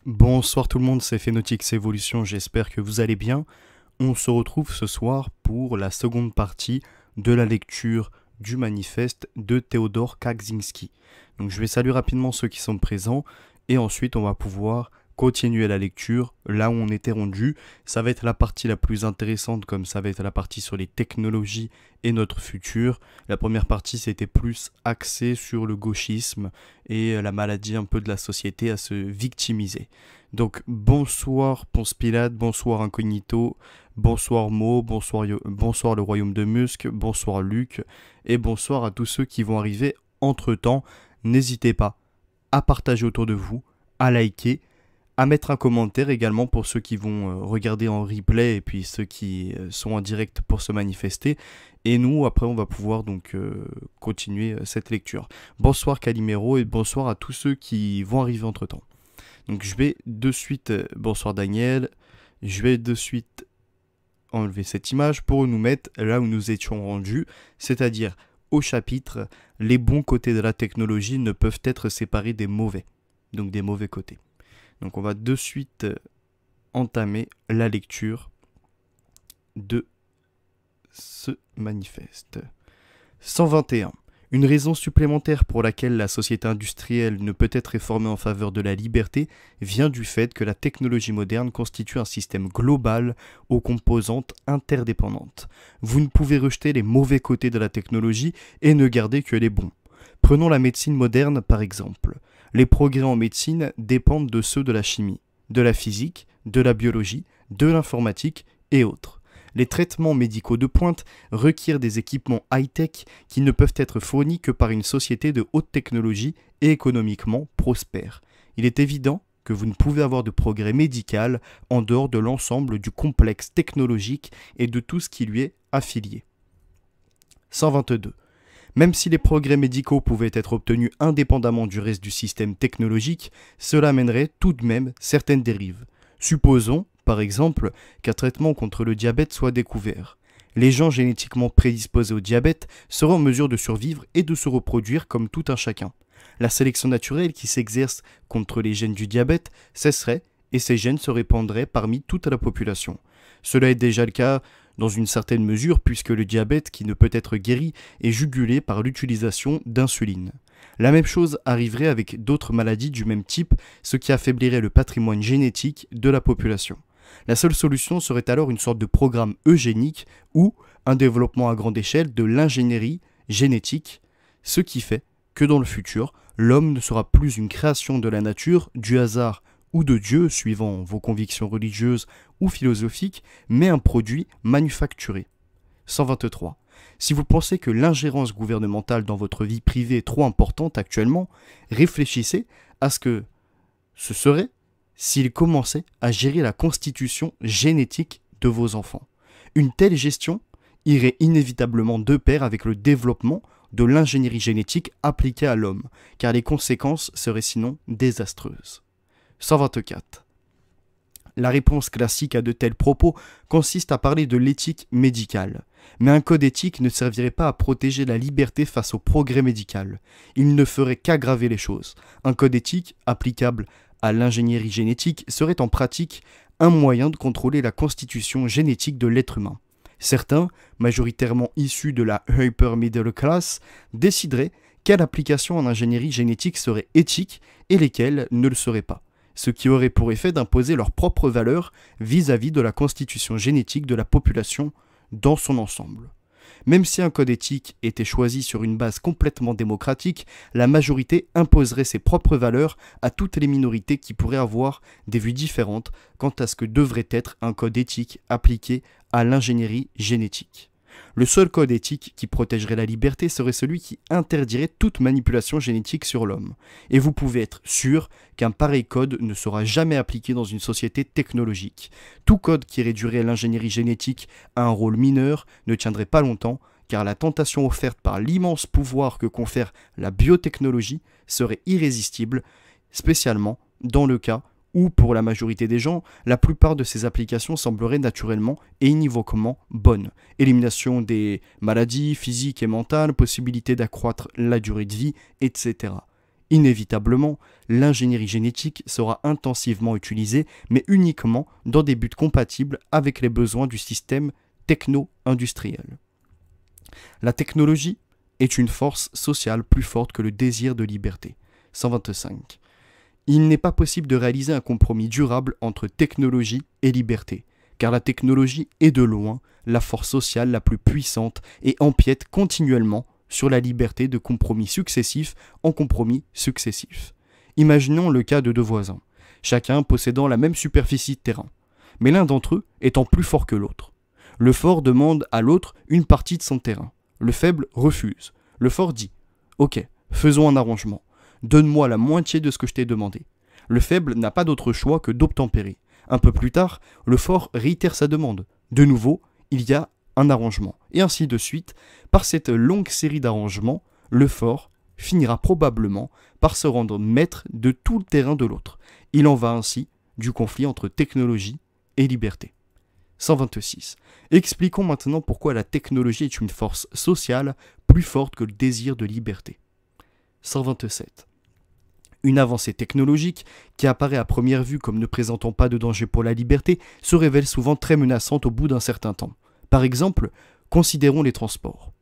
Bonsoir tout le monde, c'est Phénotix Evolution, j'espère que vous allez bien. On se retrouve ce soir pour la seconde partie de la lecture du manifeste de Théodore Kaczynski. Donc je vais saluer rapidement ceux qui sont présents et ensuite on va pouvoir continuer la lecture là où on était rendu. Ça va être la partie la plus intéressante comme ça va être la partie sur les technologies et notre futur. La première partie c'était plus axé sur le gauchisme et la maladie un peu de la société à se victimiser. Donc bonsoir Ponce Pilate, bonsoir Incognito, bonsoir Mo, bonsoir le Royaume de Musc, bonsoir Luc et bonsoir à tous ceux qui vont arriver entre temps. N'hésitez pas à partager autour de vous, à liker, à mettre un commentaire également pour ceux qui vont regarder en replay et puis ceux qui sont en direct pour se manifester. Et nous, après, on va pouvoir donc continuer cette lecture. Bonsoir Calimero et bonsoir à tous ceux qui vont arriver entre temps. Donc je vais de suite, bonsoir Daniel, je vais de suite enlever cette image pour nous mettre là où nous étions rendus, c'est-à-dire au chapitre « Les bons côtés de la technologie ne peuvent être séparés des mauvais », donc des mauvais côtés. Donc on va de suite entamer la lecture de ce manifeste. 121. Une raison supplémentaire pour laquelle la société industrielle ne peut être réformée en faveur de la liberté vient du fait que la technologie moderne constitue un système global aux composantes interdépendantes. Vous ne pouvez rejeter les mauvais côtés de la technologie et ne garder que les bons. Prenons la médecine moderne par exemple. Les progrès en médecine dépendent de ceux de la chimie, de la physique, de la biologie, de l'informatique et autres. Les traitements médicaux de pointe requièrent des équipements high-tech qui ne peuvent être fournis que par une société de haute technologie et économiquement prospère. Il est évident que vous ne pouvez avoir de progrès médical en dehors de l'ensemble du complexe technologique et de tout ce qui lui est affilié. 122. Même si les progrès médicaux pouvaient être obtenus indépendamment du reste du système technologique, cela amènerait tout de même certaines dérives. Supposons, par exemple, qu'un traitement contre le diabète soit découvert. Les gens génétiquement prédisposés au diabète seront en mesure de survivre et de se reproduire comme tout un chacun. La sélection naturelle qui s'exerce contre les gènes du diabète cesserait et ces gènes se répandraient parmi toute la population. Cela est déjà le cas dans une certaine mesure puisque le diabète qui ne peut être guéri est jugulé par l'utilisation d'insuline. La même chose arriverait avec d'autres maladies du même type, ce qui affaiblirait le patrimoine génétique de la population. La seule solution serait alors une sorte de programme eugénique ou un développement à grande échelle de l'ingénierie génétique, ce qui fait que dans le futur, l'homme ne sera plus une création de la nature, du hasard ou de Dieu, suivant vos convictions religieuses ou philosophiques, mais un produit manufacturé. 123. Si vous pensez que l'ingérence gouvernementale dans votre vie privée est trop importante actuellement, réfléchissez à ce que ce serait s'il commençait à gérer la constitution génétique de vos enfants. Une telle gestion irait inévitablement de pair avec le développement de l'ingénierie génétique appliquée à l'homme, car les conséquences seraient sinon désastreuses. 124. La réponse classique à de tels propos consiste à parler de l'éthique médicale. Mais un code éthique ne servirait pas à protéger la liberté face au progrès médical. Il ne ferait qu'aggraver les choses. Un code éthique applicable à l'ingénierie génétique serait en pratique un moyen de contrôler la constitution génétique de l'être humain. Certains, majoritairement issus de la upper middle class, décideraient quelle application en ingénierie génétique serait éthique et lesquelles ne le seraient pas, ce qui aurait pour effet d'imposer leurs propres valeurs vis-à-vis de la constitution génétique de la population dans son ensemble. Même si un code éthique était choisi sur une base complètement démocratique, la majorité imposerait ses propres valeurs à toutes les minorités qui pourraient avoir des vues différentes quant à ce que devrait être un code éthique appliqué à l'ingénierie génétique. Le seul code éthique qui protégerait la liberté serait celui qui interdirait toute manipulation génétique sur l'homme. Et vous pouvez être sûr qu'un pareil code ne sera jamais appliqué dans une société technologique. Tout code qui réduirait l'ingénierie génétique à un rôle mineur ne tiendrait pas longtemps, car la tentation offerte par l'immense pouvoir que confère la biotechnologie serait irrésistible, spécialement dans le cas où, pour la majorité des gens, la plupart de ces applications sembleraient naturellement et univoquement bonnes. Élimination des maladies physiques et mentales, possibilité d'accroître la durée de vie, etc. Inévitablement, l'ingénierie génétique sera intensivement utilisée, mais uniquement dans des buts compatibles avec les besoins du système techno-industriel. La technologie est une force sociale plus forte que le désir de liberté. 125. Il n'est pas possible de réaliser un compromis durable entre technologie et liberté, car la technologie est de loin la force sociale la plus puissante et empiète continuellement sur la liberté de compromis successifs en compromis successifs. Imaginons le cas de deux voisins, chacun possédant la même superficie de terrain, mais l'un d'entre eux étant plus fort que l'autre. Le fort demande à l'autre une partie de son terrain. Le faible refuse. Le fort dit « Ok, faisons un arrangement. Donne-moi la moitié de ce que je t'ai demandé. » Le faible n'a pas d'autre choix que d'obtempérer. Un peu plus tard, le fort réitère sa demande. De nouveau, il y a un arrangement. Et ainsi de suite, par cette longue série d'arrangements, le fort finira probablement par se rendre maître de tout le terrain de l'autre. Il en va ainsi du conflit entre technologie et liberté. 126. Expliquons maintenant pourquoi la technologie est une force sociale plus forte que le désir de liberté. 127. Une avancée technologique, qui apparaît à première vue comme ne présentant pas de danger pour la liberté, se révèle souvent très menaçante au bout d'un certain temps. Par exemple, considérons les transports.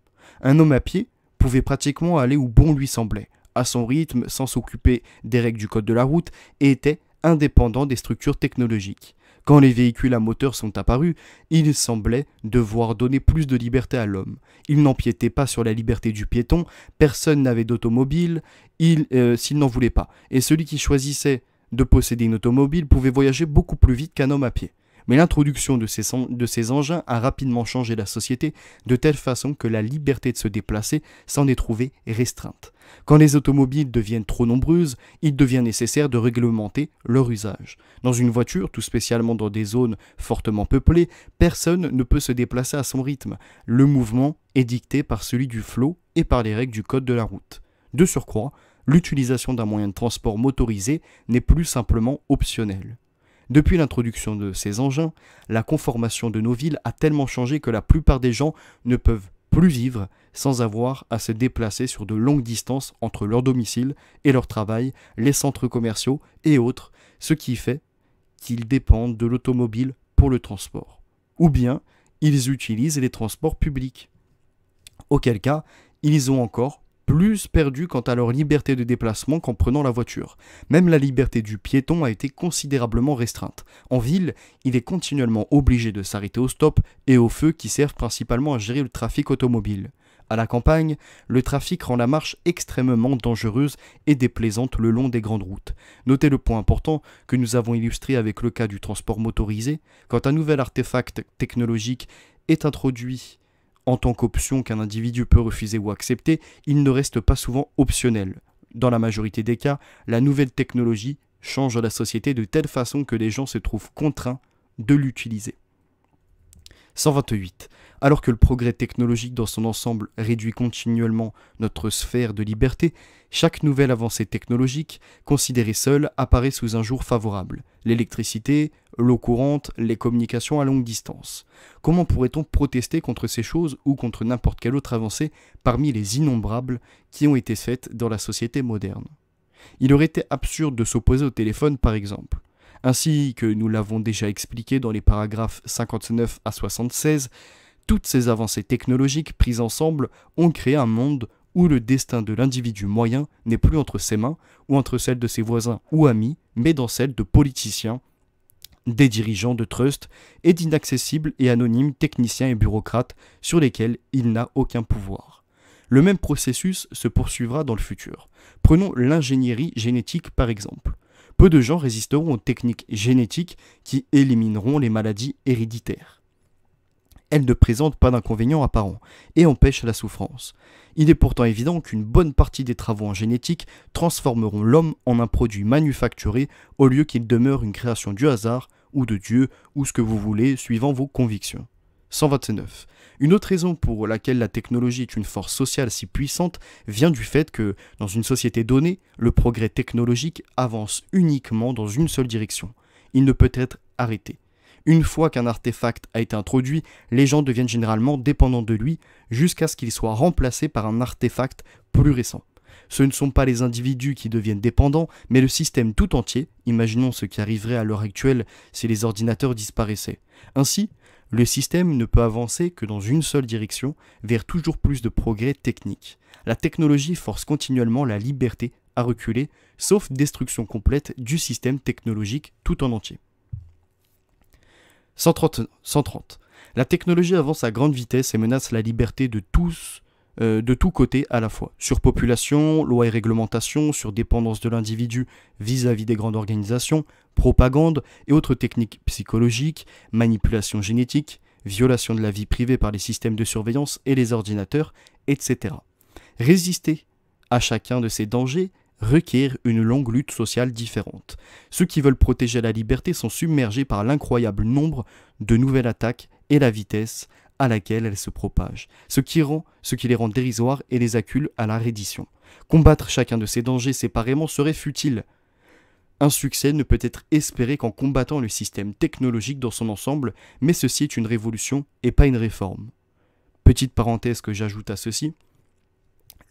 Un homme à pied pouvait pratiquement aller où bon lui semblait, à son rythme, sans s'occuper des règles du code de la route, et était indépendant des structures technologiques. Quand les véhicules à moteur sont apparus, il semblait devoir donner plus de liberté à l'homme. Il n'empiétait pas sur la liberté du piéton, personne n'avait d'automobile, s'il n'en voulait pas. Et celui qui choisissait de posséder une automobile pouvait voyager beaucoup plus vite qu'un homme à pied. Mais l'introduction de ces engins a rapidement changé la société de telle façon que la liberté de se déplacer s'en est trouvée restreinte. Quand les automobiles deviennent trop nombreuses, il devient nécessaire de réglementer leur usage. Dans une voiture, tout spécialement dans des zones fortement peuplées, personne ne peut se déplacer à son rythme. Le mouvement est dicté par celui du flot et par les règles du code de la route. De surcroît, l'utilisation d'un moyen de transport motorisé n'est plus simplement optionnelle. Depuis l'introduction de ces engins, la conformation de nos villes a tellement changé que la plupart des gens ne peuvent plus vivre sans avoir à se déplacer sur de longues distances entre leur domicile et leur travail, les centres commerciaux et autres, ce qui fait qu'ils dépendent de l'automobile pour le transport. Ou bien, ils utilisent les transports publics. Auquel cas, ils ont encore plus perdu quant à leur liberté de déplacement qu'en prenant la voiture. Même la liberté du piéton a été considérablement restreinte. En ville, il est continuellement obligé de s'arrêter au stop et au feu qui servent principalement à gérer le trafic automobile. À la campagne, le trafic rend la marche extrêmement dangereuse et déplaisante le long des grandes routes. Notez le point important que nous avons illustré avec le cas du transport motorisé. Quand un nouvel artefact technologique est introduit en tant qu'option qu'un individu peut refuser ou accepter, il ne reste pas souvent optionnel. Dans la majorité des cas, la nouvelle technologie change la société de telle façon que les gens se trouvent contraints de l'utiliser. 128. Alors que le progrès technologique dans son ensemble réduit continuellement notre sphère de liberté, chaque nouvelle avancée technologique, considérée seule, apparaît sous un jour favorable. L'électricité, l'eau courante, les communications à longue distance. Comment pourrait-on protester contre ces choses ou contre n'importe quelle autre avancée parmi les innombrables qui ont été faites dans la société moderne? Il aurait été absurde de s'opposer au téléphone par exemple. Ainsi que nous l'avons déjà expliqué dans les paragraphes 59 à 76, toutes ces avancées technologiques prises ensemble ont créé un monde où le destin de l'individu moyen n'est plus entre ses mains ou entre celles de ses voisins ou amis, mais dans celles de politiciens, des dirigeants de trust et d'inaccessibles et anonymes techniciens et bureaucrates sur lesquels il n'a aucun pouvoir. Le même processus se poursuivra dans le futur. Prenons l'ingénierie génétique par exemple. Peu de gens résisteront aux techniques génétiques qui élimineront les maladies héréditaires. Elles ne présentent pas d'inconvénients apparents et empêchent la souffrance. Il est pourtant évident qu'une bonne partie des travaux en génétique transformeront l'homme en un produit manufacturé au lieu qu'il demeure une création du hasard ou de Dieu ou ce que vous voulez suivant vos convictions. 129. Une autre raison pour laquelle la technologie est une force sociale si puissante vient du fait que, dans une société donnée, le progrès technologique avance uniquement dans une seule direction. Il ne peut être arrêté. Une fois qu'un artefact a été introduit, les gens deviennent généralement dépendants de lui jusqu'à ce qu'il soit remplacé par un artefact plus récent. Ce ne sont pas les individus qui deviennent dépendants, mais le système tout entier. Imaginons ce qui arriverait à l'heure actuelle si les ordinateurs disparaissaient. Ainsi, le système ne peut avancer que dans une seule direction, vers toujours plus de progrès techniques. La technologie force continuellement la liberté à reculer, sauf destruction complète du système technologique tout en entier. 130. La technologie avance à grande vitesse et menace la liberté de tous, de tous côtés à la fois. Surpopulation, lois et réglementations, surdépendance de l'individu vis-à-vis des grandes organisations, propagande et autres techniques psychologiques, manipulation génétique, violation de la vie privée par les systèmes de surveillance et les ordinateurs, etc. Résister à chacun de ces dangers requiert une longue lutte sociale différente. Ceux qui veulent protéger la liberté sont submergés par l'incroyable nombre de nouvelles attaques et la vitesse à laquelle elles se propagent, ce qui les rend dérisoires et les accule à la reddition. Combattre chacun de ces dangers séparément serait futile. Un succès ne peut être espéré qu'en combattant le système technologique dans son ensemble, mais ceci est une révolution et pas une réforme. Petite parenthèse que j'ajoute à ceci,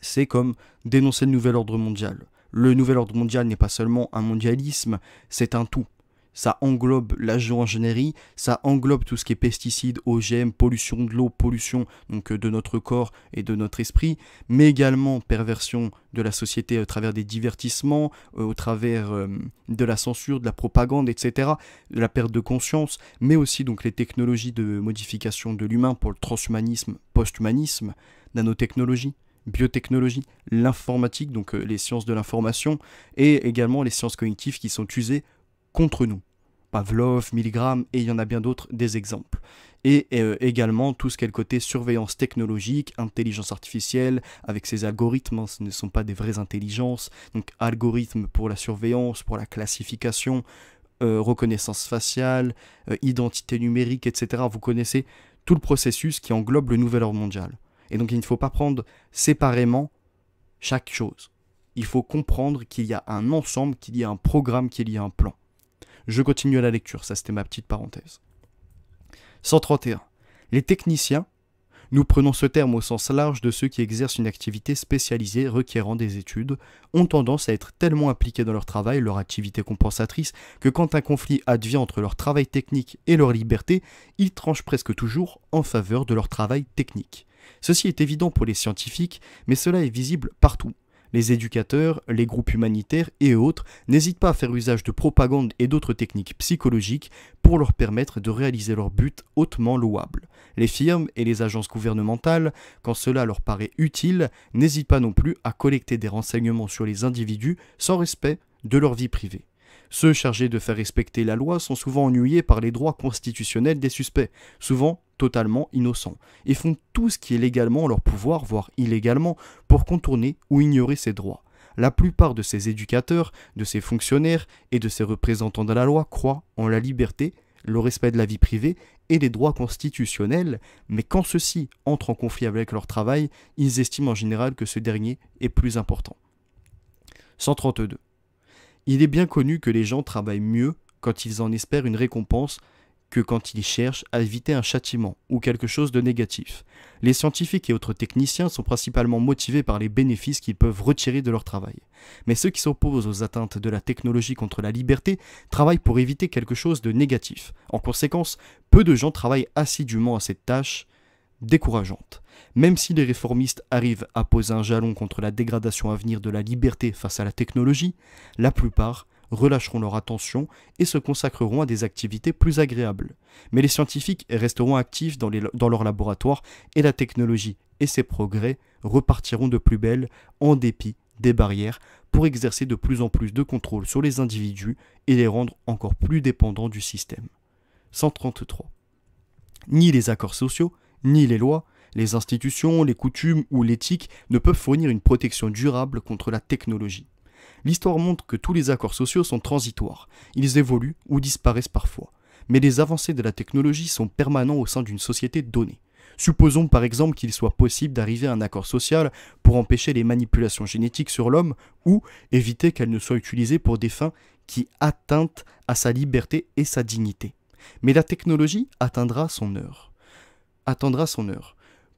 c'est comme dénoncer le nouvel ordre mondial. Le nouvel ordre mondial n'est pas seulement un mondialisme, c'est un tout. Ça englobe la géo-ingénierie, ça englobe tout ce qui est pesticides, OGM, pollution de l'eau, pollution donc, de notre corps et de notre esprit, mais également perversion de la société au travers des divertissements, au travers de la censure, de la propagande, etc., de la perte de conscience, mais aussi donc les technologies de modification de l'humain pour le transhumanisme, post-humanisme, nanotechnologie, biotechnologie, l'informatique, donc les sciences de l'information, et également les sciences cognitives qui sont usées contre nous. Pavlov, Milgram, et il y en a bien d'autres des exemples. Et également tout ce qui est le côté surveillance technologique, intelligence artificielle, avec ses algorithmes, ce ne sont pas des vraies intelligences, donc algorithmes pour la surveillance, pour la classification, reconnaissance faciale, identité numérique, etc. Vous connaissez tout le processus qui englobe le nouvel ordre mondial. Et donc il ne faut pas prendre séparément chaque chose. Il faut comprendre qu'il y a un ensemble, qu'il y a un programme, qu'il y a un plan. Je continue à la lecture, ça c'était ma petite parenthèse. 131. Les techniciens, nous prenons ce terme au sens large de ceux qui exercent une activité spécialisée requérant des études, ont tendance à être tellement impliqués dans leur travail, leur activité compensatrice, que quand un conflit advient entre leur travail technique et leur liberté, ils tranchent presque toujours en faveur de leur travail technique. Ceci est évident pour les scientifiques, mais cela est visible partout. Les éducateurs, les groupes humanitaires et autres n'hésitent pas à faire usage de propagande et d'autres techniques psychologiques pour leur permettre de réaliser leur but hautement louable. Les firmes et les agences gouvernementales, quand cela leur paraît utile, n'hésitent pas non plus à collecter des renseignements sur les individus sans respect de leur vie privée. Ceux chargés de faire respecter la loi sont souvent ennuyés par les droits constitutionnels des suspects, souvent totalement innocents, et font tout ce qui est légalement en leur pouvoir, voire illégalement, pour contourner ou ignorer ces droits. La plupart de ces éducateurs, de ces fonctionnaires et de ces représentants de la loi croient en la liberté, le respect de la vie privée et les droits constitutionnels, mais quand ceux-ci entrent en conflit avec leur travail, ils estiment en général que ce dernier est plus important. 132. Il est bien connu que les gens travaillent mieux quand ils en espèrent une récompense que quand ils cherchent à éviter un châtiment ou quelque chose de négatif. Les scientifiques et autres techniciens sont principalement motivés par les bénéfices qu'ils peuvent retirer de leur travail. Mais ceux qui s'opposent aux atteintes de la technologie contre la liberté travaillent pour éviter quelque chose de négatif. En conséquence, peu de gens travaillent assidûment à cette tâche décourageante. Même si les réformistes arrivent à poser un jalon contre la dégradation à venir de la liberté face à la technologie, la plupart relâcheront leur attention et se consacreront à des activités plus agréables. Mais les scientifiques resteront actifs dans leur laboratoire et la technologie et ses progrès repartiront de plus belle en dépit des barrières pour exercer de plus en plus de contrôle sur les individus et les rendre encore plus dépendants du système. 133. Ni les accords sociaux, ni les lois, les institutions, les coutumes ou l'éthique ne peuvent fournir une protection durable contre la technologie. L'histoire montre que tous les accords sociaux sont transitoires, ils évoluent ou disparaissent parfois. Mais les avancées de la technologie sont permanents au sein d'une société donnée. Supposons par exemple qu'il soit possible d'arriver à un accord social pour empêcher les manipulations génétiques sur l'homme ou éviter qu'elles ne soient utilisées pour des fins qui atteintent à sa liberté et sa dignité. Mais la technologie attendra son heure.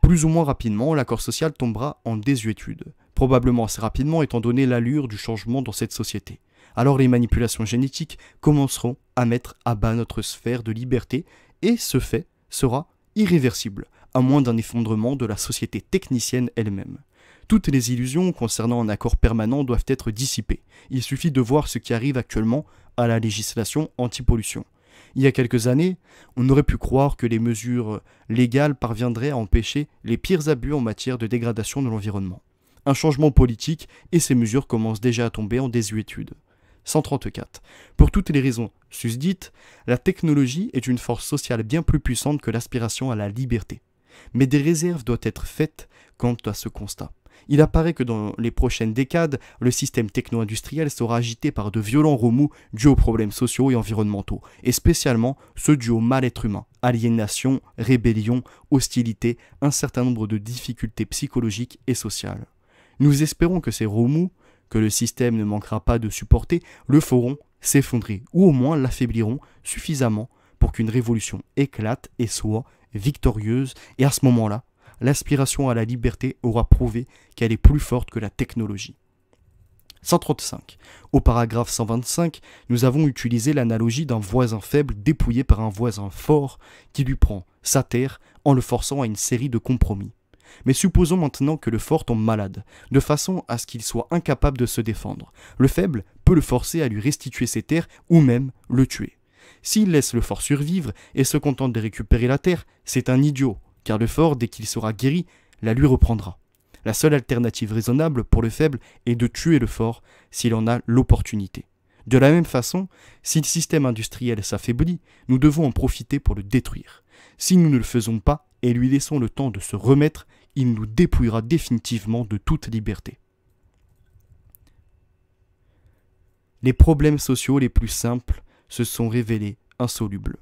Plus ou moins rapidement, l'accord social tombera en désuétude, probablement assez rapidement étant donné l'allure du changement dans cette société. Alors les manipulations génétiques commenceront à mettre à bas notre sphère de liberté et ce fait sera irréversible, à moins d'un effondrement de la société technicienne elle-même. Toutes les illusions concernant un accord permanent doivent être dissipées. Il suffit de voir ce qui arrive actuellement à la législation anti-pollution. Il y a quelques années, on aurait pu croire que les mesures légales parviendraient à empêcher les pires abus en matière de dégradation de l'environnement. Un changement politique et ces mesures commencent déjà à tomber en désuétude. 134. Pour toutes les raisons susdites, la technologie est une force sociale bien plus puissante que l'aspiration à la liberté. Mais des réserves doivent être faites quant à ce constat. Il apparaît que dans les prochaines décades, le système techno-industriel sera agité par de violents remous dus aux problèmes sociaux et environnementaux, et spécialement ceux dus au mal-être humain, aliénation, rébellion, hostilité, un certain nombre de difficultés psychologiques et sociales. Nous espérons que ces remous, que le système ne manquera pas de supporter, le feront s'effondrer, ou au moins l'affaibliront suffisamment pour qu'une révolution éclate et soit victorieuse, et à ce moment-là, l'aspiration à la liberté aura prouvé qu'elle est plus forte que la technologie. 135. Au paragraphe 125, nous avons utilisé l'analogie d'un voisin faible dépouillé par un voisin fort qui lui prend sa terre en le forçant à une série de compromis. Mais supposons maintenant que le fort tombe malade, de façon à ce qu'il soit incapable de se défendre. Le faible peut le forcer à lui restituer ses terres ou même le tuer. S'il laisse le fort survivre et se contente de récupérer la terre, c'est un idiot, car le fort, dès qu'il sera guéri, la lui reprendra. La seule alternative raisonnable pour le faible est de tuer le fort s'il en a l'opportunité. De la même façon, si le système industriel s'affaiblit, nous devons en profiter pour le détruire. Si nous ne le faisons pas et lui laissons le temps de se remettre, il nous dépouillera définitivement de toute liberté. Les problèmes sociaux les plus simples se sont révélés insolubles.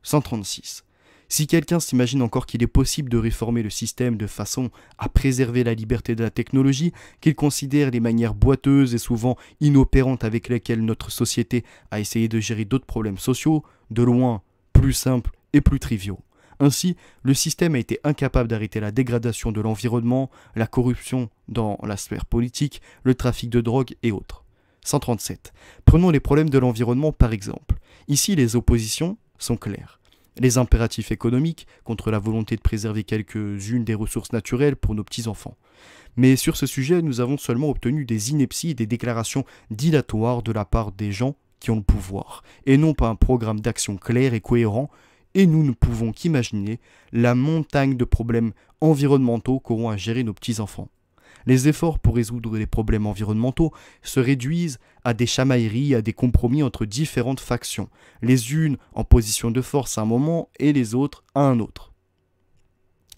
136. Si quelqu'un s'imagine encore qu'il est possible de réformer le système de façon à préserver la liberté de la technologie, qu'il considère les manières boiteuses et souvent inopérantes avec lesquelles notre société a essayé de gérer d'autres problèmes sociaux, de loin plus simples et plus triviaux. Ainsi, le système a été incapable d'arrêter la dégradation de l'environnement, la corruption dans la sphère politique, le trafic de drogue et autres. 137. Prenons les problèmes de l'environnement par exemple. Ici, les oppositions sont claires. Les impératifs économiques contre la volonté de préserver quelques-unes des ressources naturelles pour nos petits-enfants. Mais sur ce sujet, nous avons seulement obtenu des inepties et des déclarations dilatoires de la part des gens qui ont le pouvoir, et non pas un programme d'action clair et cohérent, et nous ne pouvons qu'imaginer la montagne de problèmes environnementaux qu'auront à gérer nos petits-enfants. Les efforts pour résoudre les problèmes environnementaux se réduisent à des chamailleries, à des compromis entre différentes factions, les unes en position de force à un moment et les autres à un autre.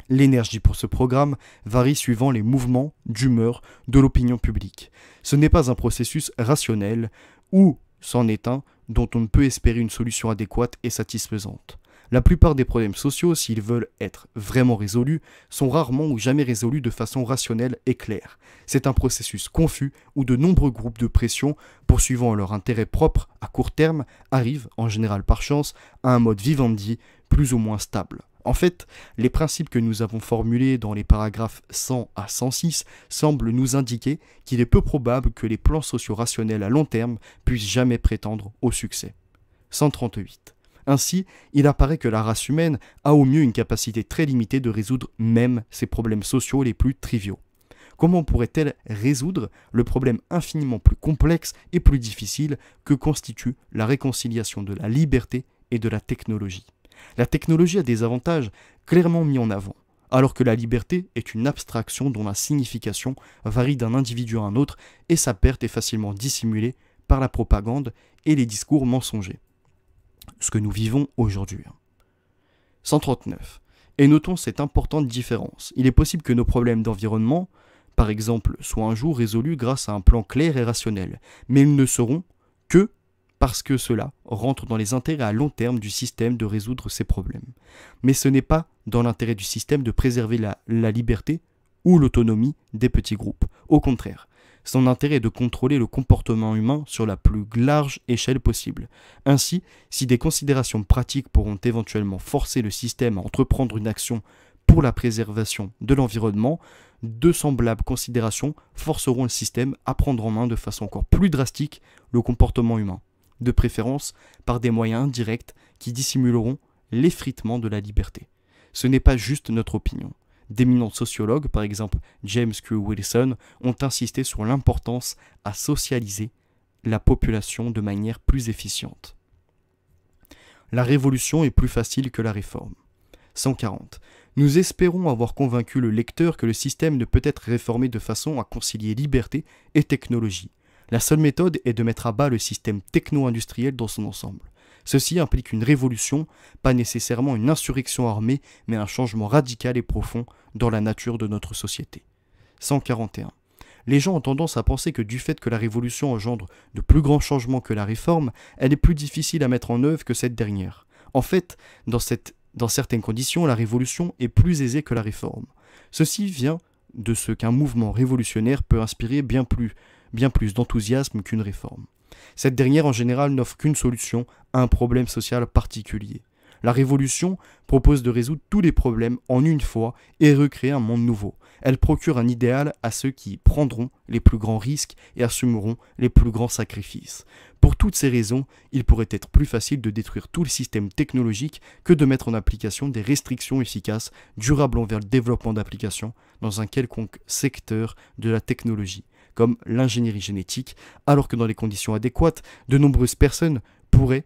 L'énergie pour ce programme varie suivant les mouvements d'humeur de l'opinion publique. Ce n'est pas un processus rationnel ou c'en est un dont on ne peut espérer une solution adéquate et satisfaisante. La plupart des problèmes sociaux, s'ils veulent être vraiment résolus, sont rarement ou jamais résolus de façon rationnelle et claire. C'est un processus confus où de nombreux groupes de pression, poursuivant leur intérêt propre à court terme, arrivent, en général par chance, à un mode vivendi plus ou moins stable. En fait, les principes que nous avons formulés dans les paragraphes 100 à 106 semblent nous indiquer qu'il est peu probable que les plans sociaux rationnels à long terme puissent jamais prétendre au succès. 138. Ainsi, il apparaît que la race humaine a au mieux une capacité très limitée de résoudre même ses problèmes sociaux les plus triviaux. Comment pourrait-elle résoudre le problème infiniment plus complexe et plus difficile que constitue la réconciliation de la liberté et de la technologie ? La technologie a des avantages clairement mis en avant, alors que la liberté est une abstraction dont la signification varie d'un individu à un autre et sa perte est facilement dissimulée par la propagande et les discours mensongers. Ce que nous vivons aujourd'hui. 139. Et notons cette importante différence. Il est possible que nos problèmes d'environnement, par exemple, soient un jour résolus grâce à un plan clair et rationnel, mais ils ne seront que parce que cela rentre dans les intérêts à long terme du système de résoudre ces problèmes. Mais ce n'est pas dans l'intérêt du système de préserver la liberté ou l'autonomie des petits groupes. Au contraire, son intérêt est de contrôler le comportement humain sur la plus large échelle possible. Ainsi, si des considérations pratiques pourront éventuellement forcer le système à entreprendre une action pour la préservation de l'environnement, de semblables considérations forceront le système à prendre en main de façon encore plus drastique le comportement humain, de préférence par des moyens indirects qui dissimuleront l'effritement de la liberté. Ce n'est pas juste notre opinion. D'éminents sociologues, par exemple James Q. Wilson, ont insisté sur l'importance à socialiser la population de manière plus efficiente. La révolution est plus facile que la réforme. 140. Nous espérons avoir convaincu le lecteur que le système ne peut être réformé de façon à concilier liberté et technologie. La seule méthode est de mettre à bas le système techno-industriel dans son ensemble. Ceci implique une révolution, pas nécessairement une insurrection armée, mais un changement radical et profond dans la nature de notre société. 141. Les gens ont tendance à penser que du fait que la révolution engendre de plus grands changements que la réforme, elle est plus difficile à mettre en œuvre que cette dernière. En fait, dans certaines conditions, la révolution est plus aisée que la réforme. Ceci vient de ce qu'un mouvement révolutionnaire peut inspirer bien plus d'enthousiasme qu'une réforme. Cette dernière, en général, n'offre qu'une solution à un problème social particulier. La révolution propose de résoudre tous les problèmes en une fois et recréer un monde nouveau. Elle procure un idéal à ceux qui prendront les plus grands risques et assumeront les plus grands sacrifices. Pour toutes ces raisons, il pourrait être plus facile de détruire tout le système technologique que de mettre en application des restrictions efficaces, durables envers le développement d'applications dans un quelconque secteur de la technologie, comme l'ingénierie génétique, alors que dans les conditions adéquates, de nombreuses personnes pourraient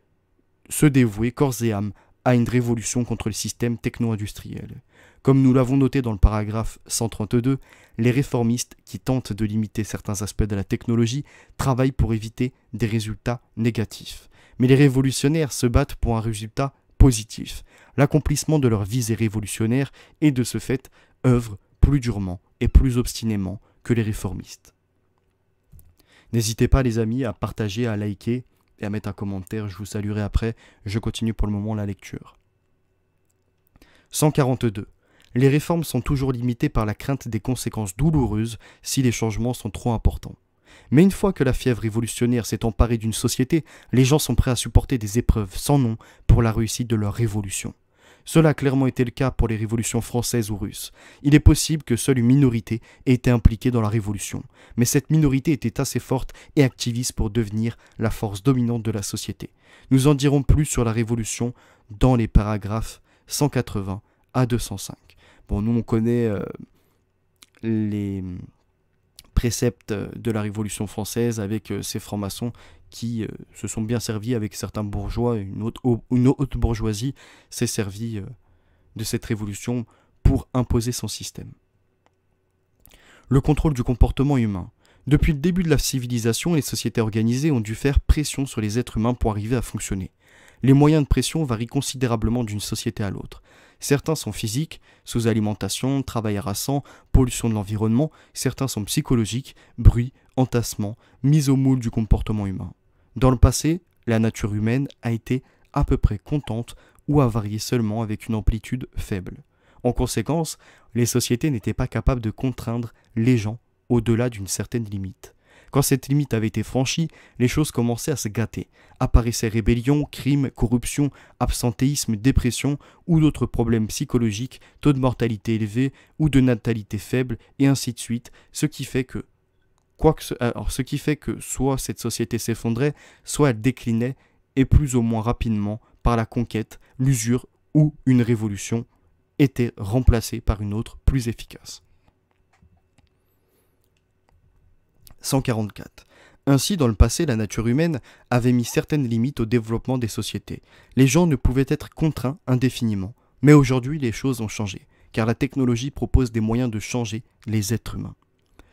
se dévouer corps et âme à une révolution contre le système techno-industriel. Comme nous l'avons noté dans le paragraphe 132, les réformistes qui tentent de limiter certains aspects de la technologie travaillent pour éviter des résultats négatifs. Mais les révolutionnaires se battent pour un résultat positif, l'accomplissement de leur visée révolutionnaire, et de ce fait œuvrent plus durement et plus obstinément que les réformistes. N'hésitez pas les amis à partager, à liker et à mettre un commentaire, je vous saluerai après. Je continue pour le moment la lecture. 142. Les réformes sont toujours limitées par la crainte des conséquences douloureuses si les changements sont trop importants. Mais une fois que la fièvre révolutionnaire s'est emparée d'une société, les gens sont prêts à supporter des épreuves sans nom pour la réussite de leur révolution. Cela a clairement été le cas pour les révolutions françaises ou russes. Il est possible que seule une minorité ait été impliquée dans la révolution, mais cette minorité était assez forte et activiste pour devenir la force dominante de la société. Nous en dirons plus sur la révolution dans les paragraphes 180 à 205. Bon, nous on connaît les préceptes de la Révolution française avec ces francs-maçons qui se sont bien servis avec certains bourgeois, une haute bourgeoisie s'est servie de cette révolution pour imposer son système. Le contrôle du comportement humain. Depuis le début de la civilisation, les sociétés organisées ont dû faire pression sur les êtres humains pour arriver à fonctionner. Les moyens de pression varient considérablement d'une société à l'autre. Certains sont physiques, sous-alimentation, travail harassant, pollution de l'environnement. Certains sont psychologiques, bruit, entassement, mise au moule du comportement humain. Dans le passé, la nature humaine a été à peu près constante ou a varié seulement avec une amplitude faible. En conséquence, les sociétés n'étaient pas capables de contraindre les gens au-delà d'une certaine limite. Quand cette limite avait été franchie, les choses commençaient à se gâter. Apparaissaient rébellions, crimes, corruption, absentéisme, dépression ou d'autres problèmes psychologiques, taux de mortalité élevé ou de natalité faible, et ainsi de suite, ce qui fait que soit cette société s'effondrait, soit elle déclinait, et plus ou moins rapidement par la conquête, l'usure ou une révolution était remplacée par une autre plus efficace. 144. Ainsi, dans le passé, la nature humaine avait mis certaines limites au développement des sociétés. Les gens ne pouvaient être contraints indéfiniment. Mais aujourd'hui, les choses ont changé, car la technologie propose des moyens de changer les êtres humains.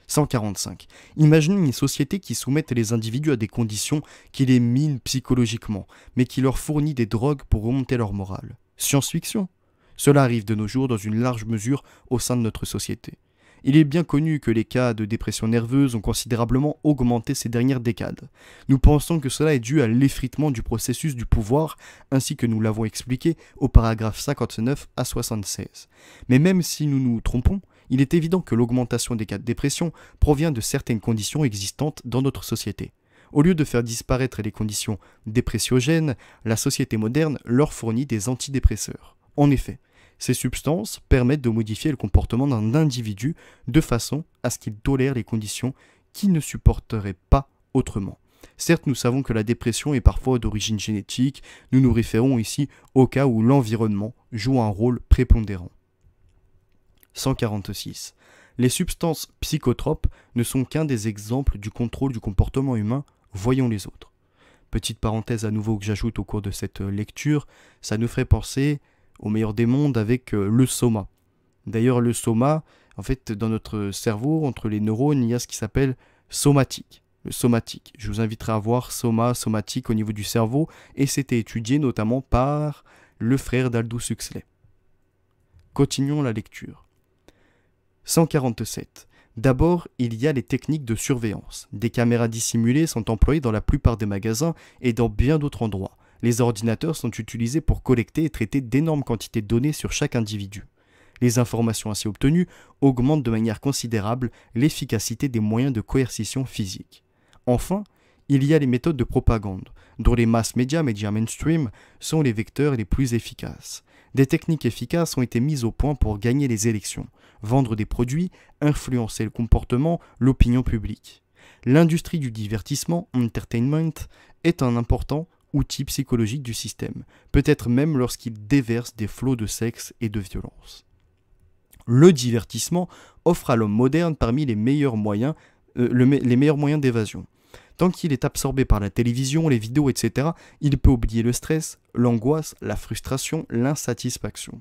145. Imaginez une société qui soumette les individus à des conditions qui les minent psychologiquement, mais qui leur fournit des drogues pour remonter leur morale. Science-fiction. Cela arrive de nos jours dans une large mesure au sein de notre société. Il est bien connu que les cas de dépression nerveuse ont considérablement augmenté ces dernières décades. Nous pensons que cela est dû à l'effritement du processus du pouvoir, ainsi que nous l'avons expliqué au paragraphe 59 à 76. Mais même si nous nous trompons, il est évident que l'augmentation des cas de dépression provient de certaines conditions existantes dans notre société. Au lieu de faire disparaître les conditions dépressiogènes, la société moderne leur fournit des antidépresseurs. En effet, Ces substances permettent de modifier le comportement d'un individu de façon à ce qu'il tolère les conditions qu'il ne supporterait pas autrement. Certes, nous savons que la dépression est parfois d'origine génétique, nous nous référons ici au cas où l'environnement joue un rôle prépondérant. 146. Les substances psychotropes ne sont qu'un des exemples du contrôle du comportement humain, voyons les autres. Petite parenthèse à nouveau que j'ajoute au cours de cette lecture, ça nous ferait penser au meilleur des mondes avec le soma. D'ailleurs, le soma, en fait, dans notre cerveau, entre les neurones, il y a ce qui s'appelle somatique. Le somatique. Je vous inviterai à voir soma, somatique au niveau du cerveau, et c'était étudié notamment par le frère d'Aldous Huxley. Continuons la lecture. 147. D'abord, il y a les techniques de surveillance. Des caméras dissimulées sont employées dans la plupart des magasins et dans bien d'autres endroits. Les ordinateurs sont utilisés pour collecter et traiter d'énormes quantités de données sur chaque individu. Les informations ainsi obtenues augmentent de manière considérable l'efficacité des moyens de coercition physique. Enfin, il y a les méthodes de propagande, dont les mass médias mainstream, sont les vecteurs les plus efficaces. Des techniques efficaces ont été mises au point pour gagner les élections, vendre des produits, influencer le comportement, l'opinion publique. L'industrie du divertissement, entertainment, est un important outil psychologique du système, peut-être même lorsqu'il déverse des flots de sexe et de violence. Le divertissement offre à l'homme moderne parmi les meilleurs moyens d'évasion. Tant qu'il est absorbé par la télévision, les vidéos, etc., il peut oublier le stress, l'angoisse, la frustration, l'insatisfaction.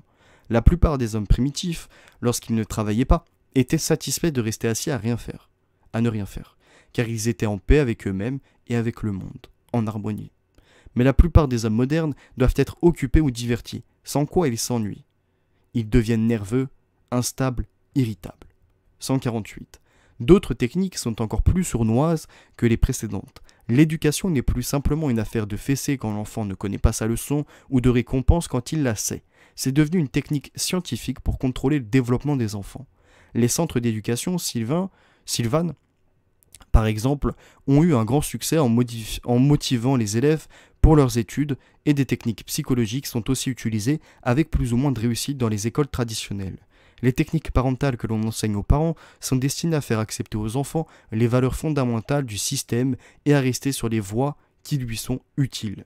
La plupart des hommes primitifs, lorsqu'ils ne travaillaient pas, étaient satisfaits de rester assis à ne rien faire, car ils étaient en paix avec eux-mêmes et avec le monde, en harmonie. Mais la plupart des hommes modernes doivent être occupés ou divertis, sans quoi ils s'ennuient. Ils deviennent nerveux, instables, irritables. 148. D'autres techniques sont encore plus sournoises que les précédentes. L'éducation n'est plus simplement une affaire de fessée quand l'enfant ne connaît pas sa leçon ou de récompense quand il la sait. C'est devenu une technique scientifique pour contrôler le développement des enfants. Les centres d'éducation Sylvan, par exemple, ont eu un grand succès en motivant les élèves pour leurs études et des techniques psychologiques sont aussi utilisées avec plus ou moins de réussite dans les écoles traditionnelles. Les techniques parentales que l'on enseigne aux parents sont destinées à faire accepter aux enfants les valeurs fondamentales du système et à rester sur les voies qui lui sont utiles.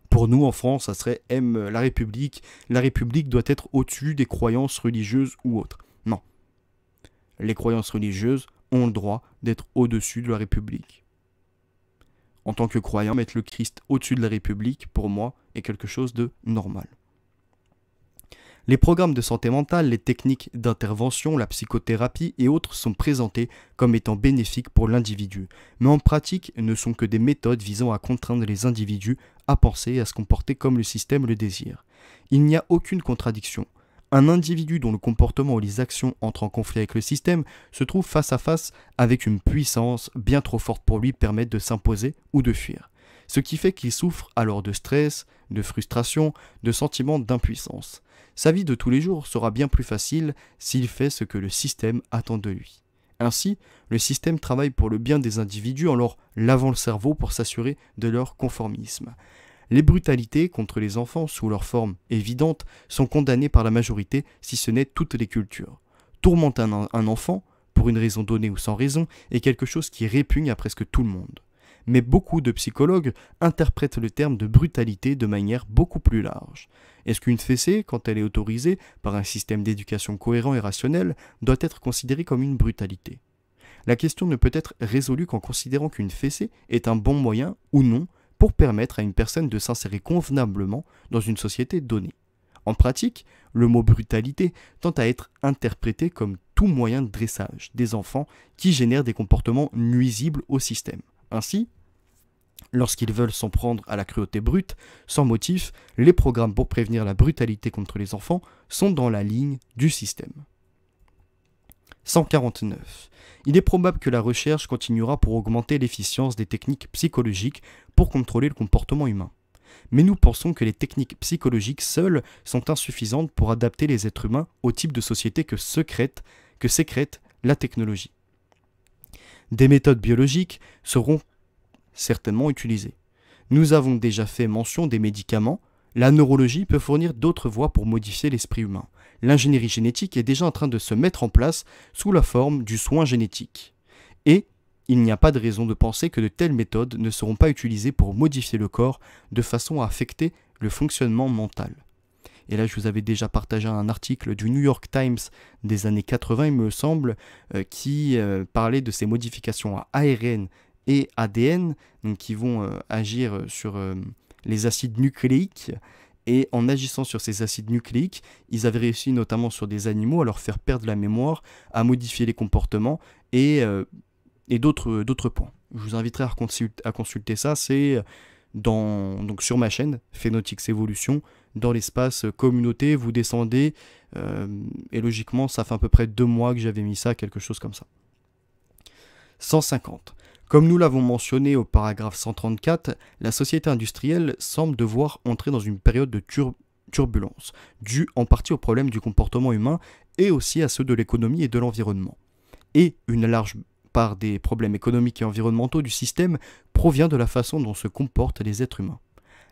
Pour nous, en France, ça serait aime la République doit être au-dessus des croyances religieuses ou autres. Non. Les croyances religieuses ont le droit d'être au-dessus de la République. En tant que croyant, mettre le Christ au-dessus de la République, pour moi, est quelque chose de normal. Les programmes de santé mentale, les techniques d'intervention, la psychothérapie et autres sont présentés comme étant bénéfiques pour l'individu, mais en pratique ne sont que des méthodes visant à contraindre les individus à penser et à se comporter comme le système le désire. Il n'y a aucune contradiction. Un individu dont le comportement ou les actions entrent en conflit avec le système se trouve face à face avec une puissance bien trop forte pour lui permettre de s'imposer ou de fuir. Ce qui fait qu'il souffre alors de stress, de frustration, de sentiments d'impuissance. Sa vie de tous les jours sera bien plus facile s'il fait ce que le système attend de lui. Ainsi, le système travaille pour le bien des individus en leur lavant le cerveau pour s'assurer de leur conformisme. Les brutalités contre les enfants sous leur forme évidente sont condamnées par la majorité, si ce n'est toutes les cultures. Tourmenter un enfant, pour une raison donnée ou sans raison, est quelque chose qui répugne à presque tout le monde. Mais beaucoup de psychologues interprètent le terme de brutalité de manière beaucoup plus large. Est-ce qu'une fessée, quand elle est autorisée par un système d'éducation cohérent et rationnel, doit être considérée comme une brutalité? La question ne peut être résolue qu'en considérant qu'une fessée est un bon moyen ou non pour permettre à une personne de s'insérer convenablement dans une société donnée. En pratique, le mot brutalité tend à être interprété comme tout moyen de dressage des enfants qui génère des comportements nuisibles au système. Ainsi, lorsqu'ils veulent s'en prendre à la cruauté brute, sans motif, les programmes pour prévenir la brutalité contre les enfants sont dans la ligne du système. 149. Il est probable que la recherche continuera pour augmenter l'efficience des techniques psychologiques pour contrôler le comportement humain. Mais nous pensons que les techniques psychologiques seules sont insuffisantes pour adapter les êtres humains au type de société que sécrète la technologie. Des méthodes biologiques seront certainement utilisées. Nous avons déjà fait mention des médicaments, La neurologie peut fournir d'autres voies pour modifier l'esprit humain. L'ingénierie génétique est déjà en train de se mettre en place sous la forme du soin génétique. Et il n'y a pas de raison de penser que de telles méthodes ne seront pas utilisées pour modifier le corps de façon à affecter le fonctionnement mental. Et là, je vous avais déjà partagé un article du New York Times des années 80, il me semble, qui parlait de ces modifications à ARN et ADN, donc qui vont agir sur les acides nucléiques. Et en agissant sur ces acides nucléiques, ils avaient réussi notamment sur des animaux à leur faire perdre la mémoire, à modifier les comportements et d'autres points. Je vous inviterai à consulter ça, c'est donc sur ma chaîne, Phénotix Evolution, dans l'espace communauté, vous descendez, et logiquement ça fait à peu près 2 mois que j'avais mis ça, quelque chose comme ça. 150. Comme nous l'avons mentionné au paragraphe 134, la société industrielle semble devoir entrer dans une période de turbulence, due en partie aux problèmes du comportement humain et aussi à ceux de l'économie et de l'environnement. Et une large part des problèmes économiques et environnementaux du système provient de la façon dont se comportent les êtres humains.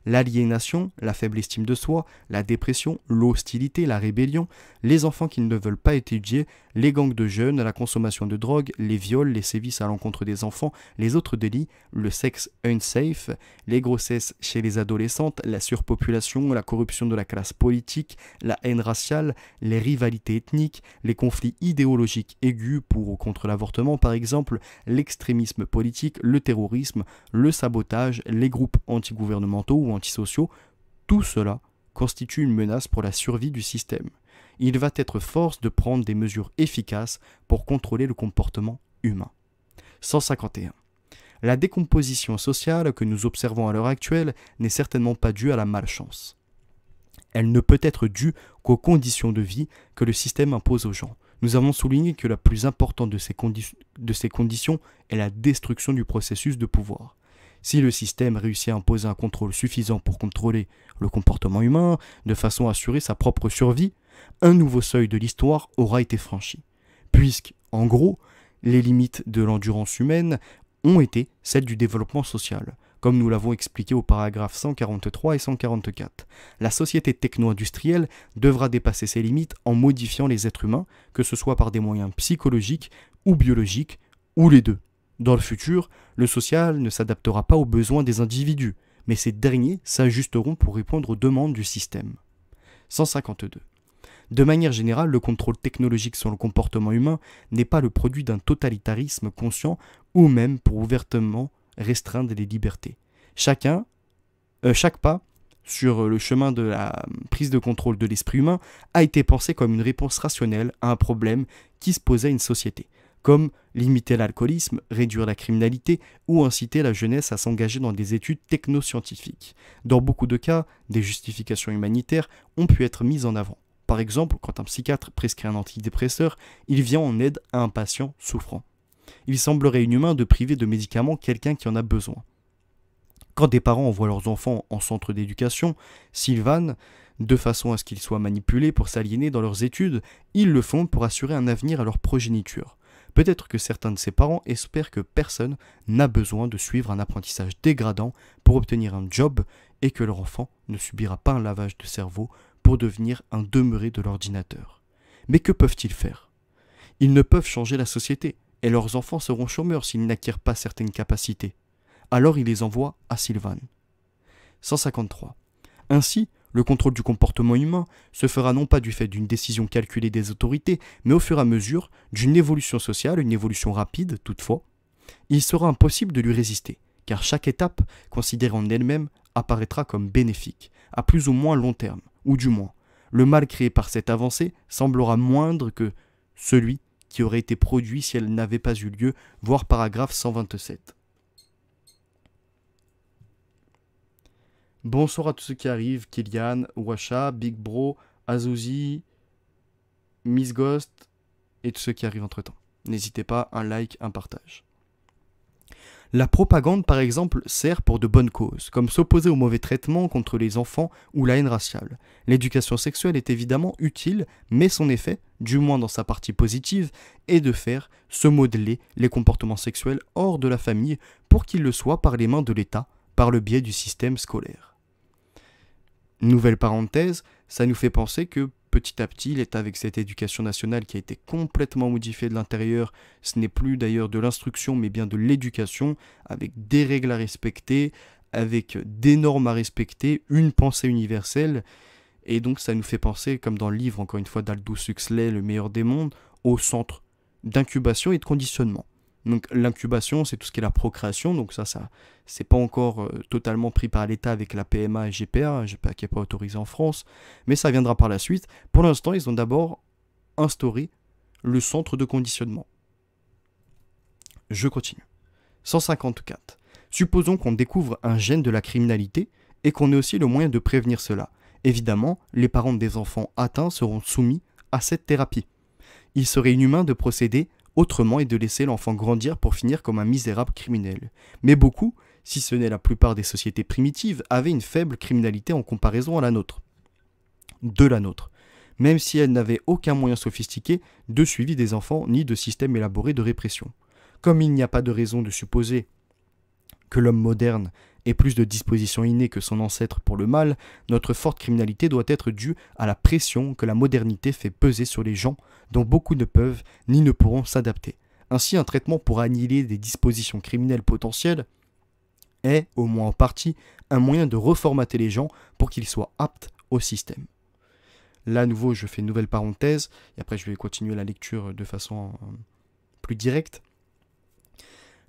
L'aliénation, la faible estime de soi, la dépression, l'hostilité, la rébellion, les enfants qui ne veulent pas étudier, les gangs de jeunes, la consommation de drogue, les viols, les sévices à l'encontre des enfants, les autres délits, le sexe unsafe, les grossesses chez les adolescentes, la surpopulation, la corruption de la classe politique, la haine raciale, les rivalités ethniques, les conflits idéologiques aigus pour ou contre l'avortement par exemple, l'extrémisme politique, le terrorisme, le sabotage, les groupes antigouvernementaux ou antisociaux, tout cela constitue une menace pour la survie du système. Il va être force de prendre des mesures efficaces pour contrôler le comportement humain. 151. La décomposition sociale que nous observons à l'heure actuelle n'est certainement pas due à la malchance. Elle ne peut être due qu'aux conditions de vie que le système impose aux gens. Nous avons souligné que la plus importante de ces conditions est la destruction du processus de pouvoir. Si le système réussit à imposer un contrôle suffisant pour contrôler le comportement humain, de façon à assurer sa propre survie, un nouveau seuil de l'histoire aura été franchi. Puisque, en gros, les limites de l'endurance humaine ont été celles du développement social, comme nous l'avons expliqué au paragraphe 143 et 144. La société techno-industrielle devra dépasser ses limites en modifiant les êtres humains, que ce soit par des moyens psychologiques ou biologiques, ou les deux. Dans le futur, le social ne s'adaptera pas aux besoins des individus, mais ces derniers s'ajusteront pour répondre aux demandes du système. 152. De manière générale, le contrôle technologique sur le comportement humain n'est pas le produit d'un totalitarisme conscient ou même pour ouvertement restreindre les libertés. Chaque pas sur le chemin de la prise de contrôle de l'esprit humain a été pensé comme une réponse rationnelle à un problème qui se posait à une société, comme limiter l'alcoolisme, réduire la criminalité ou inciter la jeunesse à s'engager dans des études technoscientifiques. Dans beaucoup de cas, des justifications humanitaires ont pu être mises en avant. Par exemple, quand un psychiatre prescrit un antidépresseur, il vient en aide à un patient souffrant. Il semblerait inhumain de priver de médicaments quelqu'un qui en a besoin. Quand des parents envoient leurs enfants en centre d'éducation, Sylvan, de façon à ce qu'ils soient manipulés pour s'aliéner dans leurs études, ils le font pour assurer un avenir à leur progéniture. Peut-être que certains de ces parents espèrent que personne n'a besoin de suivre un apprentissage dégradant pour obtenir un job et que leur enfant ne subira pas un lavage de cerveau pour devenir un demeuré de l'ordinateur. Mais que peuvent-ils faire? Ils ne peuvent changer la société, et leurs enfants seront chômeurs s'ils n'acquièrent pas certaines capacités. Alors ils les envoient à Sylvan. 153. Ainsi, le contrôle du comportement humain se fera non pas du fait d'une décision calculée des autorités, mais au fur et à mesure d'une évolution sociale, une évolution rapide toutefois. Il sera impossible de lui résister, car chaque étape, considérée en elle-même, apparaîtra comme bénéfique, à plus ou moins long terme, ou du moins, le mal créé par cette avancée semblera moindre que celui qui aurait été produit si elle n'avait pas eu lieu, voir paragraphe 127. Bonsoir à tous ceux qui arrivent, Kylian, Washa, Big Bro, Azuzi, Miss Ghost et tous ceux qui arrivent entre temps. N'hésitez pas, un like, un partage. La propagande, par exemple, sert pour de bonnes causes, comme s'opposer au mauvais traitement contre les enfants ou la haine raciale. L'éducation sexuelle est évidemment utile, mais son effet, du moins dans sa partie positive, est de faire se modeler les comportements sexuels hors de la famille pour qu'ils le soient par les mains de l'État, par le biais du système scolaire. Nouvelle parenthèse, ça nous fait penser que petit à petit, l'État avec cette éducation nationale qui a été complètement modifiée de l'intérieur, ce n'est plus d'ailleurs de l'instruction mais bien de l'éducation, avec des règles à respecter, avec des normes à respecter, une pensée universelle, et donc ça nous fait penser, comme dans le livre encore une fois d'Aldous Huxley, Le meilleur des mondes, au centre d'incubation et de conditionnement. Donc l'incubation, c'est tout ce qui est la procréation, donc ça c'est pas encore totalement pris par l'État avec la PMA et GPA qui n'est pas autorisé en France, mais ça viendra par la suite. Pour l'instant, ils ont d'abord instauré le centre de conditionnement. Je continue. 154. Supposons qu'on découvre un gène de la criminalité et qu'on ait aussi le moyen de prévenir cela. Évidemment, les parents des enfants atteints seront soumis à cette thérapie. Il serait inhumain de procéder autrement et de laisser l'enfant grandir pour finir comme un misérable criminel. Mais beaucoup, si ce n'est la plupart des sociétés primitives, avaient une faible criminalité en comparaison à la nôtre. De la nôtre. Même si elles n'avaient aucun moyen sophistiqué de suivi des enfants ni de système élaboré de répression. Comme il n'y a pas de raison de supposer que l'homme moderne ait plus de dispositions innées que son ancêtre pour le mal, notre forte criminalité doit être due à la pression que la modernité fait peser sur les gens dont beaucoup ne peuvent ni ne pourront s'adapter. Ainsi, un traitement pour annihiler des dispositions criminelles potentielles est, au moins en partie, un moyen de reformater les gens pour qu'ils soient aptes au système. Là, à nouveau, je fais une nouvelle parenthèse, et après je vais continuer la lecture de façon plus directe.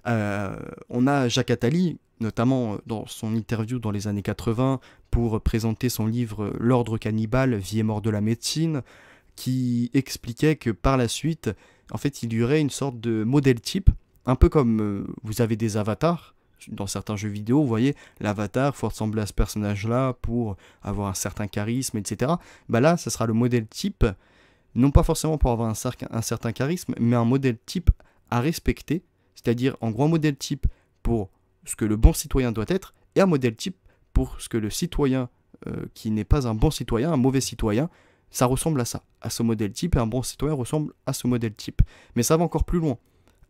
On a Jacques Attali, notamment dans son interview dans les années 80, pour présenter son livre L'ordre cannibale, vie et mort de la médecine, qui expliquait que par la suite, en fait, il y aurait une sorte de modèle type, un peu comme vous avez des avatars, dans certains jeux vidéo, vous voyez, l'avatar, il faut ressembler à ce personnage-là pour avoir un certain charisme, etc. Bah là, ça sera le modèle type, non pas forcément pour avoir un certain charisme, mais un modèle type à respecter, c'est-à-dire en gros un modèle type pour ce que le bon citoyen doit être, et un modèle type pour ce que le citoyen qui n'est pas un bon citoyen, un mauvais citoyen, ça ressemble à ça, à ce modèle type, et un bon citoyen ressemble à ce modèle type. Mais ça va encore plus loin.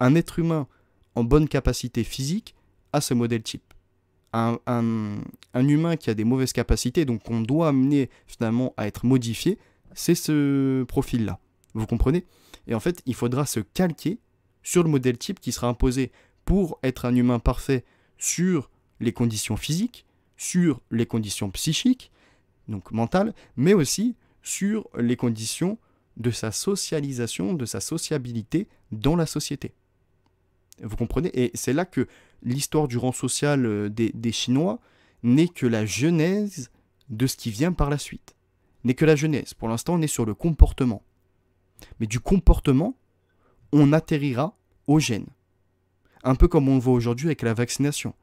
Un être humain en bonne capacité physique a ce modèle type. Un humain qui a des mauvaises capacités, donc qu'on doit amener finalement à être modifié, c'est ce profil-là. Vous comprenez? Et en fait, il faudra se calquer sur le modèle type qui sera imposé pour être un humain parfait sur les conditions physiques, sur les conditions psychiques, donc mentales, mais aussi sur les conditions de sa socialisation, de sa sociabilité dans la société. Vous comprenez? Et c'est là que l'histoire du rang social des Chinois n'est que la genèse de ce qui vient par la suite. N'est que la genèse. Pour l'instant, on est sur le comportement. Mais du comportement, on atterrira au gène. Un peu comme on le voit aujourd'hui avec la vaccination.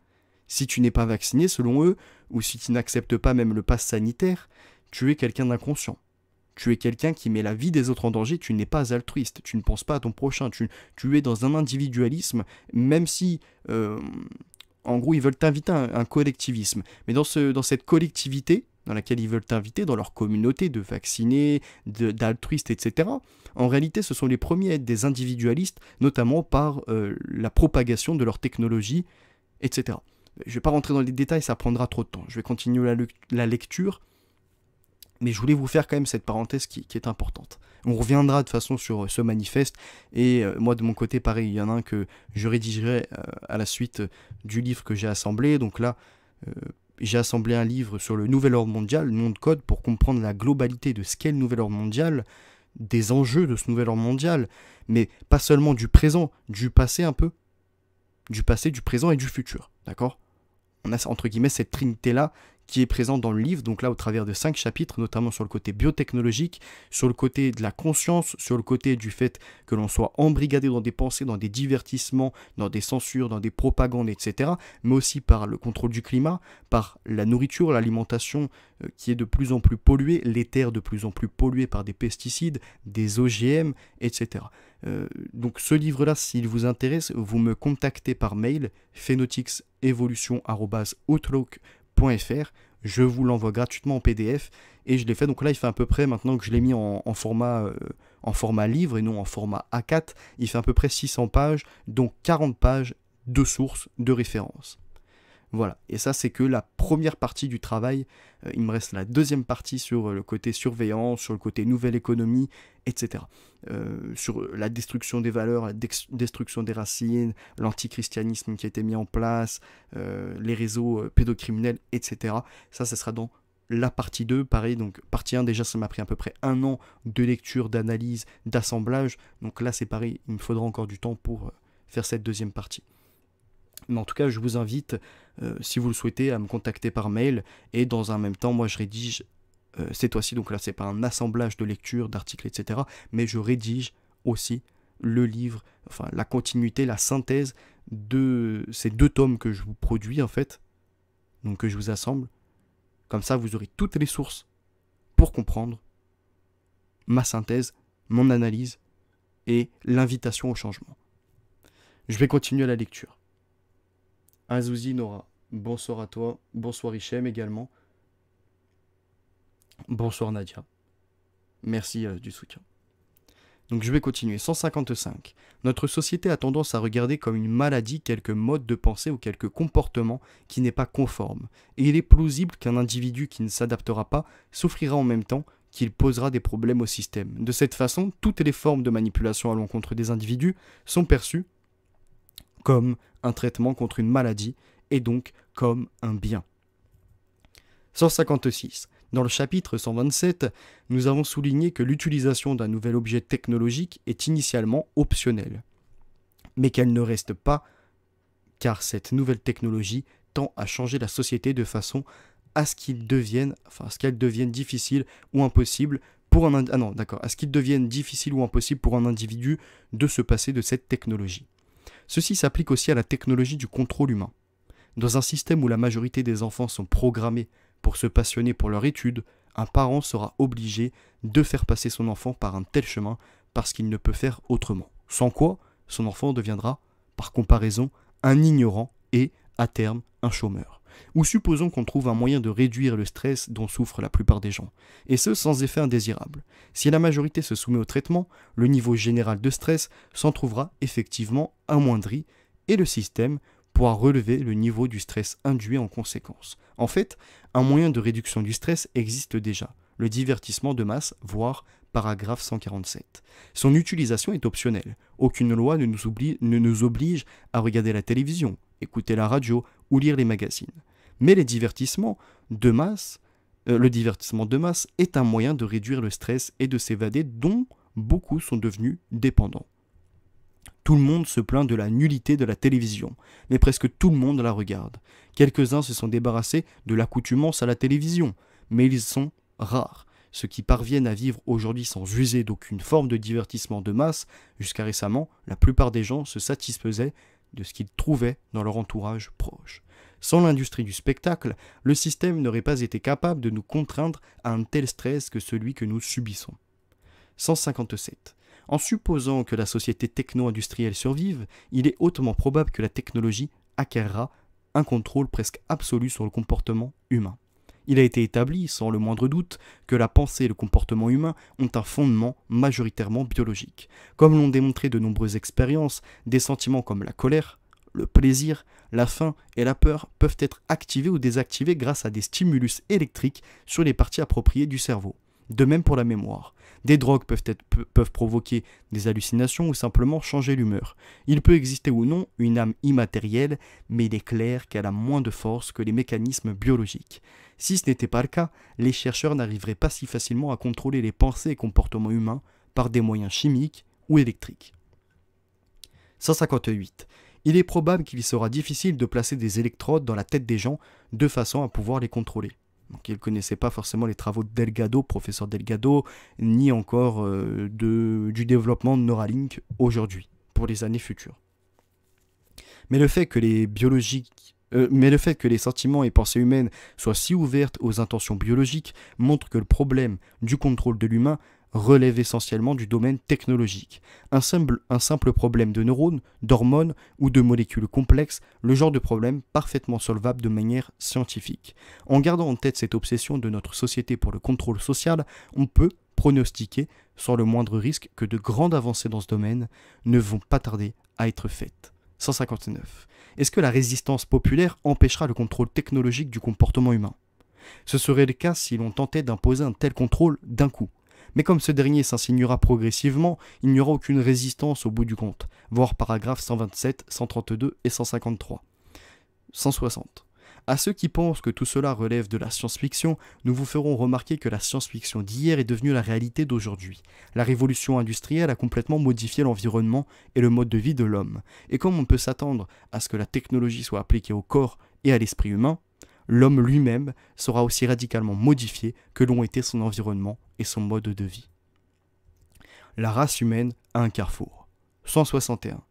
Si tu n'es pas vacciné, selon eux, ou si tu n'acceptes pas même le pass sanitaire, tu es quelqu'un d'inconscient. Tu es quelqu'un qui met la vie des autres en danger, tu n'es pas altruiste, tu ne penses pas à ton prochain, tu es dans un individualisme, même si, en gros, ils veulent t'inviter à un collectivisme. Mais dans cette collectivité, dans laquelle ils veulent t'inviter, dans leur communauté de vaccinés, d'altruistes, etc., en réalité, ce sont les premiers à être des individualistes, notamment par la propagation de leur technologie, etc. Je ne vais pas rentrer dans les détails, ça prendra trop de temps. Je vais continuer la lecture. Mais je voulais vous faire quand même cette parenthèse qui est importante. On reviendra de toute façon sur ce manifeste. Et moi de mon côté, pareil, il y en a un que je rédigerai à la suite du livre que j'ai assemblé. Donc là, j'ai assemblé un livre sur le nouvel ordre mondial, le nom de code, pour comprendre la globalité de ce qu'est le nouvel ordre mondial, des enjeux de ce nouvel ordre mondial, mais pas seulement du présent, du passé un peu. Du passé, du présent et du futur. D'accord ? On a entre guillemets cette trinité-là qui est présente dans le livre, donc là au travers de 5 chapitres, notamment sur le côté biotechnologique, sur le côté de la conscience, sur le côté du fait que l'on soit embrigadé dans des pensées, dans des divertissements, dans des censures, dans des propagandes, etc., mais aussi par le contrôle du climat, par la nourriture, l'alimentation qui est de plus en plus polluée, les terres de plus en plus polluées par des pesticides, des OGM, etc. Donc ce livre-là, s'il vous intéresse, vous me contactez par mail, phenotixevolution@outlook.fr. Je vous l'envoie gratuitement en PDF et je l'ai fait. Donc là, il fait à peu près, maintenant que je l'ai mis en format livre et non en format A4, il fait à peu près 600 pages, donc 40 pages de sources, de références. Voilà, et ça c'est que la première partie du travail. Il me reste la deuxième partie sur le côté surveillance, sur le côté nouvelle économie, etc. Sur la destruction des valeurs, la destruction des racines, l'antichristianisme qui a été mis en place, les réseaux pédocriminels, etc. Ça sera dans la partie 2, pareil, donc partie 1 déjà ça m'a pris à peu près 1 an de lecture, d'analyse, d'assemblage, donc là c'est pareil, il me faudra encore du temps pour faire cette deuxième partie. Mais en tout cas, je vous invite, si vous le souhaitez, à me contacter par mail. Et dans un même temps, moi, je rédige cette fois-ci. Donc là, c'est pas un assemblage de lectures, d'articles, etc. Mais je rédige aussi le livre, enfin la continuité, la synthèse de ces 2 tomes que je vous produis, en fait. Donc que je vous assemble. Comme ça, vous aurez toutes les sources pour comprendre ma synthèse, mon analyse et l'invitation au changement. Je vais continuer la lecture. Azouzi Nora, bonsoir à toi, bonsoir Hichem également, bonsoir Nadia, merci du soutien. Donc je vais continuer. 155. Notre société a tendance à regarder comme une maladie quelques modes de pensée ou quelques comportements qui n'est pas conforme, et il est plausible qu'un individu qui ne s'adaptera pas souffrira en même temps qu'il posera des problèmes au système. De cette façon, toutes les formes de manipulation à l'encontre des individus sont perçues comme un traitement contre une maladie et donc comme un bien. 156. Dans le chapitre 127, nous avons souligné que l'utilisation d'un nouvel objet technologique est initialement optionnelle, mais qu'elle ne reste pas car cette nouvelle technologie tend à changer la société de façon à ce qu'elle devienne difficile ou impossible pour un individu de se passer de cette technologie. Ceci s'applique aussi à la technologie du contrôle humain. Dans un système où la majorité des enfants sont programmés pour se passionner pour leur étude, un parent sera obligé de faire passer son enfant par un tel chemin parce qu'il ne peut faire autrement. Sans quoi, son enfant deviendra, par comparaison, un ignorant et, à terme, un chômeur. Ou supposons qu'on trouve un moyen de réduire le stress dont souffrent la plupart des gens, et ce sans effet indésirable. Si la majorité se soumet au traitement, le niveau général de stress s'en trouvera effectivement amoindri, et le système pourra relever le niveau du stress induit en conséquence. En fait, un moyen de réduction du stress existe déjà, le divertissement de masse, voire paragraphe 147. Son utilisation est optionnelle. Aucune loi ne nous oblige à regarder la télévision, écouter la radio ou lire les magazines. Mais le divertissement de masse est un moyen de réduire le stress et de s'évader dont beaucoup sont devenus dépendants. Tout le monde se plaint de la nullité de la télévision, mais presque tout le monde la regarde. Quelques-uns se sont débarrassés de l'accoutumance à la télévision, mais ils sont rares. Ceux qui parviennent à vivre aujourd'hui sans user d'aucune forme de divertissement de masse, jusqu'à récemment, la plupart des gens se satisfaisaient de ce qu'ils trouvaient dans leur entourage proche. Sans l'industrie du spectacle, le système n'aurait pas été capable de nous contraindre à un tel stress que celui que nous subissons. 157. En supposant que la société techno-industrielle survive, il est hautement probable que la technologie acquérera un contrôle presque absolu sur le comportement humain. Il a été établi, sans le moindre doute, que la pensée et le comportement humain ont un fondement majoritairement biologique. Comme l'ont démontré de nombreuses expériences, des sentiments comme la colère, le plaisir, la faim et la peur peuvent être activés ou désactivés grâce à des stimulus électriques sur les parties appropriées du cerveau. De même pour la mémoire. Des drogues peuvent provoquer des hallucinations ou simplement changer l'humeur. Il peut exister ou non une âme immatérielle, mais il est clair qu'elle a moins de force que les mécanismes biologiques. Si ce n'était pas le cas, les chercheurs n'arriveraient pas si facilement à contrôler les pensées et comportements humains par des moyens chimiques ou électriques. 158. Il est probable qu'il sera difficile de placer des électrodes dans la tête des gens de façon à pouvoir les contrôler. Donc, il ne connaissait pas forcément les travaux de Delgado, professeur Delgado, ni encore du développement de Neuralink aujourd'hui, pour les années futures. Mais le fait que les sentiments et pensées humaines soient si ouvertes aux intentions biologiques montre que le problème du contrôle de l'humain relève essentiellement du domaine technologique. Un simple problème de neurones, d'hormones ou de molécules complexes, le genre de problème parfaitement solvable de manière scientifique. En gardant en tête cette obsession de notre société pour le contrôle social, on peut pronostiquer sans le moindre risque que de grandes avancées dans ce domaine ne vont pas tarder à être faites. 159. Est-ce que la résistance populaire empêchera le contrôle technologique du comportement humain? Ce serait le cas si l'on tentait d'imposer un tel contrôle d'un coup. Mais comme ce dernier s'insinuera progressivement, il n'y aura aucune résistance au bout du compte, voir paragraphes 127, 132 et 153. 160. À ceux qui pensent que tout cela relève de la science-fiction, nous vous ferons remarquer que la science-fiction d'hier est devenue la réalité d'aujourd'hui. La révolution industrielle a complètement modifié l'environnement et le mode de vie de l'homme. Et comme on peut s'attendre à ce que la technologie soit appliquée au corps et à l'esprit humain, l'homme lui-même sera aussi radicalement modifié que l'ont été son environnement et son mode de vie. La race humaine a un carrefour. 161.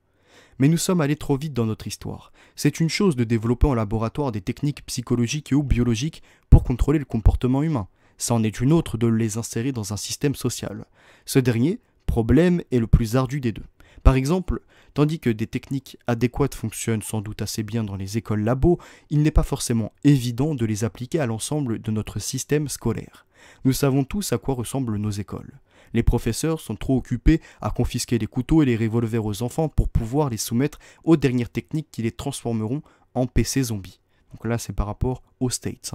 Mais nous sommes allés trop vite dans notre histoire. C'est une chose de développer en laboratoire des techniques psychologiques et ou biologiques pour contrôler le comportement humain. C'en est une autre de les insérer dans un système social. Ce dernier problème est le plus ardu des deux. Par exemple, tandis que des techniques adéquates fonctionnent sans doute assez bien dans les écoles labos, il n'est pas forcément évident de les appliquer à l'ensemble de notre système scolaire. Nous savons tous à quoi ressemblent nos écoles. Les professeurs sont trop occupés à confisquer les couteaux et les revolvers aux enfants pour pouvoir les soumettre aux dernières techniques qui les transformeront en PC zombies. Donc là, c'est par rapport aux States.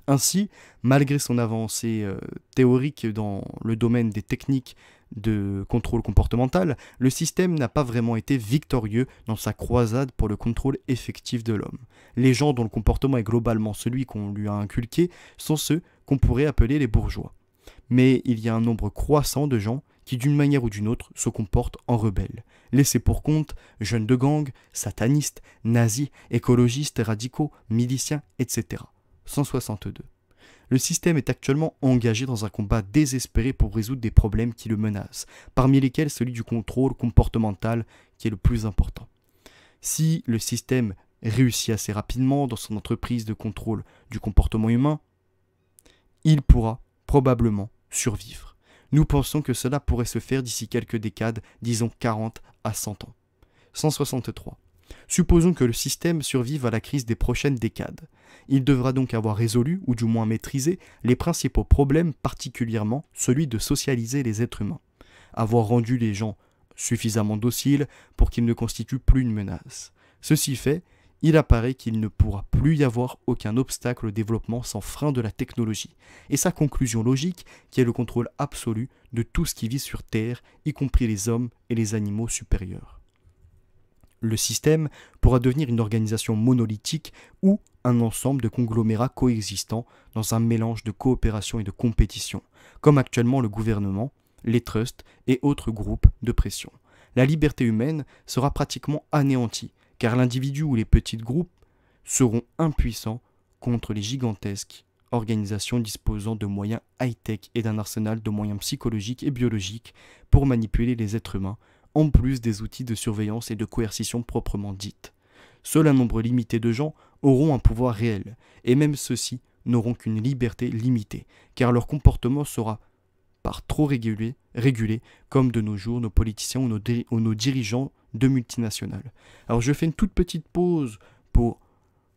Ainsi, malgré son avancée théorique dans le domaine des techniques de contrôle comportemental, le système n'a pas vraiment été victorieux dans sa croisade pour le contrôle effectif de l'homme. Les gens dont le comportement est globalement celui qu'on lui a inculqué sont ceux qu'on pourrait appeler les bourgeois. Mais il y a un nombre croissant de gens qui, d'une manière ou d'une autre, se comportent en rebelles. Laissés pour compte, jeunes de gang, satanistes, nazis, écologistes, radicaux, miliciens, etc. 162. Le système est actuellement engagé dans un combat désespéré pour résoudre des problèmes qui le menacent, parmi lesquels celui du contrôle comportemental qui est le plus important. Si le système réussit assez rapidement dans son entreprise de contrôle du comportement humain, il pourra probablement survivre. Nous pensons que cela pourrait se faire d'ici quelques décades, disons 40 à 100 ans. 163. Supposons que le système survive à la crise des prochaines décades. Il devra donc avoir résolu, ou du moins maîtrisé, les principaux problèmes, particulièrement celui de socialiser les êtres humains. Avoir rendu les gens suffisamment dociles pour qu'ils ne constituent plus une menace. Ceci fait, il apparaît qu'il ne pourra plus y avoir aucun obstacle au développement sans frein de la technologie. Et sa conclusion logique, qui est le contrôle absolu de tout ce qui vit sur Terre, y compris les hommes et les animaux supérieurs. Le système pourra devenir une organisation monolithique ou un ensemble de conglomérats coexistants dans un mélange de coopération et de compétition, comme actuellement le gouvernement, les trusts et autres groupes de pression. La liberté humaine sera pratiquement anéantie, car l'individu ou les petits groupes seront impuissants contre les gigantesques organisations disposant de moyens high-tech et d'un arsenal de moyens psychologiques et biologiques pour manipuler les êtres humains, en plus des outils de surveillance et de coercition proprement dites. Seul un nombre limité de gens auront un pouvoir réel, et même ceux-ci n'auront qu'une liberté limitée, car leur comportement sera par trop régulé, comme de nos jours nos politiciens ou nos dirigeants de multinationales. Alors je fais une toute petite pause pour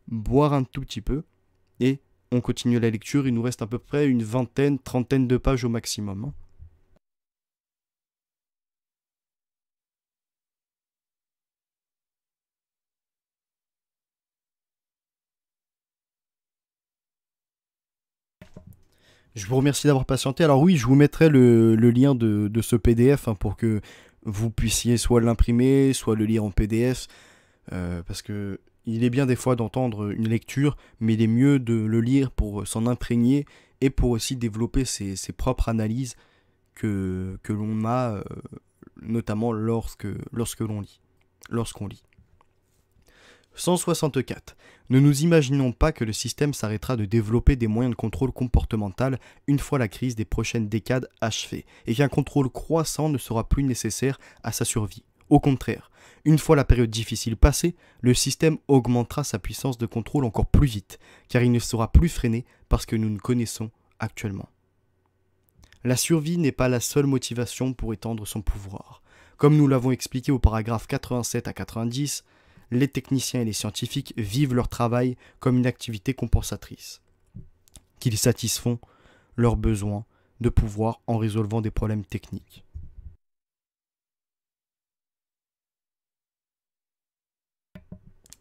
boire un tout petit peu, et on continue la lecture. Il nous reste à peu près une vingtaine, trentaine de pages au maximum. Je vous remercie d'avoir patienté. Alors oui, je vous mettrai le lien de ce PDF pour que vous puissiez soit l'imprimer, soit le lire en PDF, parce que il est bien des fois d'entendre une lecture, mais il est mieux de le lire pour s'en imprégner et pour aussi développer ses propres analyses que l'on a, notamment lorsqu'on lit. 164. Ne nous imaginons pas que le système s'arrêtera de développer des moyens de contrôle comportemental une fois la crise des prochaines décades achevée, et qu'un contrôle croissant ne sera plus nécessaire à sa survie. Au contraire, une fois la période difficile passée, le système augmentera sa puissance de contrôle encore plus vite, car il ne sera plus freiné par ce que nous ne connaissons actuellement. La survie n'est pas la seule motivation pour étendre son pouvoir. Comme nous l'avons expliqué au paragraphe 87 à 90, les techniciens et les scientifiques vivent leur travail comme une activité compensatrice, qu'ils satisfont leurs besoins de pouvoir en résolvant des problèmes techniques.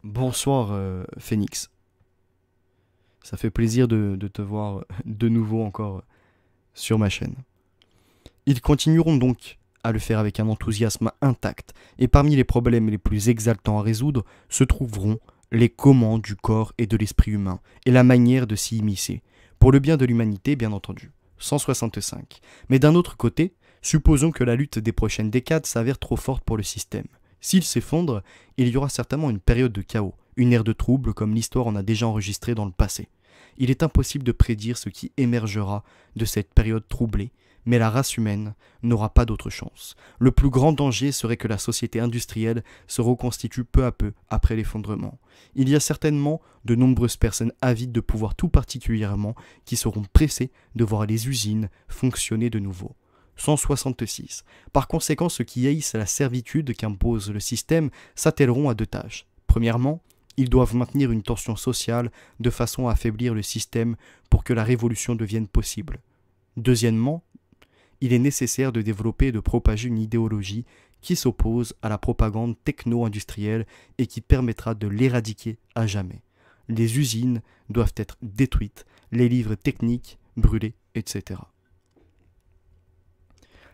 Bonsoir Phoenix, ça fait plaisir de te voir de nouveau encore sur ma chaîne. Ils continueront donc à le faire avec un enthousiasme intact, et parmi les problèmes les plus exaltants à résoudre se trouveront les comment du corps et de l'esprit humain, et la manière de s'y immiscer, pour le bien de l'humanité bien entendu. 165. Mais d'un autre côté, supposons que la lutte des prochaines décades s'avère trop forte pour le système. S'il s'effondre, il y aura certainement une période de chaos, une ère de trouble comme l'histoire en a déjà enregistré dans le passé. Il est impossible de prédire ce qui émergera de cette période troublée, mais la race humaine n'aura pas d'autre chance. Le plus grand danger serait que la société industrielle se reconstitue peu à peu après l'effondrement. Il y a certainement de nombreuses personnes avides de pouvoir tout particulièrement qui seront pressées de voir les usines fonctionner de nouveau. 166. Par conséquent, ceux qui haïssent la servitude qu'impose le système s'attelleront à deux tâches. Premièrement, ils doivent maintenir une tension sociale de façon à affaiblir le système pour que la révolution devienne possible. Deuxièmement, il est nécessaire de développer et de propager une idéologie qui s'oppose à la propagande techno-industrielle et qui permettra de l'éradiquer à jamais. Les usines doivent être détruites, les livres techniques brûlés, etc.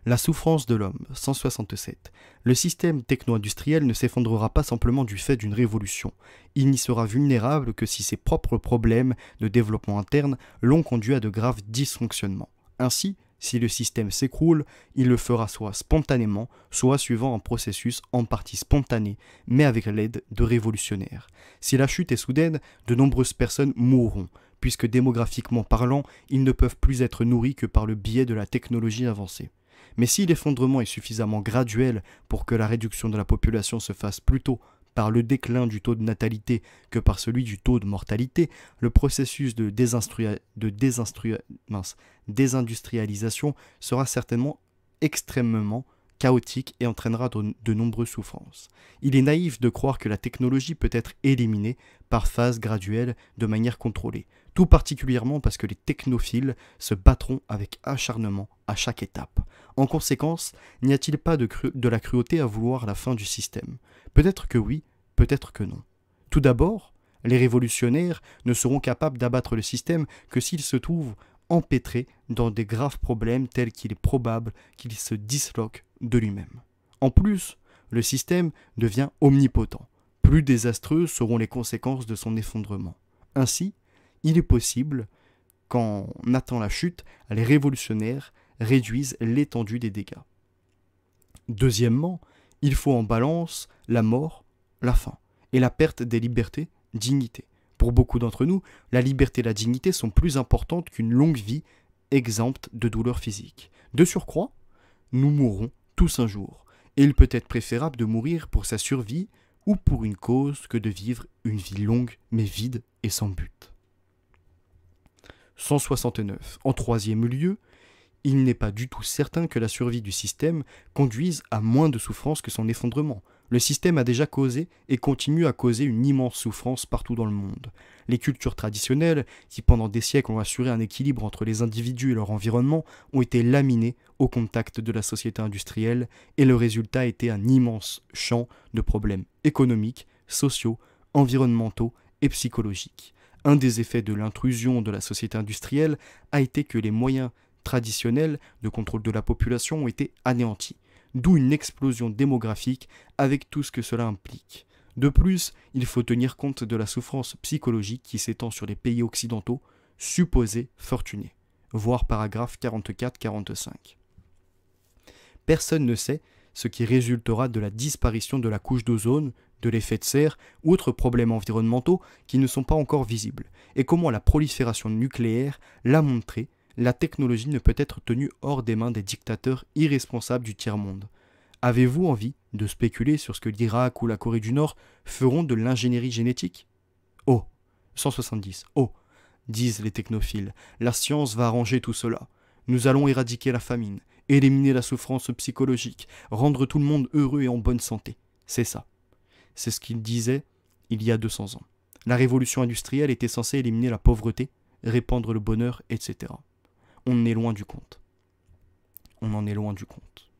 La souffrance de l'homme, 167. Le système techno-industriel ne s'effondrera pas simplement du fait d'une révolution. Il n'y sera vulnérable que si ses propres problèmes de développement interne l'ont conduit à de graves dysfonctionnements. Ainsi, si le système s'écroule, il le fera soit spontanément, soit suivant un processus en partie spontané, mais avec l'aide de révolutionnaires. Si la chute est soudaine, de nombreuses personnes mourront, puisque démographiquement parlant, ils ne peuvent plus être nourris que par le biais de la technologie avancée. Mais si l'effondrement est suffisamment graduel pour que la réduction de la population se fasse plutôt par le déclin du taux de natalité que par celui du taux de mortalité, le processus de désindustrialisation sera certainement extrêmement chaotique et entraînera de nombreuses souffrances. Il est naïf de croire que la technologie peut être éliminée par phase graduelle de manière contrôlée, tout particulièrement parce que les technophiles se battront avec acharnement à chaque étape. En conséquence, n'y a-t-il pas de la cruauté à vouloir la fin du système? Peut-être que oui, peut-être que non. Tout d'abord, les révolutionnaires ne seront capables d'abattre le système que s'ils se trouvent empêtrés dans des graves problèmes tels qu'il est probable qu'il se disloque de lui-même. En plus, le système devient omnipotent. Plus désastreuses seront les conséquences de son effondrement. Ainsi, il est possible qu'en attendant la chute, les révolutionnaires réduisent l'étendue des dégâts. Deuxièmement, il faut en balance la mort, la faim et la perte des libertés, dignité. Pour beaucoup d'entre nous, la liberté et la dignité sont plus importantes qu'une longue vie exempte de douleurs physiques. De surcroît, nous mourrons tous un jour, et il peut être préférable de mourir pour sa survie ou pour une cause que de vivre une vie longue mais vide et sans but. 169. En troisième lieu, il n'est pas du tout certain que la survie du système conduise à moins de souffrance que son effondrement. Le système a déjà causé et continue à causer une immense souffrance partout dans le monde. Les cultures traditionnelles, qui pendant des siècles ont assuré un équilibre entre les individus et leur environnement, ont été laminées au contact de la société industrielle et le résultat a été un immense champ de problèmes économiques, sociaux, environnementaux et psychologiques. Un des effets de l'intrusion de la société industrielle a été que les moyens traditionnels de contrôle de la population ont été anéantis, d'où une explosion démographique avec tout ce que cela implique. De plus, il faut tenir compte de la souffrance psychologique qui s'étend sur les pays occidentaux supposés fortunés, voir paragraphe 44-45. Personne ne sait ce qui résultera de la disparition de la couche d'ozone, de l'effet de serre ou autres problèmes environnementaux qui ne sont pas encore visibles, et comment la prolifération nucléaire l'a montré. La technologie ne peut être tenue hors des mains des dictateurs irresponsables du tiers-monde. Avez-vous envie de spéculer sur ce que l'Irak ou la Corée du Nord feront de l'ingénierie génétique? Oh, 170. Oh, disent les technophiles, la science va arranger tout cela. Nous allons éradiquer la famine, éliminer la souffrance psychologique, rendre tout le monde heureux et en bonne santé. C'est ça. C'est ce qu'ils disaient il y a 200 ans. La révolution industrielle était censée éliminer la pauvreté, répandre le bonheur, etc. On en est loin du compte. On en est loin du compte.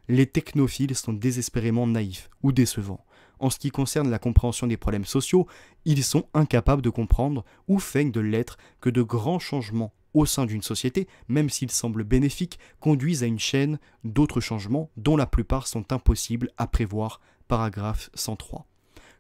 Les technophiles sont désespérément naïfs ou décevants. En ce qui concerne la compréhension des problèmes sociaux, ils sont incapables de comprendre, ou feignent de l'être, que de grands changements au sein d'une société, même s'ils semblent bénéfiques, conduisent à une chaîne d'autres changements dont la plupart sont impossibles à prévoir. Paragraphe 103.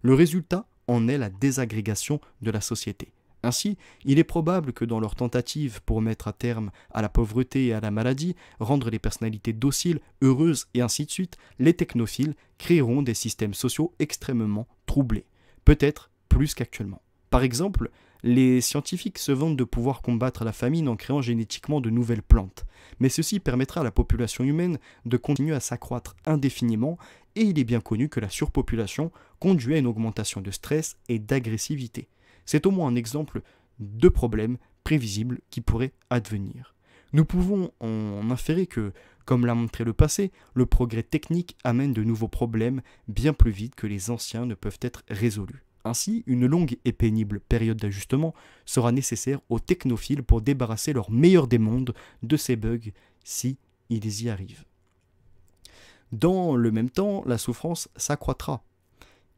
Le résultat en est la désagrégation de la société. Ainsi, il est probable que dans leur tentative pour mettre un terme à la pauvreté et à la maladie, rendre les personnalités dociles, heureuses et ainsi de suite, les technophiles créeront des systèmes sociaux extrêmement troublés, peut-être plus qu'actuellement. Par exemple, les scientifiques se vantent de pouvoir combattre la famine en créant génétiquement de nouvelles plantes, mais ceci permettra à la population humaine de continuer à s'accroître indéfiniment, et il est bien connu que la surpopulation conduit à une augmentation de stress et d'agressivité. C'est au moins un exemple de problème prévisible qui pourrait advenir. Nous pouvons en inférer que, comme l'a montré le passé, le progrès technique amène de nouveaux problèmes bien plus vite que les anciens ne peuvent être résolus. Ainsi, une longue et pénible période d'ajustement sera nécessaire aux technophiles pour débarrasser leur meilleur des mondes de ces bugs si ils y arrivent. Dans le même temps, la souffrance s'accroîtra.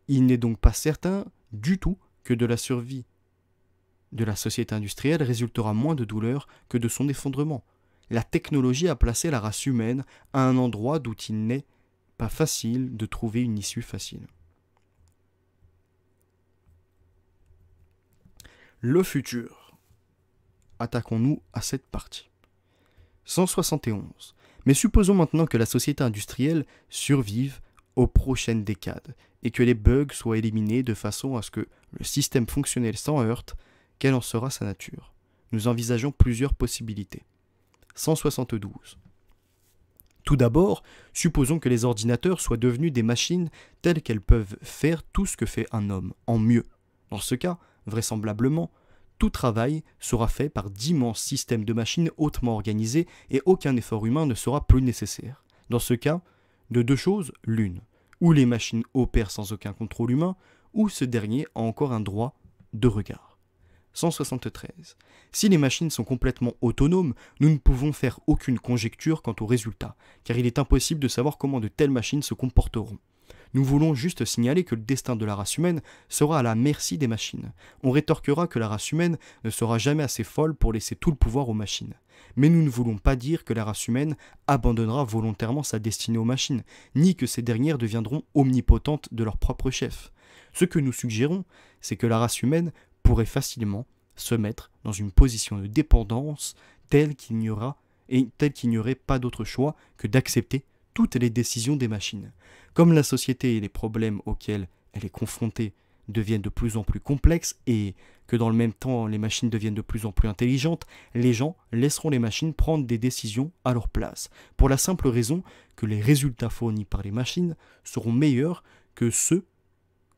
Il n'est donc pas certain du tout que de la survie de la société industrielle résultera moins de douleur que de son effondrement. La technologie a placé la race humaine à un endroit d'où il n'est pas facile de trouver une issue facile. Le futur. Attaquons-nous à cette partie. 171. Mais supposons maintenant que la société industrielle survive aux prochaines décades et que les bugs soient éliminés de façon à ce que le système fonctionnel s'en heurte. Quelle en sera sa nature? Nous envisageons plusieurs possibilités. 172. Tout d'abord, supposons que les ordinateurs soient devenus des machines telles qu'elles peuvent faire tout ce que fait un homme, en mieux. Dans ce cas, vraisemblablement, tout travail sera fait par d'immenses systèmes de machines hautement organisés et aucun effort humain ne sera plus nécessaire. Dans ce cas, de deux choses, l'une, ou les machines opèrent sans aucun contrôle humain, ou ce dernier a encore un droit de regard. 173. Si les machines sont complètement autonomes, nous ne pouvons faire aucune conjecture quant au résultat, car il est impossible de savoir comment de telles machines se comporteront. Nous voulons juste signaler que le destin de la race humaine sera à la merci des machines. On rétorquera que la race humaine ne sera jamais assez folle pour laisser tout le pouvoir aux machines. Mais nous ne voulons pas dire que la race humaine abandonnera volontairement sa destinée aux machines, ni que ces dernières deviendront omnipotentes de leur propre chef. Ce que nous suggérons, c'est que la race humaine pourrait facilement se mettre dans une position de dépendance telle qu'il n'y aurait pas d'autre choix que d'accepter toutes les décisions des machines. Comme la société et les problèmes auxquels elle est confrontée deviennent de plus en plus complexes et que dans le même temps les machines deviennent de plus en plus intelligentes, les gens laisseront les machines prendre des décisions à leur place, pour la simple raison que les résultats fournis par les machines seront meilleurs que ceux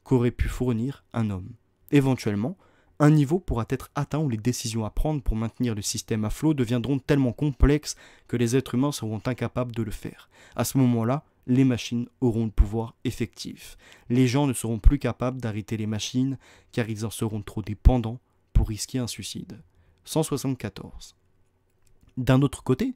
qu'aurait pu fournir un homme. Éventuellement, un niveau pourra être atteint où les décisions à prendre pour maintenir le système à flot deviendront tellement complexes que les êtres humains seront incapables de le faire. À ce moment-là, les machines auront le pouvoir effectif. Les gens ne seront plus capables d'arrêter les machines car ils en seront trop dépendants pour risquer un suicide. 174. D'un autre côté,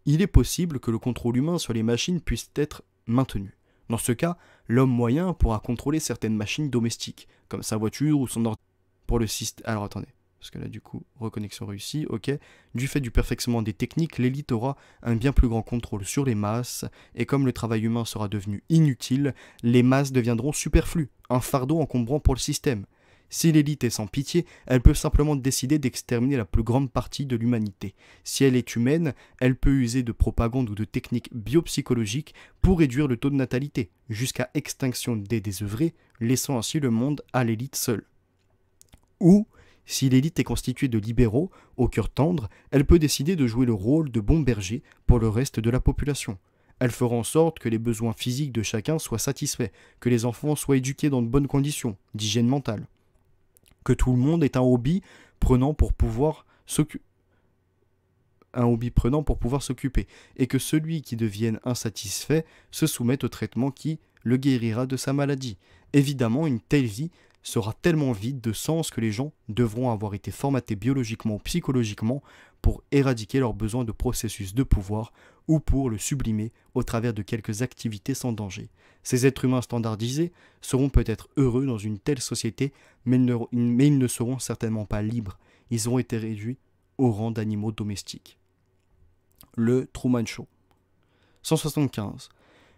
il est possible que le contrôle humain sur les machines puisse être maintenu. Dans ce cas, l'homme moyen pourra contrôler certaines machines domestiques, comme sa voiture ou son ordinateur. Pour le système... Alors attendez, parce que là du coup, reconnexion réussie, ok. Du fait du perfectionnement des techniques, l'élite aura un bien plus grand contrôle sur les masses, et comme le travail humain sera devenu inutile, les masses deviendront superflues, un fardeau encombrant pour le système. Si l'élite est sans pitié, elle peut simplement décider d'exterminer la plus grande partie de l'humanité. Si elle est humaine, elle peut user de propagande ou de techniques biopsychologiques pour réduire le taux de natalité, jusqu'à extinction des désœuvrés, laissant ainsi le monde à l'élite seule. Ou, si l'élite est constituée de libéraux, au cœur tendre, elle peut décider de jouer le rôle de bon berger pour le reste de la population. Elle fera en sorte que les besoins physiques de chacun soient satisfaits, que les enfants soient éduqués dans de bonnes conditions d'hygiène mentale, que tout le monde ait un hobby prenant pour pouvoir s'occuper, et que celui qui devienne insatisfait se soumette au traitement qui le guérira de sa maladie. Évidemment, une telle vie sera tellement vide de sens que les gens devront avoir été formatés biologiquement ou psychologiquement pour éradiquer leur besoin de processus de pouvoir ou pour le sublimer au travers de quelques activités sans danger. Ces êtres humains standardisés seront peut-être heureux dans une telle société, mais ils ne seront certainement pas libres. Ils auront été réduits au rang d'animaux domestiques. Le Truman Show. 175.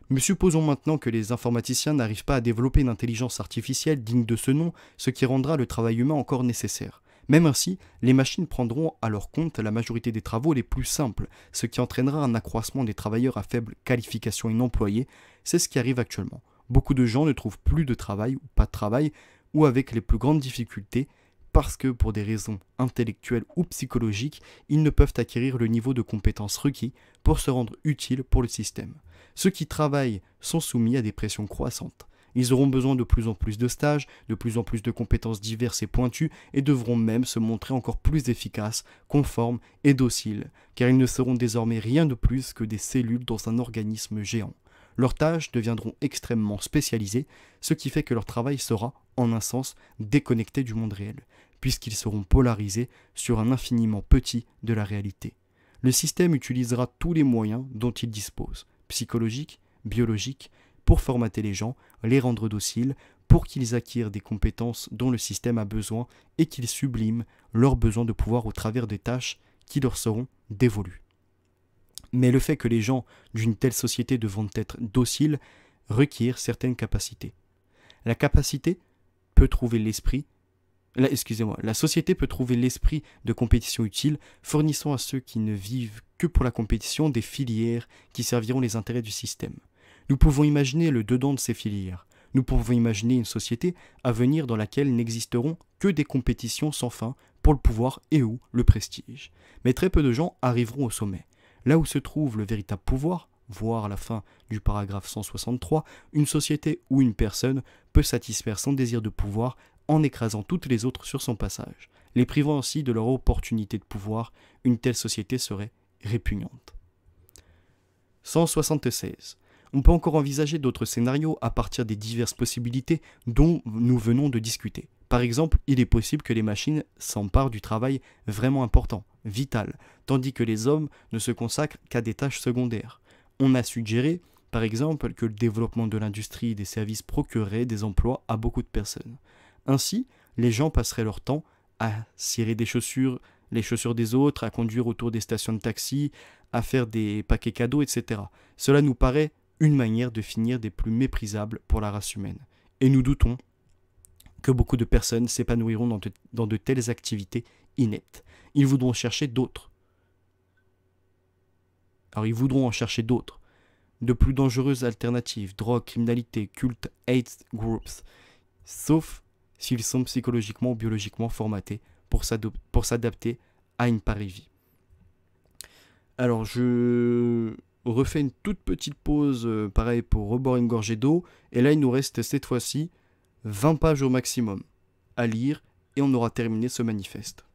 Mais supposons maintenant que les informaticiens n'arrivent pas à développer une intelligence artificielle digne de ce nom, ce qui rendra le travail humain encore nécessaire. Même ainsi, les machines prendront à leur compte la majorité des travaux les plus simples, ce qui entraînera un accroissement des travailleurs à faible qualification inemployés. C'est ce qui arrive actuellement. Beaucoup de gens ne trouvent plus de travail ou pas de travail, ou avec les plus grandes difficultés, parce que pour des raisons intellectuelles ou psychologiques, ils ne peuvent acquérir le niveau de compétences requis pour se rendre utiles pour le système. Ceux qui travaillent sont soumis à des pressions croissantes. Ils auront besoin de plus en plus de stages, de plus en plus de compétences diverses et pointues, et devront même se montrer encore plus efficaces, conformes et dociles, car ils ne seront désormais rien de plus que des cellules dans un organisme géant. Leurs tâches deviendront extrêmement spécialisées, ce qui fait que leur travail sera, en un sens, déconnecté du monde réel, puisqu'ils seront polarisés sur un infiniment petit de la réalité. Le système utilisera tous les moyens dont il dispose, psychologiques, biologiques, pour formater les gens, les rendre dociles, pour qu'ils acquièrent des compétences dont le système a besoin et qu'ils subliment leur besoin de pouvoir au travers des tâches qui leur seront dévolues. Mais le fait que les gens d'une telle société devront être dociles requiert certaines capacités. La capacité peut trouver la société peut trouver l'esprit de compétition utile, fournissant à ceux qui ne vivent que pour la compétition des filières qui serviront les intérêts du système. Nous pouvons imaginer le dedans de ces filières. Nous pouvons imaginer une société à venir dans laquelle n'existeront que des compétitions sans fin pour le pouvoir et ou le prestige. Mais très peu de gens arriveront au sommet. Là où se trouve le véritable pouvoir, voire à la fin du paragraphe 163, une société ou une personne peut satisfaire son désir de pouvoir en écrasant toutes les autres sur son passage. Les privant ainsi de leur opportunité de pouvoir, une telle société serait répugnante. 176. On peut encore envisager d'autres scénarios à partir des diverses possibilités dont nous venons de discuter. Par exemple, il est possible que les machines s'emparent du travail vraiment important, vital, tandis que les hommes ne se consacrent qu'à des tâches secondaires. On a suggéré, par exemple, que le développement de l'industrie et des services procurerait des emplois à beaucoup de personnes. Ainsi, les gens passeraient leur temps à cirer les chaussures des autres, à conduire autour des stations de taxi, à faire des paquets cadeaux, etc. Cela nous paraît une manière de finir des plus méprisables pour la race humaine. Et nous doutons que beaucoup de personnes s'épanouiront dans de telles activités ineptes. Ils voudront chercher d'autres. Alors ils voudront en chercher d'autres, de plus dangereuses alternatives, drogue, criminalité, culte, hate groups, sauf s'ils sont psychologiquement ou biologiquement formatés pour s'adapter à une pareille vie. Alors je refais une toute petite pause, pareil pour reboire une gorgée d'eau, et là il nous reste cette fois-ci 20 pages au maximum à lire, et on aura terminé ce manifeste.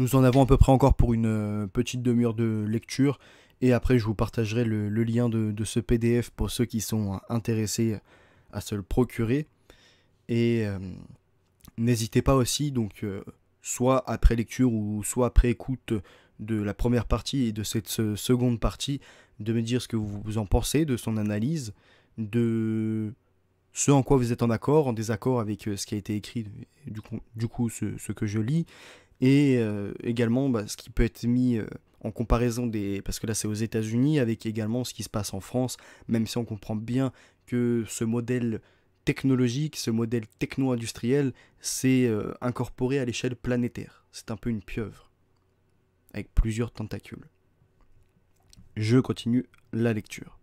Nous en avons à peu près encore pour une petite demi-heure de lecture, et après je vous partagerai le lien de ce PDF pour ceux qui sont intéressés à se le procurer. Et n'hésitez pas aussi, donc soit après lecture ou soit après écoute de la première partie et de cette seconde partie, de me dire ce que vous en pensez, de son analyse, de ce en quoi vous êtes en accord, en désaccord avec ce qui a été écrit, du coup ce que je lis, et également ce qui peut être mis en comparaison parce que là c'est aux États-Unis, avec également ce qui se passe en France, même si on comprend bien que ce modèle technologique, ce modèle techno-industriel, s'est incorporé à l'échelle planétaire. C'est un peu une pieuvre, avec plusieurs tentacules. Je continue la lecture.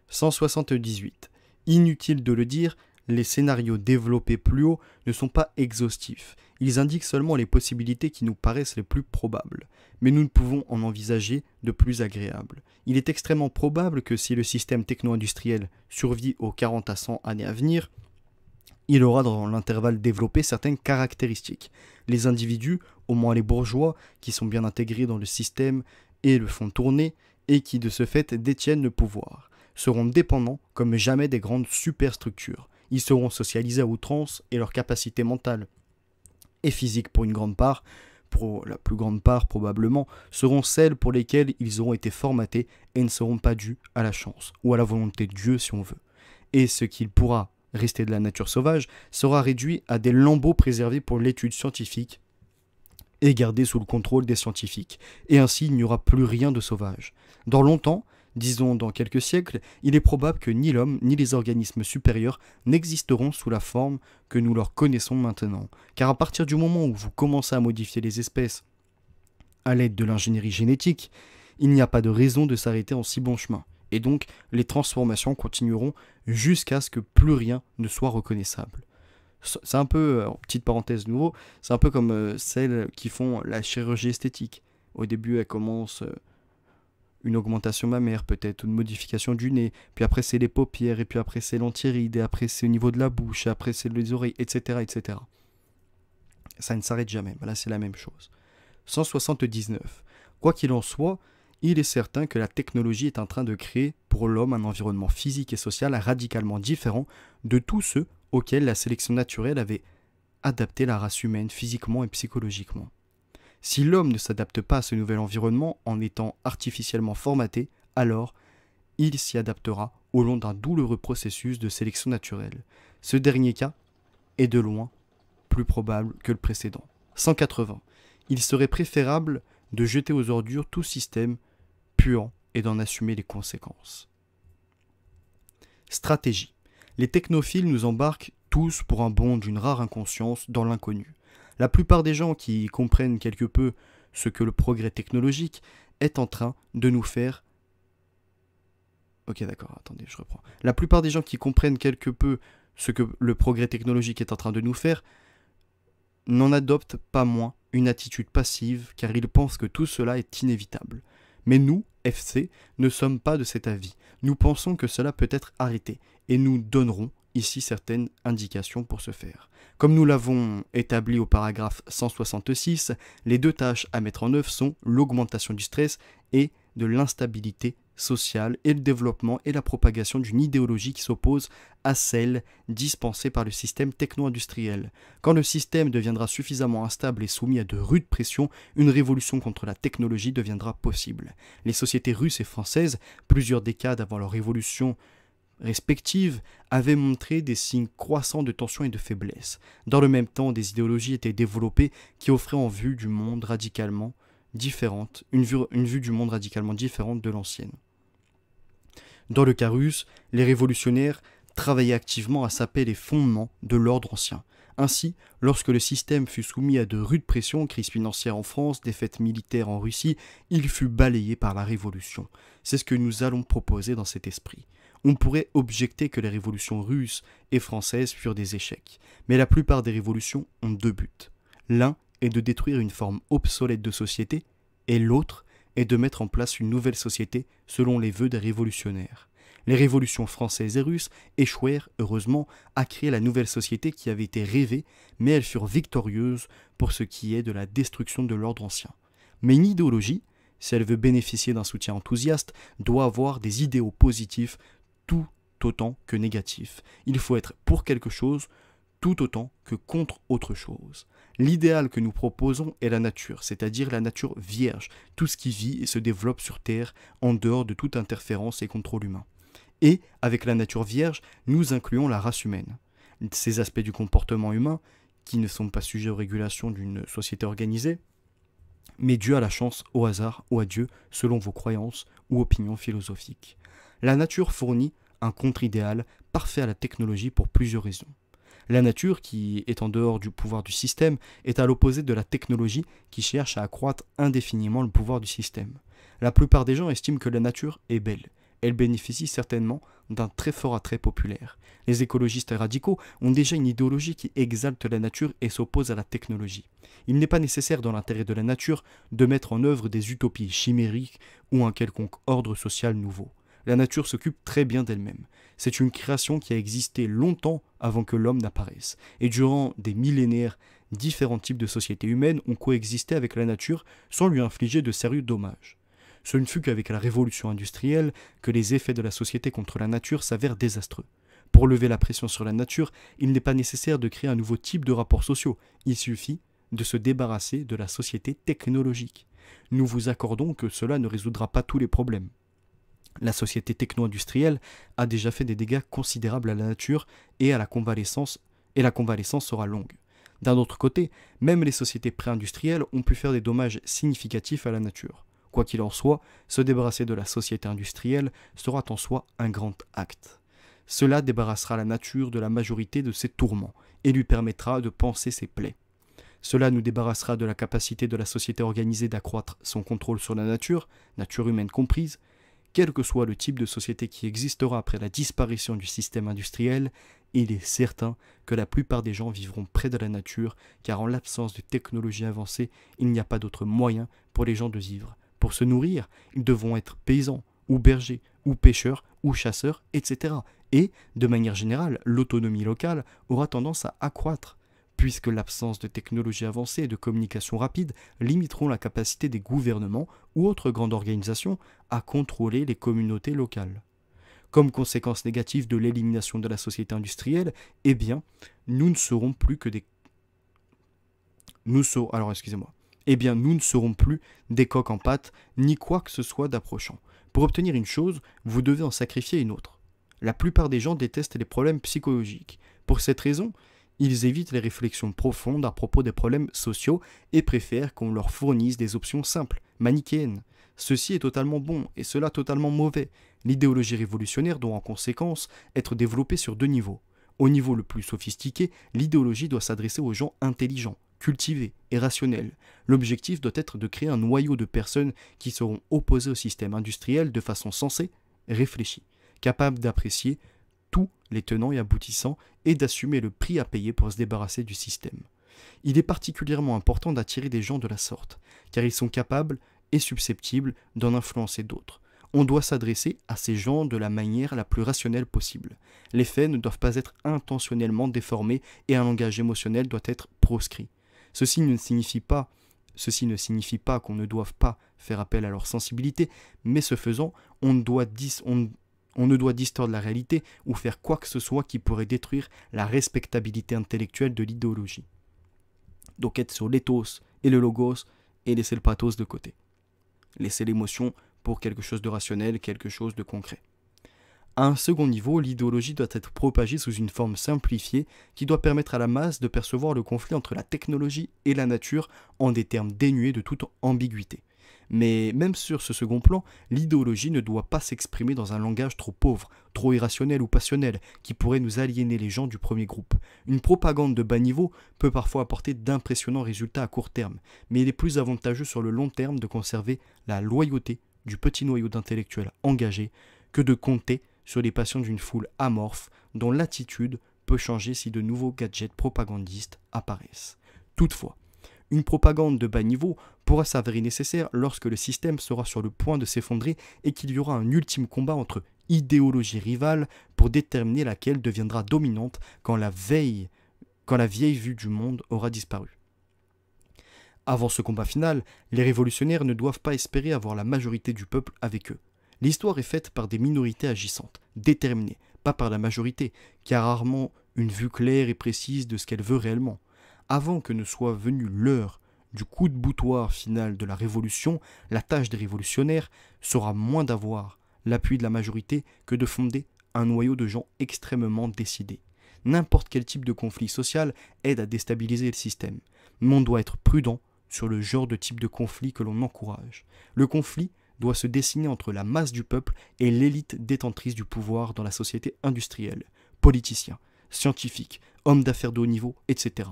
178. Inutile de le dire, les scénarios développés plus haut ne sont pas exhaustifs. Ils indiquent seulement les possibilités qui nous paraissent les plus probables. Mais nous ne pouvons en envisager de plus agréables. Il est extrêmement probable que si le système techno-industriel survit aux 40 à 100 années à venir, il aura dans l'intervalle développé certaines caractéristiques. Les individus, au moins les bourgeois, qui sont bien intégrés dans le système et le font tourner, et qui de ce fait détiennent le pouvoir, seront dépendants comme jamais des grandes superstructures. Ils seront socialisés à outrance et leur capacité mentale et physique pour une grande part, pour la plus grande part probablement, seront celles pour lesquelles ils auront été formatés et ne seront pas dus à la chance, ou à la volonté de Dieu si on veut. Et ce qu'il pourra rester de la nature sauvage sera réduit à des lambeaux préservés pour l'étude scientifique et gardés sous le contrôle des scientifiques. Et ainsi il n'y aura plus rien de sauvage. Dans longtemps, disons dans quelques siècles, il est probable que ni l'homme ni les organismes supérieurs n'existeront sous la forme que nous leur connaissons maintenant. Car à partir du moment où vous commencez à modifier les espèces à l'aide de l'ingénierie génétique, il n'y a pas de raison de s'arrêter en si bon chemin. Et donc, les transformations continueront jusqu'à ce que plus rien ne soit reconnaissable. C'est un peu, petite parenthèse nouveau, c'est un peu comme celles qui font la chirurgie esthétique. Au début, elles commencent une augmentation mammaire, peut-être une modification du nez, puis après c'est les paupières, et puis après c'est l'antiride, et après c'est au niveau de la bouche, et après c'est les oreilles, etc., etc. Ça ne s'arrête jamais, là c'est la même chose. 179. Quoi qu'il en soit, il est certain que la technologie est en train de créer pour l'homme un environnement physique et social radicalement différent de tous ceux auxquels la sélection naturelle avait adapté la race humaine physiquement et psychologiquement. Si l'homme ne s'adapte pas à ce nouvel environnement en étant artificiellement formaté, alors il s'y adaptera au long d'un douloureux processus de sélection naturelle. Ce dernier cas est de loin plus probable que le précédent. 180. Il serait préférable de jeter aux ordures tout système puant et d'en assumer les conséquences. Stratégie. Les technophiles nous embarquent tous pour un bond d'une rare inconscience dans l'inconnu. La plupart des gens qui comprennent quelque peu ce que le progrès technologique est en train de nous faire... Ok, d'accord, attendez, je reprends. La plupart des gens qui comprennent quelque peu ce que le progrès technologique est en train de nous faire n'en adoptent pas moins une attitude passive car ils pensent que tout cela est inévitable. Mais nous, FC, ne sommes pas de cet avis. Nous pensons que cela peut être arrêté et nous donnerons ici certaines indications pour ce faire. Comme nous l'avons établi au paragraphe 166, les deux tâches à mettre en œuvre sont l'augmentation du stress et de l'instabilité sociale et le développement et la propagation d'une idéologie qui s'oppose à celle dispensée par le système techno-industriel. Quand le système deviendra suffisamment instable et soumis à de rudes pressions, une révolution contre la technologie deviendra possible. Les sociétés russes et françaises, plusieurs décades avant leur révolution respectives, avaient montré des signes croissants de tension et de faiblesse. Dans le même temps, des idéologies étaient développées qui offraient une vue du monde radicalement différente de l'ancienne. Dans le cas russe, les révolutionnaires travaillaient activement à saper les fondements de l'ordre ancien. Ainsi, lorsque le système fut soumis à de rudes pressions, crise financière en France, défaite militaire en Russie, il fut balayé par la révolution. C'est ce que nous allons proposer dans cet esprit. On pourrait objecter que les révolutions russes et françaises furent des échecs, mais la plupart des révolutions ont deux buts. L'un est de détruire une forme obsolète de société, et l'autre est de mettre en place une nouvelle société selon les vœux des révolutionnaires. Les révolutions françaises et russes échouèrent, heureusement, à créer la nouvelle société qui avait été rêvée, mais elles furent victorieuses pour ce qui est de la destruction de l'ordre ancien. Mais une idéologie, si elle veut bénéficier d'un soutien enthousiaste, doit avoir des idéaux positifs tout autant que négatifs. Il faut être pour quelque chose tout autant que contre autre chose. L'idéal que nous proposons est la nature, c'est-à-dire la nature vierge, tout ce qui vit et se développe sur Terre en dehors de toute interférence et contrôle humain. Et, avec la nature vierge, nous incluons la race humaine. Ces aspects du comportement humain, qui ne sont pas sujets aux régulations d'une société organisée, mais dus à la chance, au hasard ou à Dieu, selon vos croyances ou opinions philosophiques. La nature fournit un contre-idéal parfait à la technologie pour plusieurs raisons. La nature, qui est en dehors du pouvoir du système, est à l'opposé de la technologie qui cherche à accroître indéfiniment le pouvoir du système. La plupart des gens estiment que la nature est belle. Elle bénéficie certainement d'un très fort attrait populaire. Les écologistes radicaux ont déjà une idéologie qui exalte la nature et s'oppose à la technologie. Il n'est pas nécessaire dans l'intérêt de la nature de mettre en œuvre des utopies chimériques ou un quelconque ordre social nouveau. La nature s'occupe très bien d'elle-même. C'est une création qui a existé longtemps avant que l'homme n'apparaisse. Et durant des millénaires, différents types de sociétés humaines ont coexisté avec la nature sans lui infliger de sérieux dommages. Ce ne fut qu'avec la révolution industrielle que les effets de la société contre la nature s'avèrent désastreux. Pour lever la pression sur la nature, il n'est pas nécessaire de créer un nouveau type de rapports sociaux. Il suffit de se débarrasser de la société technologique. Nous vous accordons que cela ne résoudra pas tous les problèmes. La société techno-industrielle a déjà fait des dégâts considérables à la nature et la convalescence sera longue. D'un autre côté, même les sociétés pré-industrielles ont pu faire des dommages significatifs à la nature. Quoi qu'il en soit, se débarrasser de la société industrielle sera en soi un grand acte. Cela débarrassera la nature de la majorité de ses tourments et lui permettra de panser ses plaies. Cela nous débarrassera de la capacité de la société organisée d'accroître son contrôle sur la nature humaine comprise. Quel que soit le type de société qui existera après la disparition du système industriel, il est certain que la plupart des gens vivront près de la nature, car en l'absence de technologie avancée, il n'y a pas d'autre moyen pour les gens de vivre. Pour se nourrir, ils devront être paysans, ou bergers, ou pêcheurs, ou chasseurs, etc. Et, de manière générale, l'autonomie locale aura tendance à accroître, puisque l'absence de technologie avancée et de communication rapide limiteront la capacité des gouvernements ou autres grandes organisations à contrôler les communautés locales. Comme conséquence négative de l'élimination de la société industrielle, eh bien, nous ne serons plus des coqs en pâte, ni quoi que ce soit d'approchant. Pour obtenir une chose, vous devez en sacrifier une autre. La plupart des gens détestent les problèmes psychologiques. Pour cette raison, ils évitent les réflexions profondes à propos des problèmes sociaux et préfèrent qu'on leur fournisse des options simples, manichéennes. Ceci est totalement bon et cela totalement mauvais. L'idéologie révolutionnaire doit en conséquence être développée sur deux niveaux. Au niveau le plus sophistiqué, l'idéologie doit s'adresser aux gens intelligents, cultivés et rationnels. L'objectif doit être de créer un noyau de personnes qui seront opposées au système industriel de façon sensée, réfléchie, capables d'apprécier tous les tenants et aboutissants et d'assumer le prix à payer pour se débarrasser du système. Il est particulièrement important d'attirer des gens de la sorte, car ils sont capables et susceptibles d'en influencer d'autres. On doit s'adresser à ces gens de la manière la plus rationnelle possible. Les faits ne doivent pas être intentionnellement déformés et un langage émotionnel doit être proscrit. Ceci ne signifie pas qu'on ne doive pas faire appel à leur sensibilité, mais ce faisant, on ne doit distordre la réalité ou faire quoi que ce soit qui pourrait détruire la respectabilité intellectuelle de l'idéologie. Donc être sur l'éthos et le logos et laisser le pathos de côté. Laisser l'émotion pour quelque chose de rationnel, quelque chose de concret. À un second niveau, l'idéologie doit être propagée sous une forme simplifiée qui doit permettre à la masse de percevoir le conflit entre la technologie et la nature en des termes dénués de toute ambiguïté. Mais même sur ce second plan, l'idéologie ne doit pas s'exprimer dans un langage trop pauvre, trop irrationnel ou passionnel, qui pourrait nous aliéner les gens du premier groupe. Une propagande de bas niveau peut parfois apporter d'impressionnants résultats à court terme, mais il est plus avantageux sur le long terme de conserver la loyauté du petit noyau d'intellectuels engagés que de compter sur les passions d'une foule amorphe dont l'attitude peut changer si de nouveaux gadgets propagandistes apparaissent. Toutefois, une propagande de bas niveau pourra s'avérer nécessaire lorsque le système sera sur le point de s'effondrer et qu'il y aura un ultime combat entre idéologies rivales pour déterminer laquelle deviendra dominante quand la vieille vue du monde aura disparu. Avant ce combat final, les révolutionnaires ne doivent pas espérer avoir la majorité du peuple avec eux. L'histoire est faite par des minorités agissantes, déterminées, pas par la majorité, qui a rarement une vue claire et précise de ce qu'elle veut réellement. Avant que ne soit venue l'heure du coup de boutoir final de la révolution, la tâche des révolutionnaires sera moins d'avoir l'appui de la majorité que de fonder un noyau de gens extrêmement décidés. N'importe quel type de conflit social aide à déstabiliser le système, mais on doit être prudent sur le genre de type de conflit que l'on encourage. Le conflit doit se dessiner entre la masse du peuple et l'élite détentrice du pouvoir dans la société industrielle, politiciens, scientifiques, hommes d'affaires de haut niveau, etc.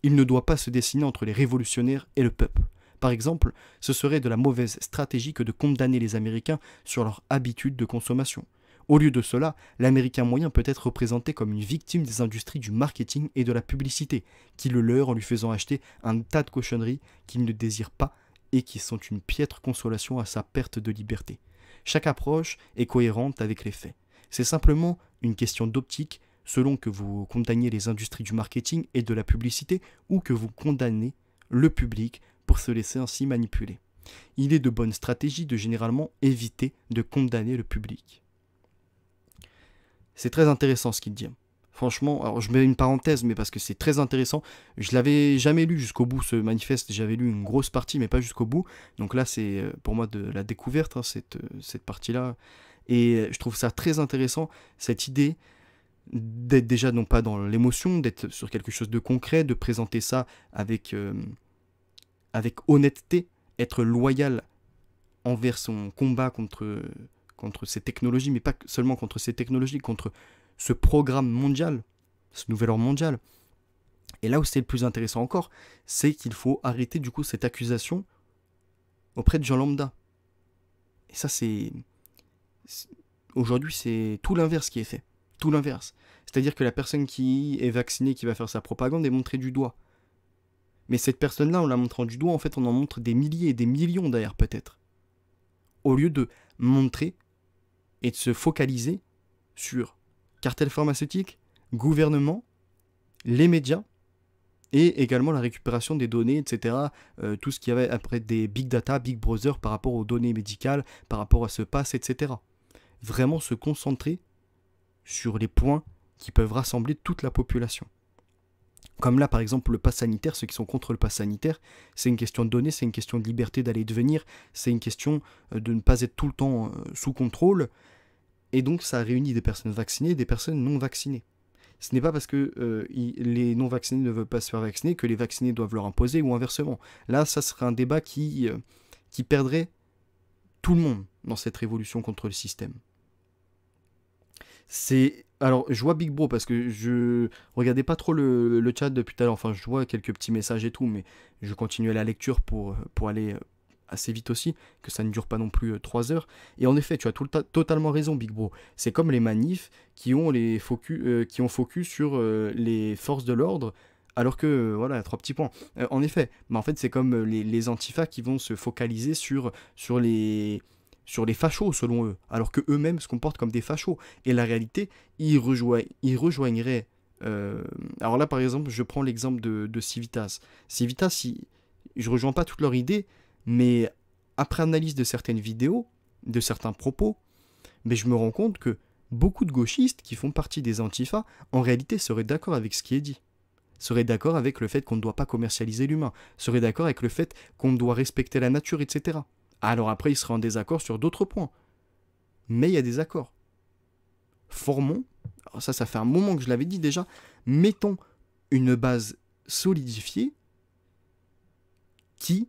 Il ne doit pas se dessiner entre les révolutionnaires et le peuple. Par exemple, ce serait de la mauvaise stratégie que de condamner les Américains sur leur habitude de consommation. Au lieu de cela, l'Américain moyen peut être représenté comme une victime des industries du marketing et de la publicité, qui le leurrent en lui faisant acheter un tas de cochonneries qu'il ne désire pas et qui sont une piètre consolation à sa perte de liberté. Chaque approche est cohérente avec les faits. C'est simplement une question d'optique selon que vous condamnez les industries du marketing et de la publicité ou que vous condamnez le public pour se laisser ainsi manipuler. Il est de bonne stratégie de généralement éviter de condamner le public. C'est très intéressant ce qu'il dit. Franchement, alors je mets une parenthèse, mais parce que c'est très intéressant. Je l'avais jamais lu jusqu'au bout, ce manifeste. J'avais lu une grosse partie, mais pas jusqu'au bout. Donc là, c'est pour moi de la découverte, hein, cette partie-là. Et je trouve ça très intéressant, cette idée d'être déjà non pas dans l'émotion, d'être sur quelque chose de concret, de présenter ça avec honnêteté, être loyal envers son combat contre ces technologies, mais pas seulement contre ces technologies, contre ce programme mondial, ce nouvel ordre mondial. Et là où c'est le plus intéressant encore, c'est qu'il faut arrêter du coup cette accusation auprès de gens lambda. Et ça aujourd'hui c'est tout l'inverse qui est fait. Tout l'inverse. C'est-à-dire que la personne qui est vaccinée, qui va faire sa propagande, est montrée du doigt. Mais cette personne-là, en la montrant du doigt, en fait, on en montre des milliers et des millions d'ailleurs peut-être. Au lieu de montrer et de se focaliser sur cartel pharmaceutique, gouvernement, les médias, et également la récupération des données, etc. Tout ce qu'il y avait après des big data, big brother par rapport aux données médicales, par rapport à ce pass, etc. Vraiment se concentrer sur les points qui peuvent rassembler toute la population. Comme là, par exemple, le pass sanitaire, ceux qui sont contre le pass sanitaire, c'est une question de données, c'est une question de liberté d'aller et de venir, c'est une question de ne pas être tout le temps sous contrôle, et donc ça réunit des personnes vaccinées et des personnes non vaccinées. Ce n'est pas parce que les non vaccinés ne veulent pas se faire vacciner que les vaccinés doivent leur imposer ou inversement. Là, ça serait un débat qui perdrait tout le monde dans cette révolution contre le système. Alors, je vois Big Bro parce que je regardais pas trop le chat depuis tout à l'heure. Enfin, je vois quelques petits messages et tout, mais je continue la lecture pour aller assez vite aussi, que ça ne dure pas non plus 3 heures. Et en effet, tu as totalement raison, Big Bro. C'est comme les manifs qui ont focus sur les forces de l'ordre, alors que, voilà, 3 petits points. En effet, mais en fait, c'est comme les antifas qui vont se focaliser sur les fachos, selon eux, alors que eux-mêmes se comportent comme des fachos. Et la réalité, ils rejoigneraient... alors là, par exemple, je prends l'exemple de Civitas. Civitas, je ne rejoins pas toutes leurs idées, mais après analyse de certaines vidéos, de certains propos, mais je me rends compte que beaucoup de gauchistes qui font partie des antifas, en réalité, seraient d'accord avec ce qui est dit. Seraient d'accord avec le fait qu'on ne doit pas commercialiser l'humain. Seraient d'accord avec le fait qu'on doit respecter la nature, etc. Alors après, ils seraient en désaccord sur d'autres points. Mais il y a des accords. Formons, alors ça fait un moment que je l'avais dit déjà, mettons une base solidifiée qui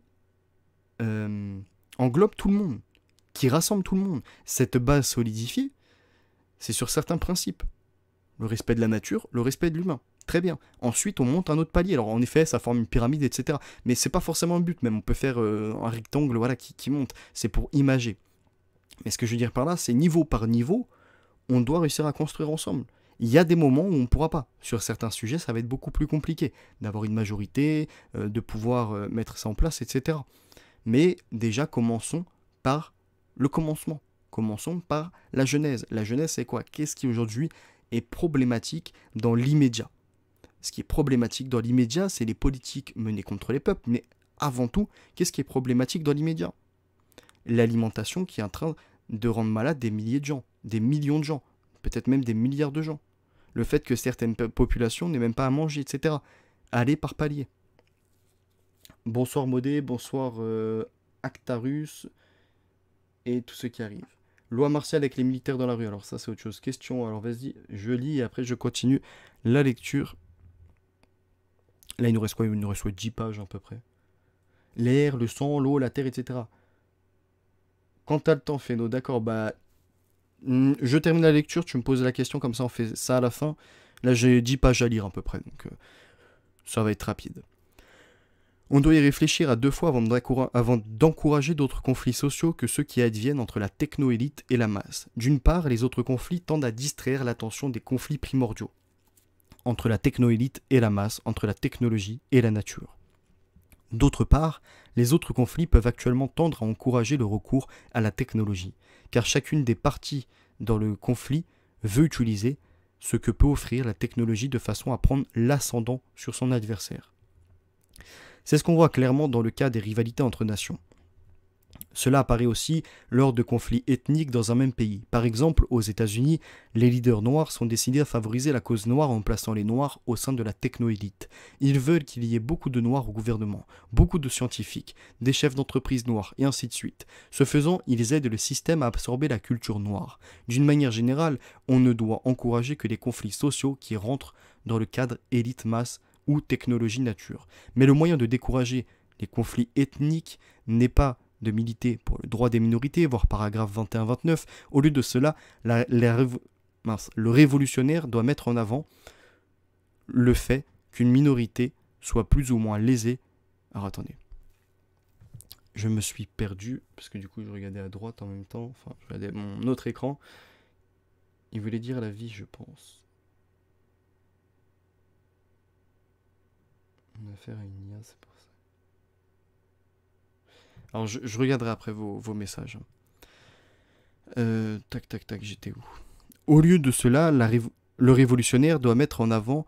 englobe tout le monde, qui rassemble tout le monde. Cette base solidifiée, c'est sur certains principes. Le respect de la nature, le respect de l'humain. Très bien. Ensuite, on monte un autre palier. Alors, en effet, ça forme une pyramide, etc. Mais c'est pas forcément le but, même. On peut faire un rectangle, voilà, qui monte. C'est pour imager. Mais ce que je veux dire par là, c'est niveau par niveau, on doit réussir à construire ensemble. Il y a des moments où on ne pourra pas. Sur certains sujets, ça va être beaucoup plus compliqué. D'avoir une majorité, de pouvoir mettre ça en place, etc. Mais déjà, commençons par le commencement. Commençons par la genèse. La genèse, c'est quoi? Qu'est-ce qui aujourd'hui est problématique dans l'immédiat? Ce qui est problématique dans l'immédiat, c'est les politiques menées contre les peuples, mais avant tout, qu'est-ce qui est problématique dans l'immédiat? L'alimentation qui est en train de rendre malade des milliers de gens, des millions de gens, peut-être même des milliards de gens. Le fait que certaines populations n'aient même pas à manger, etc. Allez par palier. Bonsoir Modé, bonsoir Actarus et tous ceux qui arrivent. Loi martiale avec les militaires dans la rue, alors ça c'est autre chose. Question, alors vas-y, je lis et après je continue la lecture. Là il nous reste quoi? Il nous reste 10 pages à peu près. L'air, le sang, l'eau, la terre, etc. Quand t'as le temps, Féno, d'accord, bah... Je termine la lecture, tu me poses la question, comme ça on fait ça à la fin. Là j'ai 10 pages à lire à peu près, donc ça va être rapide. On doit y réfléchir à 2 fois avant d'encourager d'autres conflits sociaux que ceux qui adviennent entre la techno-élite et la masse. D'une part, les autres conflits tendent à distraire l'attention des conflits primordiaux. Entre la techno-élite et la masse, entre la technologie et la nature. D'autre part, les autres conflits peuvent actuellement tendre à encourager le recours à la technologie, car chacune des parties dans le conflit veut utiliser ce que peut offrir la technologie de façon à prendre l'ascendant sur son adversaire. C'est ce qu'on voit clairement dans le cas des rivalités entre nations. Cela apparaît aussi lors de conflits ethniques dans un même pays. Par exemple, aux États-Unis, les leaders noirs sont décidés à favoriser la cause noire en plaçant les noirs au sein de la techno-élite. Ils veulent qu'il y ait beaucoup de noirs au gouvernement, beaucoup de scientifiques, des chefs d'entreprise noirs, et ainsi de suite. Ce faisant, ils aident le système à absorber la culture noire. D'une manière générale, on ne doit encourager que les conflits sociaux qui rentrent dans le cadre élite-masse ou technologie-nature. Mais le moyen de décourager les conflits ethniques n'est pas de militer pour le droit des minorités, voire paragraphe 21-29. Au lieu de cela, le révolutionnaire doit mettre en avant le fait qu'une minorité soit plus ou moins lésée. Alors attendez, je me suis perdu, parce que du coup je regardais à droite en même temps, enfin je regardais mon autre écran. Il voulait dire la vie, je pense. On a affaire à une IA, c'est pour ça. Alors je regarderai après vos messages. Tac, j'étais où? Au lieu de cela, le révolutionnaire doit mettre en avant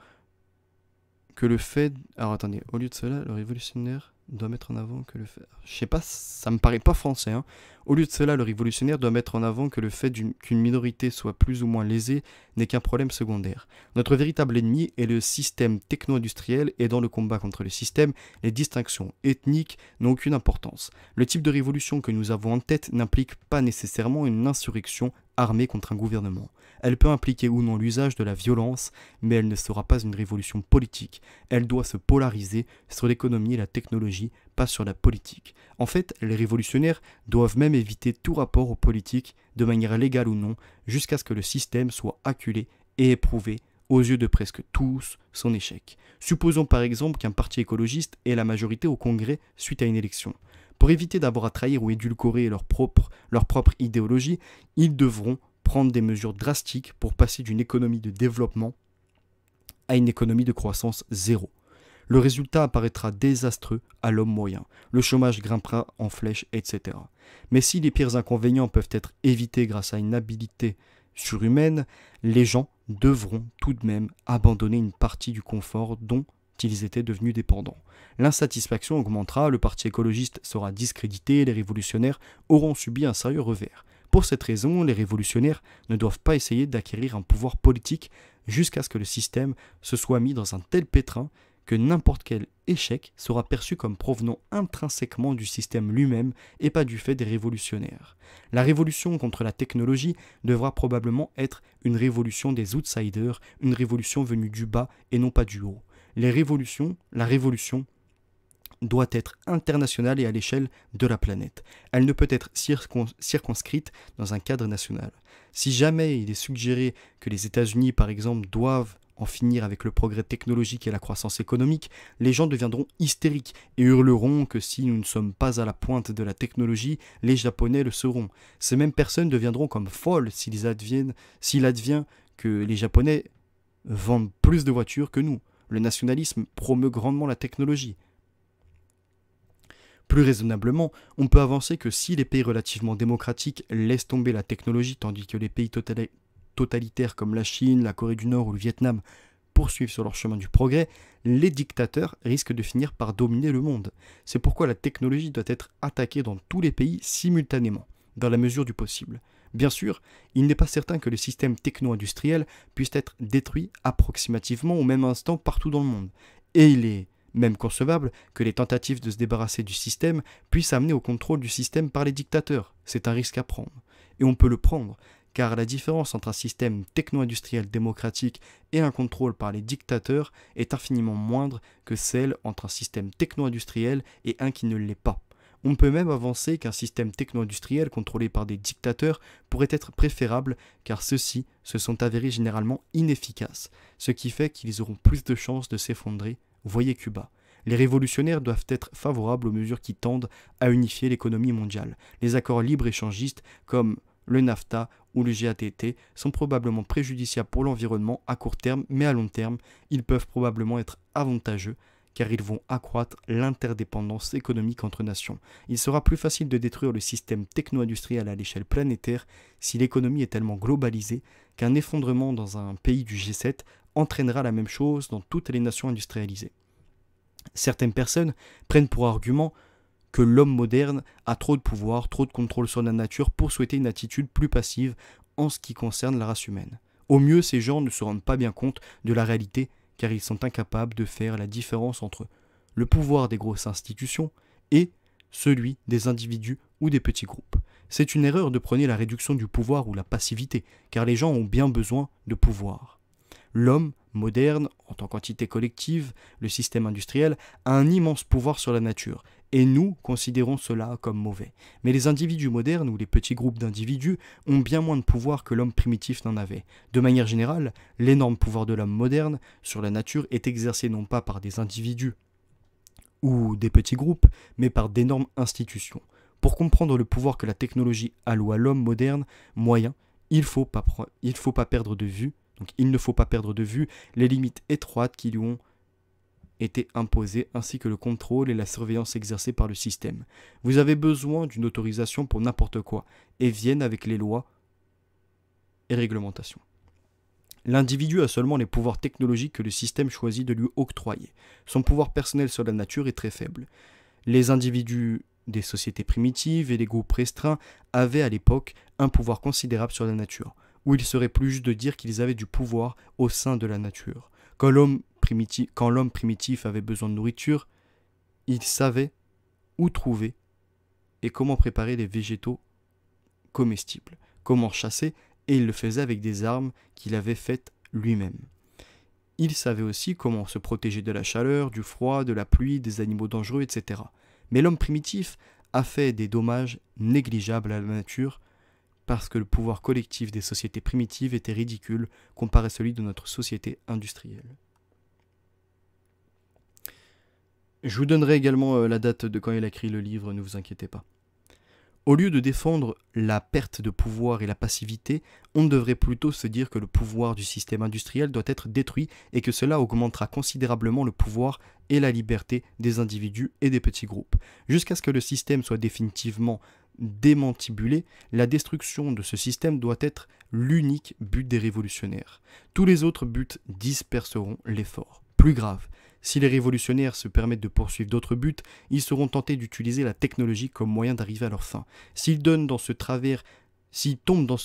que le fait... Alors attendez, au lieu de cela, le révolutionnaire doit mettre en avant que le fait... Je sais pas, ça me paraît pas français. Hein. Au lieu de cela, le révolutionnaire doit mettre en avant que le fait qu'une minorité soit plus ou moins lésée n'est qu'un problème secondaire. Notre véritable ennemi est le système techno-industriel et dans le combat contre le système, les distinctions ethniques n'ont aucune importance. Le type de révolution que nous avons en tête n'implique pas nécessairement une insurrection armée contre un gouvernement. Elle peut impliquer ou non l'usage de la violence, mais elle ne sera pas une révolution politique. Elle doit se polariser sur l'économie et la technologie, pas sur la politique. En fait, les révolutionnaires doivent même éviter tout rapport aux politiques, de manière légale ou non, jusqu'à ce que le système soit acculé et éprouvé aux yeux de presque tous son échec. Supposons par exemple qu'un parti écologiste ait la majorité au Congrès suite à une élection. Pour éviter d'avoir à trahir ou édulcorer leur propre idéologie, ils devront prendre des mesures drastiques pour passer d'une économie de développement à une économie de croissance zéro. Le résultat apparaîtra désastreux à l'homme moyen. Le chômage grimpera en flèche, etc. Mais si les pires inconvénients peuvent être évités grâce à une habileté surhumaine, les gens devront tout de même abandonner une partie du confort dont ils étaient devenus dépendants. L'insatisfaction augmentera, le parti écologiste sera discrédité, les révolutionnaires auront subi un sérieux revers. Pour cette raison, les révolutionnaires ne doivent pas essayer d'acquérir un pouvoir politique jusqu'à ce que le système se soit mis dans un tel pétrin que n'importe quel échec sera perçu comme provenant intrinsèquement du système lui-même et pas du fait des révolutionnaires. La révolution contre la technologie devra probablement être une révolution des outsiders, une révolution venue du bas et non pas du haut. La révolution doit être internationale et à l'échelle de la planète. Elle ne peut être circonscrite dans un cadre national. Si jamais il est suggéré que les États-Unis, par exemple, doivent en finir avec le progrès technologique et la croissance économique, les gens deviendront hystériques et hurleront que si nous ne sommes pas à la pointe de la technologie, les Japonais le seront. Ces mêmes personnes deviendront comme folles s'il advient que les Japonais vendent plus de voitures que nous. Le nationalisme promeut grandement la technologie. Plus raisonnablement, on peut avancer que si les pays relativement démocratiques laissent tomber la technologie tandis que les pays totalitaires comme la Chine, la Corée du Nord ou le Vietnam poursuivent sur leur chemin du progrès, les dictateurs risquent de finir par dominer le monde. C'est pourquoi la technologie doit être attaquée dans tous les pays simultanément, dans la mesure du possible. Bien sûr, il n'est pas certain que le système techno-industriel puisse être détruit approximativement au même instant partout dans le monde. Et il est même concevable que les tentatives de se débarrasser du système puissent amener au contrôle du système par les dictateurs. C'est un risque à prendre. Et on peut le prendre, car la différence entre un système techno-industriel démocratique et un contrôle par les dictateurs est infiniment moindre que celle entre un système techno-industriel et un qui ne l'est pas. On peut même avancer qu'un système techno-industriel contrôlé par des dictateurs pourrait être préférable car ceux-ci se sont avérés généralement inefficaces, ce qui fait qu'ils auront plus de chances de s'effondrer. Voyez Cuba. Les révolutionnaires doivent être favorables aux mesures qui tendent à unifier l'économie mondiale. Les accords libre-échangistes comme le NAFTA ou le GATT sont probablement préjudiciables pour l'environnement à court terme, mais à long terme, ils peuvent probablement être avantageux car ils vont accroître l'interdépendance économique entre nations. Il sera plus facile de détruire le système techno-industriel à l'échelle planétaire si l'économie est tellement globalisée qu'un effondrement dans un pays du G7 entraînera la même chose dans toutes les nations industrialisées. Certaines personnes prennent pour argument que l'homme moderne a trop de pouvoir, trop de contrôle sur la nature pour souhaiter une attitude plus passive en ce qui concerne la race humaine. Au mieux, ces gens ne se rendent pas bien compte de la réalité car ils sont incapables de faire la différence entre le pouvoir des grosses institutions et celui des individus ou des petits groupes. C'est une erreur de prôner la réduction du pouvoir ou la passivité, car les gens ont bien besoin de pouvoir. L'homme moderne, en tant qu'entité collective, le système industriel, a un immense pouvoir sur la nature, et nous considérons cela comme mauvais. Mais les individus modernes ou les petits groupes d'individus ont bien moins de pouvoir que l'homme primitif n'en avait. De manière générale, l'énorme pouvoir de l'homme moderne sur la nature est exercé non pas par des individus ou des petits groupes, mais par d'énormes institutions. Pour comprendre le pouvoir que la technologie alloue à l'homme moderne moyen, il ne faut pas perdre de vue les limites étroites qui lui ont été imposées, ainsi que le contrôle et la surveillance exercés par le système. Vous avez besoin d'une autorisation pour n'importe quoi, et viennent avec les lois et réglementations. L'individu a seulement les pouvoirs technologiques que le système choisit de lui octroyer. Son pouvoir personnel sur la nature est très faible. Les individus des sociétés primitives et les groupes restreints avaient à l'époque un pouvoir considérable sur la nature, où il serait plus juste de dire qu'ils avaient du pouvoir au sein de la nature. Quand l'homme primitif avait besoin de nourriture, il savait où trouver et comment préparer les végétaux comestibles, comment chasser, et il le faisait avec des armes qu'il avait faites lui-même. Il savait aussi comment se protéger de la chaleur, du froid, de la pluie, des animaux dangereux, etc. Mais l'homme primitif a fait des dommages négligeables à la nature parce que le pouvoir collectif des sociétés primitives était ridicule comparé à celui de notre société industrielle. Je vous donnerai également la date de quand il a écrit le livre, ne vous inquiétez pas. Au lieu de défendre la perte de pouvoir et la passivité, on devrait plutôt se dire que le pouvoir du système industriel doit être détruit et que cela augmentera considérablement le pouvoir et la liberté des individus et des petits groupes. Jusqu'à ce que le système soit définitivement démantibulé, la destruction de ce système doit être l'unique but des révolutionnaires. Tous les autres buts disperseront l'effort. Plus grave, si les révolutionnaires se permettent de poursuivre d'autres buts, ils seront tentés d'utiliser la technologie comme moyen d'arriver à leur fin. S'ils tombent dans ce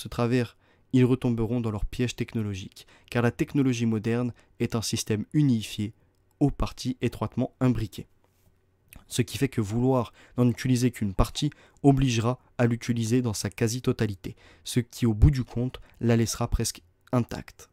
travers, ils retomberont dans leur piège technologique, car la technologie moderne est un système unifié aux parties étroitement imbriquées. Ce qui fait que vouloir n'en utiliser qu'une partie obligera à l'utiliser dans sa quasi-totalité, ce qui au bout du compte la laissera presque intacte.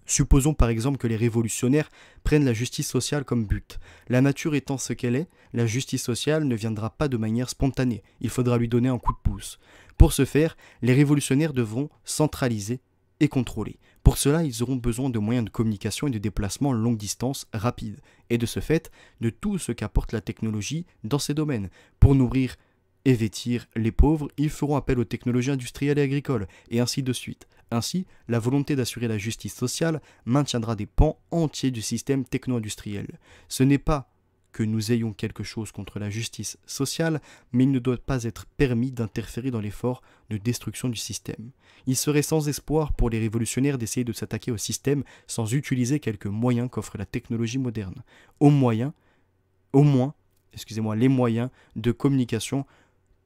Supposons par exemple que les révolutionnaires prennent la justice sociale comme but. La nature étant ce qu'elle est, la justice sociale ne viendra pas de manière spontanée, il faudra lui donner un coup de pouce. Pour ce faire, les révolutionnaires devront centraliser et contrôler. Pour cela, ils auront besoin de moyens de communication et de déplacement longue distance rapides, et de ce fait, de tout ce qu'apporte la technologie dans ces domaines. Pour nourrir et vêtir les pauvres, ils feront appel aux technologies industrielles et agricoles, et ainsi de suite. Ainsi, la volonté d'assurer la justice sociale maintiendra des pans entiers du système techno-industriel. Ce n'est pas que nous ayons quelque chose contre la justice sociale, mais il ne doit pas être permis d'interférer dans l'effort de destruction du système. Il serait sans espoir pour les révolutionnaires d'essayer de s'attaquer au système sans utiliser quelques moyens qu'offre la technologie moderne. Au moins, les moyens de communication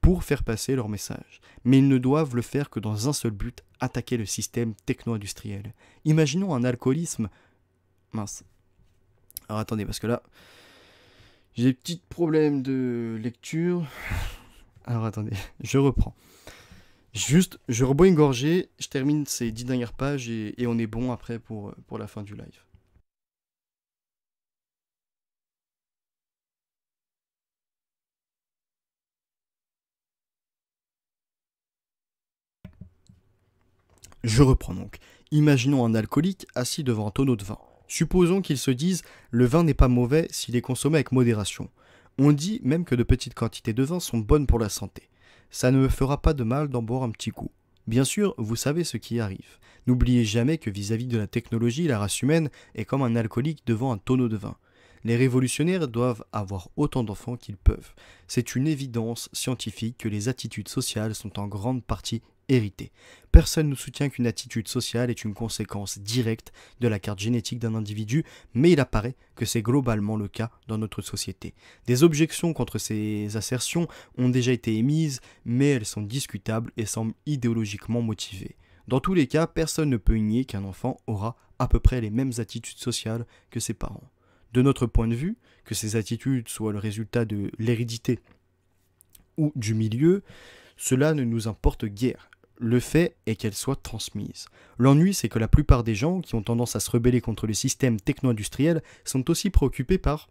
pour faire passer leur message. Mais ils ne doivent le faire que dans un seul but, attaquer le système techno-industriel. Imaginons un alcoolisme... Mince. Alors attendez, parce que là, j'ai des petits problèmes de lecture. Alors attendez, je reprends. Juste, je rebois une gorgée, je termine ces 10 dernières pages et on est bon après pour la fin du live. Je reprends donc. Imaginons un alcoolique assis devant un tonneau de vin. Supposons qu'il se dise « le vin n'est pas mauvais s'il est consommé avec modération ». On dit même que de petites quantités de vin sont bonnes pour la santé. Ça ne me fera pas de mal d'en boire un petit coup. Bien sûr, vous savez ce qui arrive. N'oubliez jamais que vis-à-vis de la technologie, la race humaine est comme un alcoolique devant un tonneau de vin. Les révolutionnaires doivent avoir autant d'enfants qu'ils peuvent. C'est une évidence scientifique que les attitudes sociales sont en grande partie héritées. Personne ne soutient qu'une attitude sociale est une conséquence directe de la carte génétique d'un individu, mais il apparaît que c'est globalement le cas dans notre société. Des objections contre ces assertions ont déjà été émises, mais elles sont discutables et semblent idéologiquement motivées. Dans tous les cas, personne ne peut nier qu'un enfant aura à peu près les mêmes attitudes sociales que ses parents. De notre point de vue, que ces attitudes soient le résultat de l'hérédité ou du milieu, cela ne nous importe guère. Le fait est qu'elles soient transmises. L'ennui, c'est que la plupart des gens qui ont tendance à se rebeller contre le système techno-industriel sont aussi préoccupés par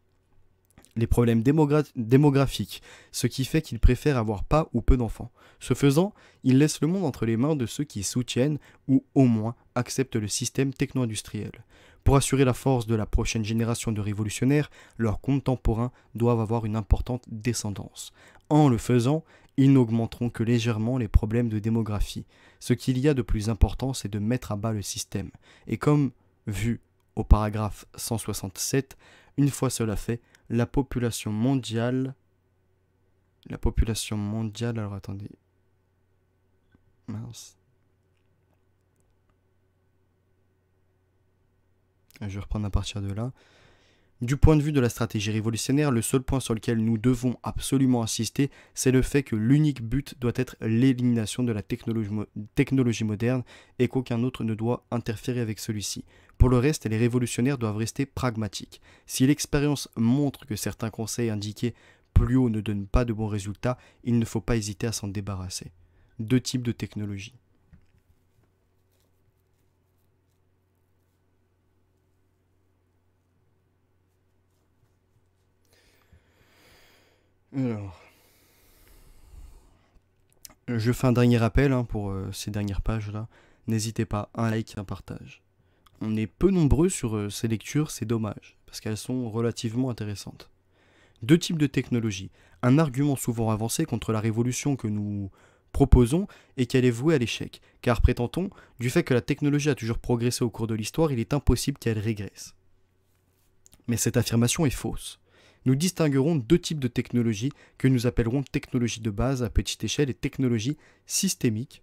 les problèmes démographiques, ce qui fait qu'ils préfèrent avoir pas ou peu d'enfants. Ce faisant, ils laissent le monde entre les mains de ceux qui soutiennent ou au moins acceptent le système techno-industriel. Pour assurer la force de la prochaine génération de révolutionnaires, leurs contemporains doivent avoir une importante descendance. En le faisant, ils n'augmenteront que légèrement les problèmes de démographie. Ce qu'il y a de plus important, c'est de mettre à bas le système. Et comme vu au paragraphe 167, une fois cela fait, la population mondiale, alors attendez, mince, je vais reprendre à partir de là. Du point de vue de la stratégie révolutionnaire, le seul point sur lequel nous devons absolument insister, c'est le fait que l'unique but doit être l'élimination de la technologie moderne et qu'aucun autre ne doit interférer avec celui-ci. Pour le reste, les révolutionnaires doivent rester pragmatiques. Si l'expérience montre que certains conseils indiqués plus haut ne donnent pas de bons résultats, il ne faut pas hésiter à s'en débarrasser. Deux types de technologies. Alors, je fais un dernier rappel pour ces dernières pages-là. N'hésitez pas, un like, un partage. On est peu nombreux sur ces lectures, c'est dommage, parce qu'elles sont relativement intéressantes. Deux types de technologies. Un argument souvent avancé contre la révolution que nous proposons est qu'elle est vouée à l'échec, car prétend-on, du fait que la technologie a toujours progressé au cours de l'histoire, il est impossible qu'elle régresse. Mais cette affirmation est fausse. Nous distinguerons deux types de technologies que nous appellerons technologies de base à petite échelle et technologies systémiques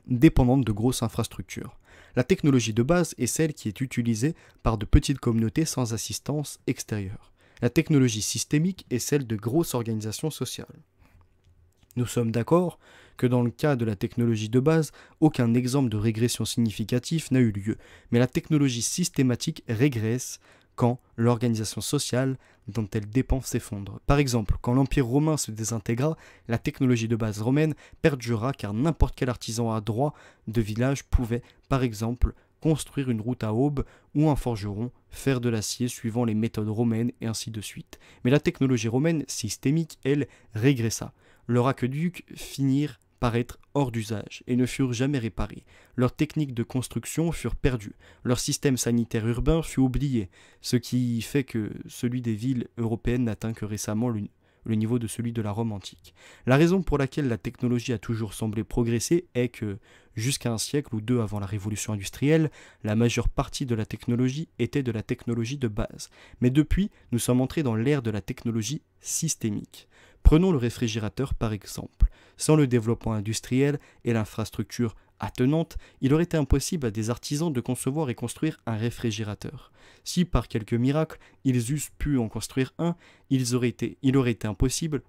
dépendantes de grosses infrastructures. La technologie de base est celle qui est utilisée par de petites communautés sans assistance extérieure. La technologie systémique est celle de grosses organisations sociales. Nous sommes d'accord que dans le cas de la technologie de base, aucun exemple de régression significatif n'a eu lieu, mais la technologie systématique régresse quand l'organisation sociale dont elle dépend s'effondre. Par exemple, quand l'Empire romain se désintégra, la technologie de base romaine perdura car n'importe quel artisan à droit de village pouvait, par exemple, construire une route à aube ou un forgeron faire de l'acier suivant les méthodes romaines et ainsi de suite. Mais la technologie romaine systémique, elle, régressa. Leurs aqueducs finirent par être hors d'usage et ne furent jamais réparés. Leurs techniques de construction furent perdues. Leur système sanitaire urbain fut oublié, ce qui fait que celui des villes européennes n'atteint que récemment le niveau de celui de la Rome antique. La raison pour laquelle la technologie a toujours semblé progresser est que, jusqu'à un siècle ou deux avant la révolution industrielle, la majeure partie de la technologie était de la technologie de base. Mais depuis, nous sommes entrés dans l'ère de la technologie systémique. Prenons le réfrigérateur par exemple. Sans le développement industriel et l'infrastructure attenante, il aurait été impossible à des artisans de concevoir et construire un réfrigérateur. Si par quelque miracle ils eussent pu en construire un, il aurait été impossible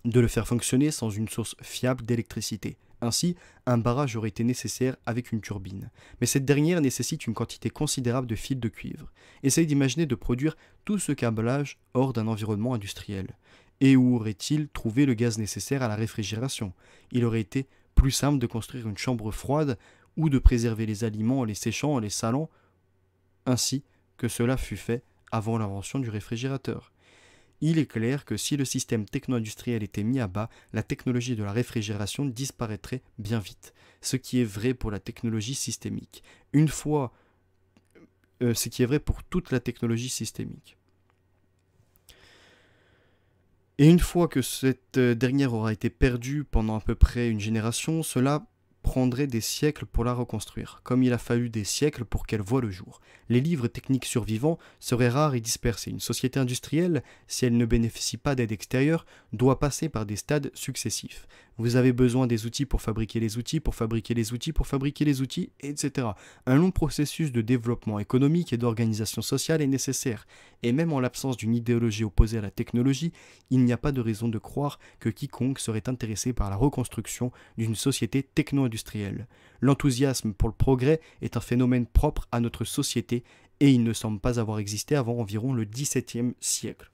de le faire fonctionner sans une source fiable d'électricité. Ainsi, un barrage aurait été nécessaire avec une turbine. Mais cette dernière nécessite une quantité considérable de fils de cuivre. Essayez d'imaginer de produire tout ce câblage hors d'un environnement industriel. Et où aurait-il trouvé le gaz nécessaire à la réfrigération? Il aurait été plus simple de construire une chambre froide ou de préserver les aliments en les séchant, en les salant, ainsi que cela fut fait avant l'invention du réfrigérateur. Il est clair que si le système techno-industriel était mis à bas, la technologie de la réfrigération disparaîtrait bien vite, ce qui est vrai pour la technologie systémique. Ce qui est vrai pour toute la technologie systémique. Et une fois que cette dernière aura été perdue pendant à peu près une génération, cela prendrait des siècles pour la reconstruire, comme il a fallu des siècles pour qu'elle voie le jour. Les livres techniques survivants seraient rares et dispersés. Une société industrielle, si elle ne bénéficie pas d'aide extérieure, doit passer par des stades successifs. Vous avez besoin des outils pour fabriquer les outils, pour fabriquer les outils, pour fabriquer les outils, etc. Un long processus de développement économique et d'organisation sociale est nécessaire. Et même en l'absence d'une idéologie opposée à la technologie, il n'y a pas de raison de croire que quiconque serait intéressé par la reconstruction d'une société techno-industrielle. L'enthousiasme pour le progrès est un phénomène propre à notre société et il ne semble pas avoir existé avant environ le XVIIe siècle.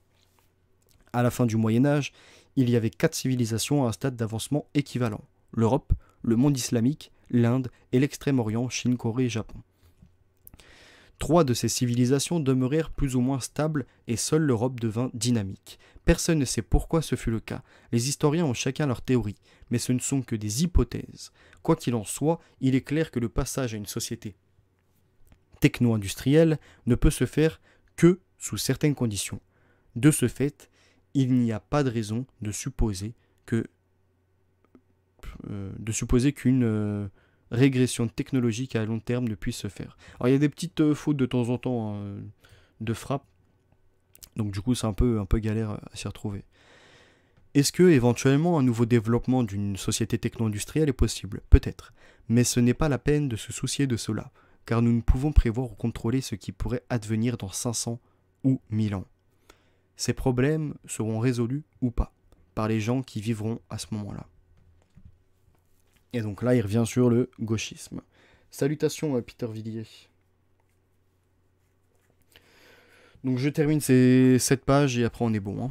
À la fin du Moyen-Âge, il y avait 4 civilisations à un stade d'avancement équivalent: l'Europe, le monde islamique, l'Inde et l'Extrême-Orient, Chine, Corée et Japon. 3 de ces civilisations demeurèrent plus ou moins stables et seule l'Europe devint dynamique. Personne ne sait pourquoi ce fut le cas. Les historiens ont chacun leur théorie, mais ce ne sont que des hypothèses. Quoi qu'il en soit, il est clair que le passage à une société techno-industrielle ne peut se faire que sous certaines conditions. De ce fait, il n'y a pas de raison de supposer qu'une régression technologique à long terme ne puisse se faire. Alors il y a des petites fautes de temps en temps de frappe, donc du coup c'est un peu galère à s'y retrouver. Est-ce que éventuellement un nouveau développement d'une société techno-industrielle est possible? Peut-être, mais ce n'est pas la peine de se soucier de cela, car nous ne pouvons prévoir ou contrôler ce qui pourrait advenir dans 500 ou 1000 ans. Ces problèmes seront résolus ou pas par les gens qui vivront à ce moment-là. Et donc là, il revient sur le gauchisme. Salutations Peter Villiers. Donc je termine cette page et après on est bon.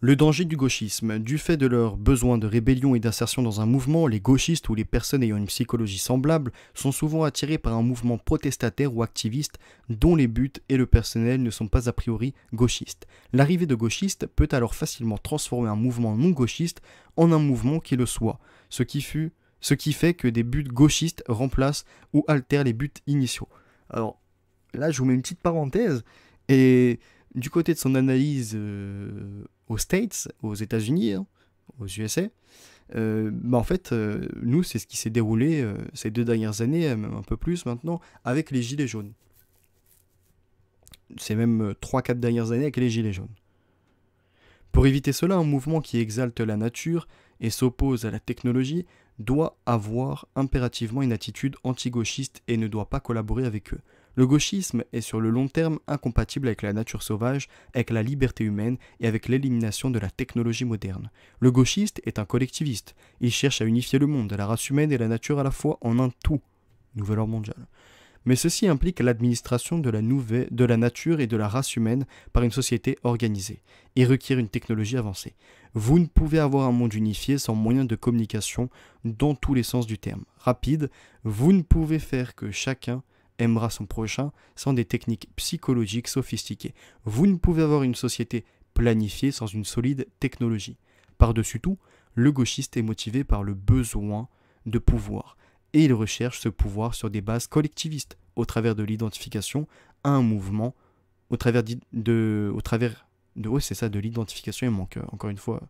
Le danger du gauchisme. Du fait de leur besoin de rébellion et d'insertion dans un mouvement, les gauchistes ou les personnes ayant une psychologie semblable sont souvent attirés par un mouvement protestataire ou activiste dont les buts et le personnel ne sont pas a priori gauchistes. L'arrivée de gauchistes peut alors facilement transformer un mouvement non gauchiste en un mouvement qui le soit, ce qui fait que des buts gauchistes remplacent ou altèrent les buts initiaux. Alors là, je vous mets une petite parenthèse et du côté de son analyse aux States, aux États-Unis, aux USA, en fait, nous, c'est ce qui s'est déroulé ces 2 dernières années, même un peu plus maintenant, avec les Gilets jaunes. C'est même 3-4 dernières années avec les Gilets jaunes. Pour éviter cela, un mouvement qui exalte la nature et s'oppose à la technologie doit avoir impérativement une attitude anti-gauchiste et ne doit pas collaborer avec eux. Le gauchisme est sur le long terme incompatible avec la nature sauvage, avec la liberté humaine et avec l'élimination de la technologie moderne. Le gauchiste est un collectiviste. Il cherche à unifier le monde, la race humaine et la nature à la fois en un tout. Nouvel ordre mondial. Mais ceci implique l'administration de la nature et de la race humaine par une société organisée et requiert une technologie avancée. Vous ne pouvez avoir un monde unifié sans moyen de communication dans tous les sens du terme. Rapide, vous ne pouvez faire que chacun aimera son prochain sans des techniques psychologiques sophistiquées. Vous ne pouvez avoir une société planifiée sans une solide technologie. Par-dessus tout, le gauchiste est motivé par le besoin de pouvoir. Et il recherche ce pouvoir sur des bases collectivistes, au travers de l'identification à un mouvement, au travers de l'identification, il manque encore une fois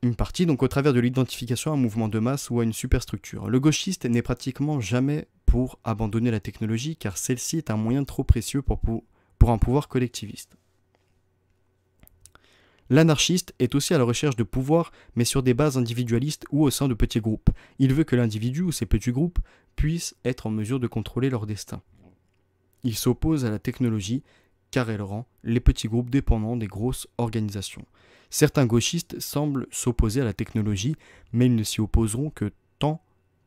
une partie, donc au travers de l'identification à un mouvement de masse ou à une superstructure. Le gauchiste n'est pratiquement jamais pour abandonner la technologie, car celle-ci est un moyen trop précieux pour un pouvoir collectiviste. L'anarchiste est aussi à la recherche de pouvoir, mais sur des bases individualistes ou au sein de petits groupes. Il veut que l'individu ou ses petits groupes puissent être en mesure de contrôler leur destin. Il s'oppose à la technologie, car elle rend les petits groupes dépendants des grosses organisations. Certains gauchistes semblent s'opposer à la technologie, mais ils ne s'y opposeront que tant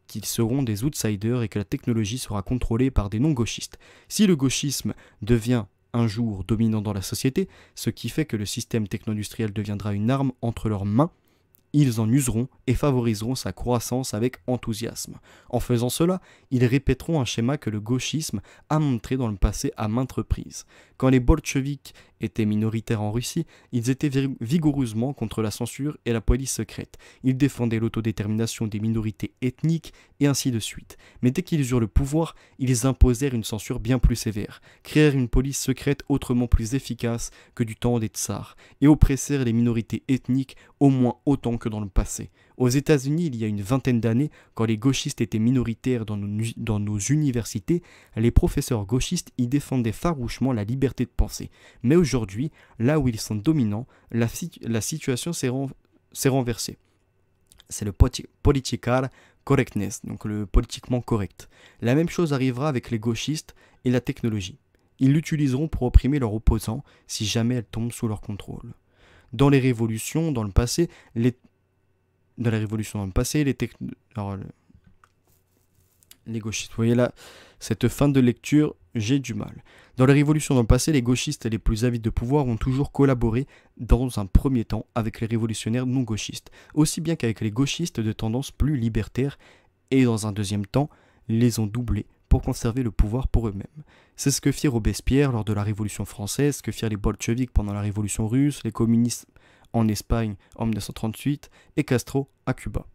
qu'ils seront des outsiders et que la technologie sera contrôlée par des non-gauchistes. Si le gauchisme devient un jour dominant dans la société, ce qui fait que le système techno-industriel deviendra une arme entre leurs mains, ils en useront et favoriseront sa croissance avec enthousiasme. En faisant cela, ils répéteront un schéma que le gauchisme a montré dans le passé à maintes reprises. Quand les bolcheviks étaient minoritaires en Russie, ils étaient vigoureusement contre la censure et la police secrète. Ils défendaient l'autodétermination des minorités ethniques et ainsi de suite. Mais dès qu'ils eurent le pouvoir, ils imposèrent une censure bien plus sévère, créèrent une police secrète autrement plus efficace que du temps des tsars, et oppressèrent les minorités ethniques au moins autant que dans le passé. Aux États-Unis, il y a une vingtaine d'années, quand les gauchistes étaient minoritaires dans nos universités, les professeurs gauchistes y défendaient farouchement la liberté de penser. Mais aujourd'hui, là où ils sont dominants, la situation s'est renversée. C'est le political correctness, donc le politiquement correct. La même chose arrivera avec les gauchistes et la technologie. Ils l'utiliseront pour opprimer leurs opposants si jamais elle tombe sous leur contrôle. Dans les révolutions, dans le passé, les gauchistes, vous voyez là, cette fin de lecture, j'ai du mal. Dans les révolutions dans le passé, les gauchistes les plus avides de pouvoir ont toujours collaboré dans un premier temps avec les révolutionnaires non gauchistes, aussi bien qu'avec les gauchistes de tendance plus libertaire, et dans un deuxième temps, les ont doublés pour conserver le pouvoir pour eux-mêmes. C'est ce que fit Robespierre lors de la Révolution française, ce que firent les bolcheviks pendant la Révolution russe, les communistes en Espagne en 1938 et Castro à Cuba.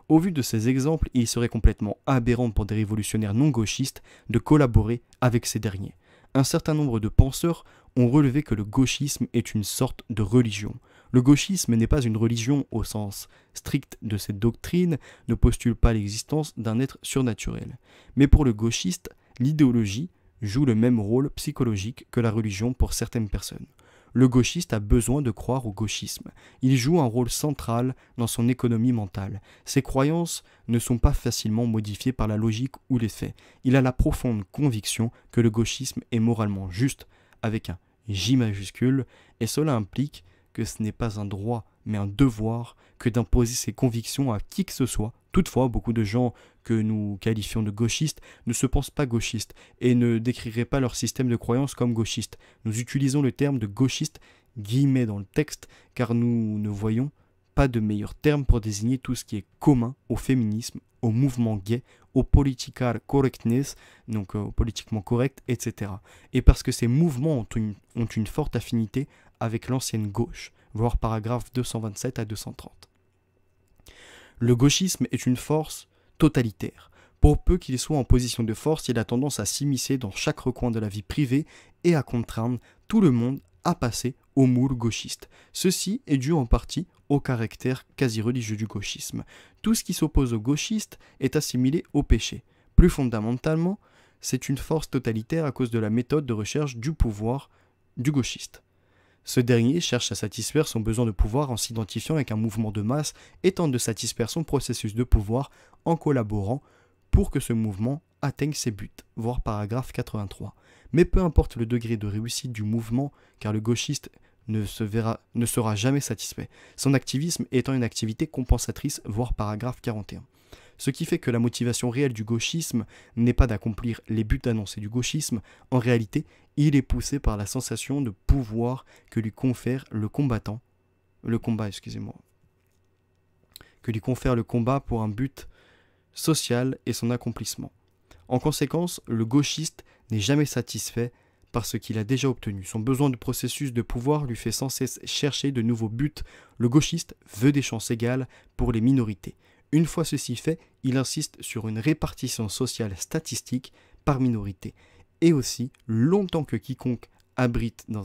Au vu de ces exemples, il serait complètement aberrant pour des révolutionnaires non gauchistes de collaborer avec ces derniers. Un certain nombre de penseurs ont relevé que le gauchisme est une sorte de religion. Le gauchisme n'est pas une religion au sens strict de cette doctrine, ne postule pas l'existence d'un être surnaturel. Mais pour le gauchiste, l'idéologie joue le même rôle psychologique que la religion pour certaines personnes. Le gauchiste a besoin de croire au gauchisme. Il joue un rôle central dans son économie mentale. Ses croyances ne sont pas facilement modifiées par la logique ou les faits. Il a la profonde conviction que le gauchisme est moralement juste, avec un J majuscule, et cela implique que ce n'est pas un droit, mais un devoir que d'imposer ses convictions à qui que ce soit. Toutefois, beaucoup de gens que nous qualifions de gauchistes ne se pensent pas gauchistes et ne décriraient pas leur système de croyance comme gauchiste. Nous utilisons le terme de gauchiste guillemets dans le texte car nous ne voyons pas de meilleur terme pour désigner tout ce qui est commun au féminisme, au mouvement gay, au political correctness, donc au politiquement correct, etc. Et parce que ces mouvements ont une forte affinité avec l'ancienne gauche, voir paragraphe 227 à 230. Le gauchisme est une force totalitaire. Pour peu qu'il soit en position de force, il a tendance à s'immiscer dans chaque recoin de la vie privée et à contraindre tout le monde à passer au moule gauchiste. Ceci est dû en partie au caractère quasi religieux du gauchisme. Tout ce qui s'oppose au gauchiste est assimilé au péché. Plus fondamentalement, c'est une force totalitaire à cause de la méthode de recherche du pouvoir du gauchiste. Ce dernier cherche à satisfaire son besoin de pouvoir en s'identifiant avec un mouvement de masse et tente de satisfaire son processus de pouvoir en collaborant pour que ce mouvement atteigne ses buts, voir paragraphe 83. Mais peu importe le degré de réussite du mouvement, car le gauchiste ne sera jamais satisfait, son activisme étant une activité compensatrice, voir paragraphe 41. Ce qui fait que la motivation réelle du gauchisme n'est pas d'accomplir les buts annoncés du gauchisme, en réalité, il est poussé par la sensation de pouvoir que lui confère le combat pour un but social et son accomplissement. En conséquence, le gauchiste n'est jamais satisfait par ce qu'il a déjà obtenu. Son besoin de processus de pouvoir lui fait sans cesse chercher de nouveaux buts. Le gauchiste veut des chances égales pour les minorités. Une fois ceci fait, il insiste sur une répartition sociale statistique par minorité. Et aussi, longtemps que quiconque abrite dans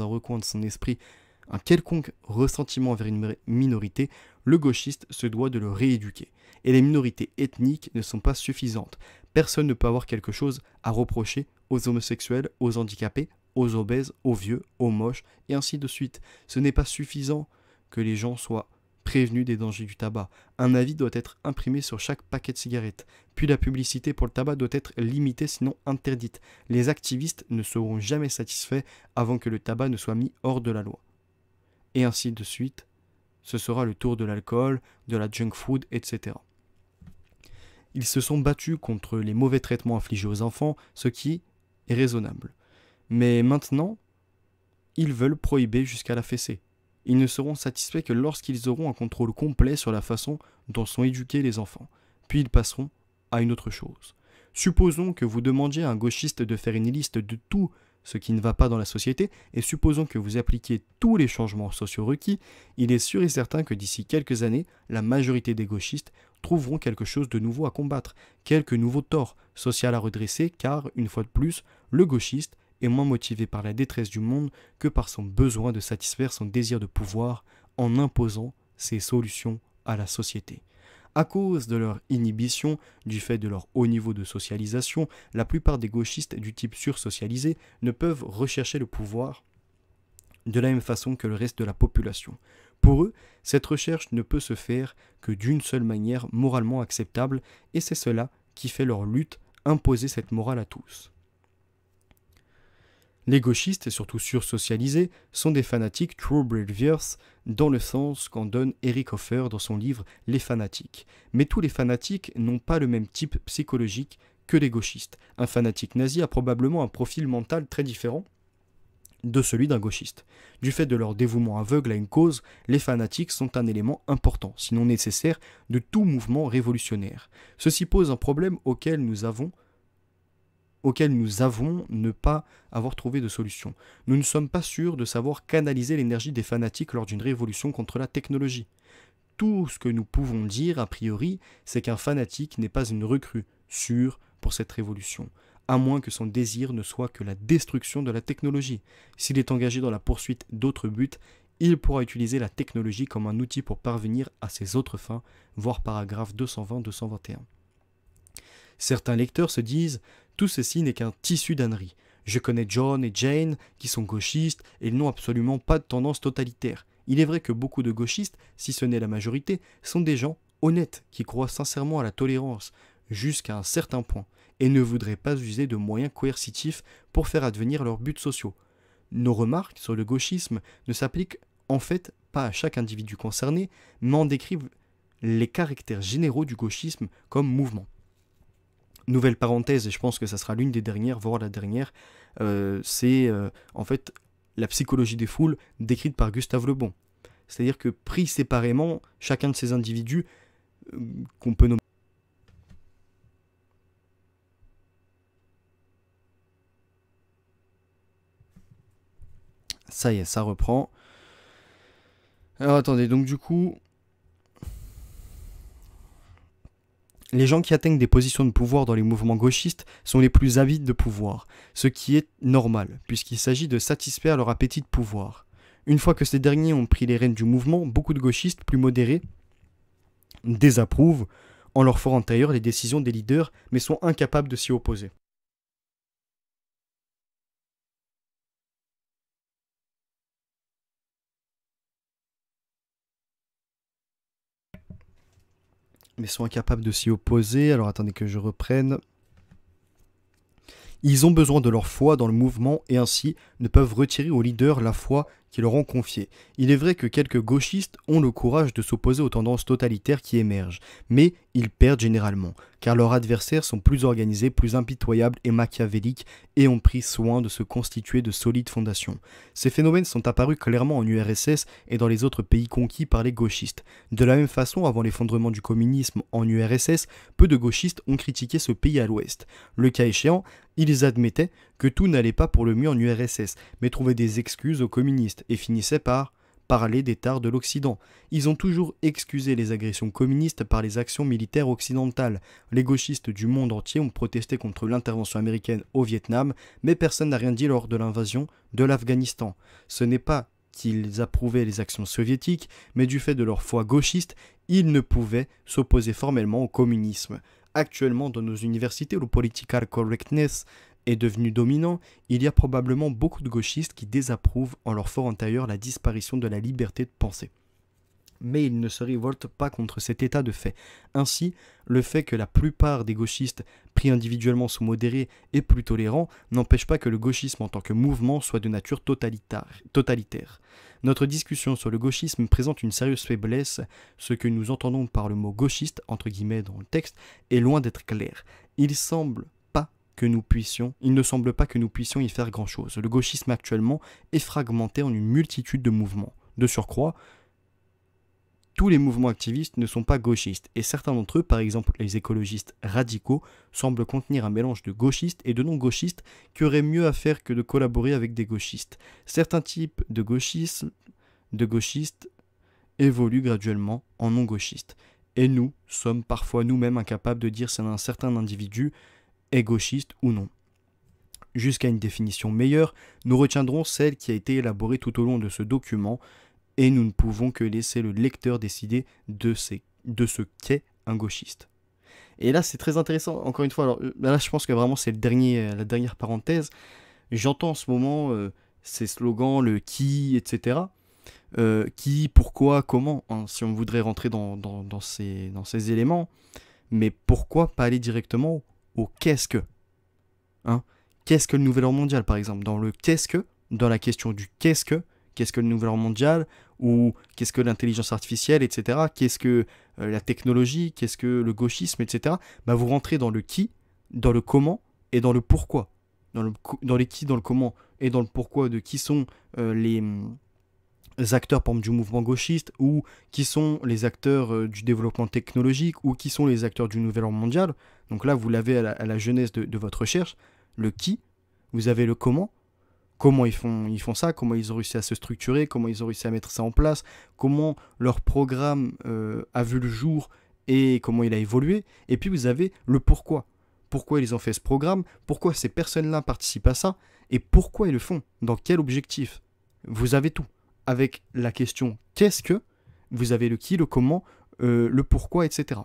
un recoin de son esprit un quelconque ressentiment vers une minorité, le gauchiste se doit de le rééduquer. Et les minorités ethniques ne sont pas suffisantes. Personne ne peut avoir quelque chose à reprocher aux homosexuels, aux handicapés, aux obèses, aux vieux, aux moches, et ainsi de suite. Ce n'est pas suffisant que les gens soient prévenus des dangers du tabac. Un avis doit être imprimé sur chaque paquet de cigarettes. Puis la publicité pour le tabac doit être limitée, sinon interdite. Les activistes ne seront jamais satisfaits avant que le tabac ne soit mis hors de la loi. Et ainsi de suite. Ce sera le tour de l'alcool, de la junk food, etc. Ils se sont battus contre les mauvais traitements infligés aux enfants, ce qui est raisonnable. Mais maintenant, ils veulent prohiber jusqu'à la fessée. Ils ne seront satisfaits que lorsqu'ils auront un contrôle complet sur la façon dont sont éduqués les enfants. Puis ils passeront à une autre chose. Supposons que vous demandiez à un gauchiste de faire une liste de tout ce qui ne va pas dans la société, et supposons que vous appliquiez tous les changements sociaux requis, il est sûr et certain que d'ici quelques années, la majorité des gauchistes trouveront quelque chose de nouveau à combattre, quelques nouveaux torts sociaux à redresser, car, une fois de plus, le gauchiste est moins motivé par la détresse du monde que par son besoin de satisfaire son désir de pouvoir en imposant ses solutions à la société. À cause de leur inhibition, du fait de leur haut niveau de socialisation, la plupart des gauchistes du type sursocialisé ne peuvent rechercher le pouvoir de la même façon que le reste de la population. Pour eux, cette recherche ne peut se faire que d'une seule manière moralement acceptable, et c'est cela qui fait leur lutte, imposer cette morale à tous. Les gauchistes, et surtout sursocialisés, sont des fanatiques true believers dans le sens qu'en donne Eric Hoffer dans son livre Les fanatiques. Mais tous les fanatiques n'ont pas le même type psychologique que les gauchistes. Un fanatique nazi a probablement un profil mental très différent de celui d'un gauchiste. Du fait de leur dévouement aveugle à une cause, les fanatiques sont un élément important, sinon nécessaire, de tout mouvement révolutionnaire. Ceci pose un problème auquel nous avons ne pas avoir trouvé de solution. Nous ne sommes pas sûrs de savoir canaliser l'énergie des fanatiques lors d'une révolution contre la technologie. Tout ce que nous pouvons dire, a priori, c'est qu'un fanatique n'est pas une recrue sûre pour cette révolution, à moins que son désir ne soit que la destruction de la technologie. S'il est engagé dans la poursuite d'autres buts, il pourra utiliser la technologie comme un outil pour parvenir à ses autres fins, voir paragraphe 220-221. Certains lecteurs se disent « Tout ceci n'est qu'un tissu d'ânerie. Je connais John et Jane qui sont gauchistes et ils n'ont absolument pas de tendance totalitaire. Il est vrai que beaucoup de gauchistes, si ce n'est la majorité, sont des gens honnêtes qui croient sincèrement à la tolérance jusqu'à un certain point et ne voudraient pas user de moyens coercitifs pour faire advenir leurs buts sociaux. Nos remarques sur le gauchisme ne s'appliquent en fait pas à chaque individu concerné, mais en décrivent les caractères généraux du gauchisme comme mouvement. » Nouvelle parenthèse, et je pense que ça sera l'une des dernières, voire la dernière, c'est en fait la psychologie des foules décrite par Gustave Le Bon. C'est-à-dire que pris séparément, chacun de ces individus qu'on peut nommer. Ça y est, ça reprend. Alors attendez, donc du coup, les gens qui atteignent des positions de pouvoir dans les mouvements gauchistes sont les plus avides de pouvoir, ce qui est normal, puisqu'il s'agit de satisfaire leur appétit de pouvoir. Une fois que ces derniers ont pris les rênes du mouvement, beaucoup de gauchistes plus modérés désapprouvent en leur fort intérieur les décisions des leaders, mais sont incapables de s'y opposer. Alors attendez que je reprenne. Ils ont besoin de leur foi dans le mouvement et ainsi ne peuvent retirer aux leaders la foi qui leur ont confiée. Il est vrai que quelques gauchistes ont le courage de s'opposer aux tendances totalitaires qui émergent, mais ils perdent généralement, car leurs adversaires sont plus organisés, plus impitoyables et machiavéliques et ont pris soin de se constituer de solides fondations. Ces phénomènes sont apparus clairement en URSS et dans les autres pays conquis par les gauchistes. De la même façon, avant l'effondrement du communisme en URSS, peu de gauchistes ont critiqué ce pays à l'ouest. Le cas échéant, ils admettaient que tout n'allait pas pour le mieux en URSS, mais trouvaient des excuses aux communistes et finissaient par parler des tares de l'Occident. Ils ont toujours excusé les agressions communistes par les actions militaires occidentales. Les gauchistes du monde entier ont protesté contre l'intervention américaine au Vietnam, mais personne n'a rien dit lors de l'invasion de l'Afghanistan. Ce n'est pas qu'ils approuvaient les actions soviétiques, mais du fait de leur foi gauchiste, ils ne pouvaient s'opposer formellement au communisme. Actuellement, dans nos universités où le political correctness est devenu dominant, il y a probablement beaucoup de gauchistes qui désapprouvent en leur fort intérieur la disparition de la liberté de penser. Mais ils ne se révoltent pas contre cet état de fait. Ainsi, le fait que la plupart des gauchistes pris individuellement sont modérés et plus tolérants n'empêche pas que le gauchisme en tant que mouvement soit de nature totalitaire. Notre discussion sur le gauchisme présente une sérieuse faiblesse. Ce que nous entendons par le mot gauchiste, entre guillemets dans le texte, est loin d'être clair. Il ne semble pas que nous puissions y faire grand-chose. Le gauchisme actuellement est fragmenté en une multitude de mouvements. De surcroît, tous les mouvements activistes ne sont pas gauchistes, et certains d'entre eux, par exemple les écologistes radicaux, semblent contenir un mélange de gauchistes et de non-gauchistes qui auraient mieux à faire que de collaborer avec des gauchistes. Certains types de gauchistes évoluent graduellement en non-gauchistes, et nous sommes parfois nous-mêmes incapables de dire si un certain individu est gauchiste ou non. jusqu'à une définition meilleure, nous retiendrons celle qui a été élaborée tout au long de ce document et nous ne pouvons que laisser le lecteur décider de ce qu'est un gauchiste. Et là, c'est très intéressant, encore une fois, alors, là je pense que vraiment c'est la dernière parenthèse. J'entends en ce moment ces slogans, le qui, etc. Qui, pourquoi, comment, hein, si on voudrait rentrer dans ces éléments. Mais pourquoi pas aller directement au qu'est-ce que, hein? Qu'est-ce que le nouvel ordre mondial, par exemple? Dans le qu'est-ce que, dans la question du qu'est-ce que le nouvel ordre mondial, ou qu'est-ce que l'intelligence artificielle, etc. Qu'est-ce que la technologie, qu'est-ce que le gauchisme, etc. Bah, vous rentrez dans le qui, dans le comment et dans le pourquoi. Dans les qui, dans le comment et dans le pourquoi de qui sont les acteurs par exemple, du mouvement gauchiste, ou qui sont les acteurs du développement technologique, ou qui sont les acteurs du nouvel ordre mondial. Donc là, vous l'avez à la genèse de votre recherche, le qui, vous avez le comment ils font ça, comment ils ont réussi à se structurer, comment ils ont réussi à mettre ça en place, comment leur programme a vu le jour et comment il a évolué. Et puis vous avez le pourquoi. Pourquoi ils ont fait ce programme, pourquoi ces personnes-là participent à ça, et pourquoi ils le font, dans quel objectif. Vous avez tout. Avec la question qu'est-ce que, vous avez le qui, le comment, le pourquoi, etc.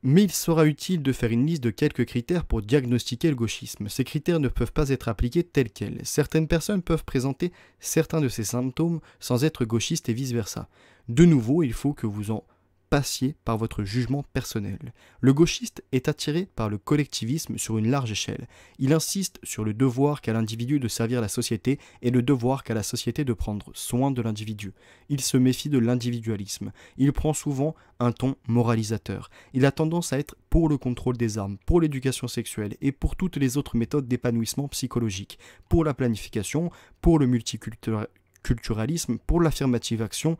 Mais il sera utile de faire une liste de quelques critères pour diagnostiquer le gauchisme. Ces critères ne peuvent pas être appliqués tels quels. Certaines personnes peuvent présenter certains de ces symptômes sans être gauchistes et vice-versa. De nouveau, il faut que vous en passiez par votre jugement personnel. Le gauchiste est attiré par le collectivisme sur une large échelle. Il insiste sur le devoir qu'a l'individu de servir la société et le devoir qu'a la société de prendre soin de l'individu. Il se méfie de l'individualisme. Il prend souvent un ton moralisateur. Il a tendance à être pour le contrôle des armes, pour l'éducation sexuelle et pour toutes les autres méthodes d'épanouissement psychologique, pour la planification, pour le multiculturalisme, pour l'affirmative action.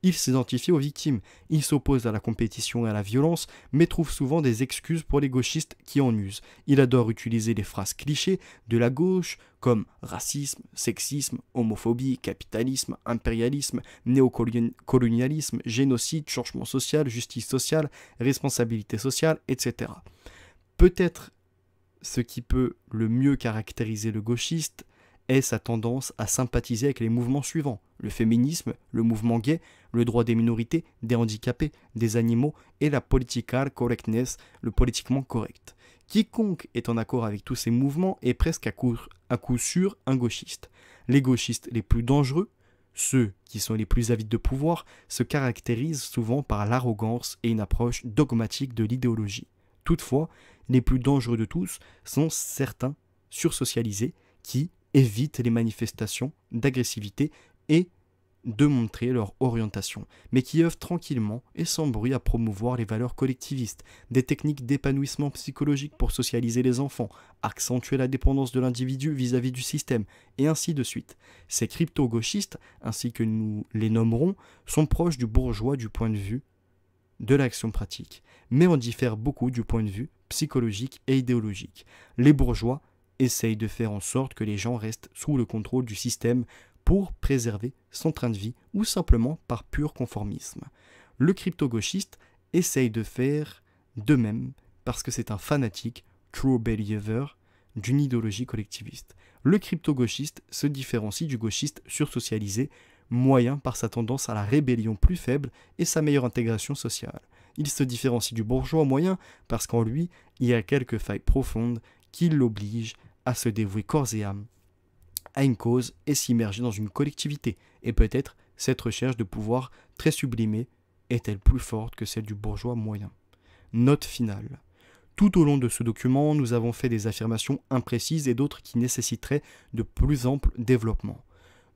Il s'identifie aux victimes, il s'oppose à la compétition et à la violence, mais trouve souvent des excuses pour les gauchistes qui en usent. Il adore utiliser les phrases clichés de la gauche comme racisme, sexisme, homophobie, capitalisme, impérialisme, néocolonialisme, génocide, changement social, justice sociale, responsabilité sociale, etc. Peut-être ce qui peut le mieux caractériser le gauchiste est sa tendance à sympathiser avec les mouvements suivants: le féminisme, le mouvement gay, le droit des minorités, des handicapés, des animaux et la political correctness, le politiquement correct. Quiconque est en accord avec tous ces mouvements est presque à coup sûr un gauchiste. Les gauchistes les plus dangereux, ceux qui sont les plus avides de pouvoir, se caractérisent souvent par l'arrogance et une approche dogmatique de l'idéologie. Toutefois, les plus dangereux de tous sont certains sursocialisés qui évitent les manifestations d'agressivité et de montrer leur orientation, mais qui œuvrent tranquillement et sans bruit à promouvoir les valeurs collectivistes, des techniques d'épanouissement psychologique pour socialiser les enfants, accentuer la dépendance de l'individu vis-à-vis du système, et ainsi de suite. Ces crypto-gauchistes, ainsi que nous les nommerons, sont proches du bourgeois du point de vue de l'action pratique, mais en diffèrent beaucoup du point de vue psychologique et idéologique. Les bourgeois essayent de faire en sorte que les gens restent sous le contrôle du système pour préserver son train de vie ou simplement par pur conformisme. Le crypto-gauchiste essaye de faire de même parce que c'est un fanatique, true believer, d'une idéologie collectiviste. Le crypto-gauchiste se différencie du gauchiste sursocialisé, moyen par sa tendance à la rébellion plus faible et sa meilleure intégration sociale. Il se différencie du bourgeois moyen parce qu'en lui, il y a quelques failles profondes qui l'obligent à se dévouer corps et âme à une cause et s'immerger dans une collectivité. Et peut-être cette recherche de pouvoir très sublimée est-elle plus forte que celle du bourgeois moyen. Note finale. Tout au long de ce document, nous avons fait des affirmations imprécises et d'autres qui nécessiteraient de plus amples développements.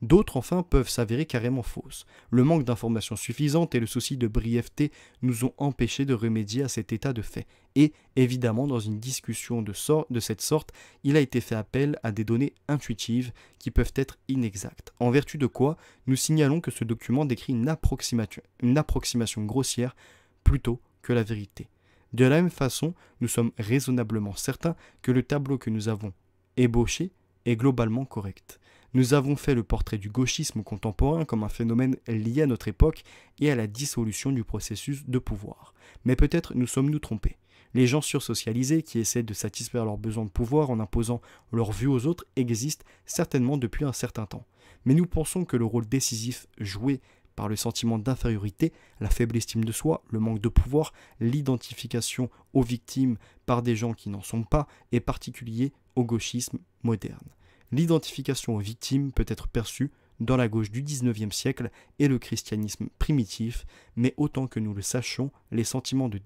D'autres, enfin, peuvent s'avérer carrément fausses. Le manque d'informations suffisantes et le souci de brièveté nous ont empêchés de remédier à cet état de fait. Et, évidemment, dans une discussion de cette sorte, il a été fait appel à des données intuitives qui peuvent être inexactes. En vertu de quoi, nous signalons que ce document décrit une approximation grossière plutôt que la vérité. De la même façon, nous sommes raisonnablement certains que le tableau que nous avons ébauché est globalement correct. Nous avons fait le portrait du gauchisme contemporain comme un phénomène lié à notre époque et à la dissolution du processus de pouvoir. Mais peut-être nous sommes-nous trompés. Les gens sursocialisés qui essaient de satisfaire leurs besoins de pouvoir en imposant leur vue aux autres existent certainement depuis un certain temps. Mais nous pensons que le rôle décisif joué par le sentiment d'infériorité, la faible estime de soi, le manque de pouvoir, l'identification aux victimes par des gens qui n'en sont pas, est particulier au gauchisme moderne. L'identification aux victimes peut être perçue dans la gauche du XIXe siècle et le christianisme primitif, mais autant que nous le sachions, les sentiments de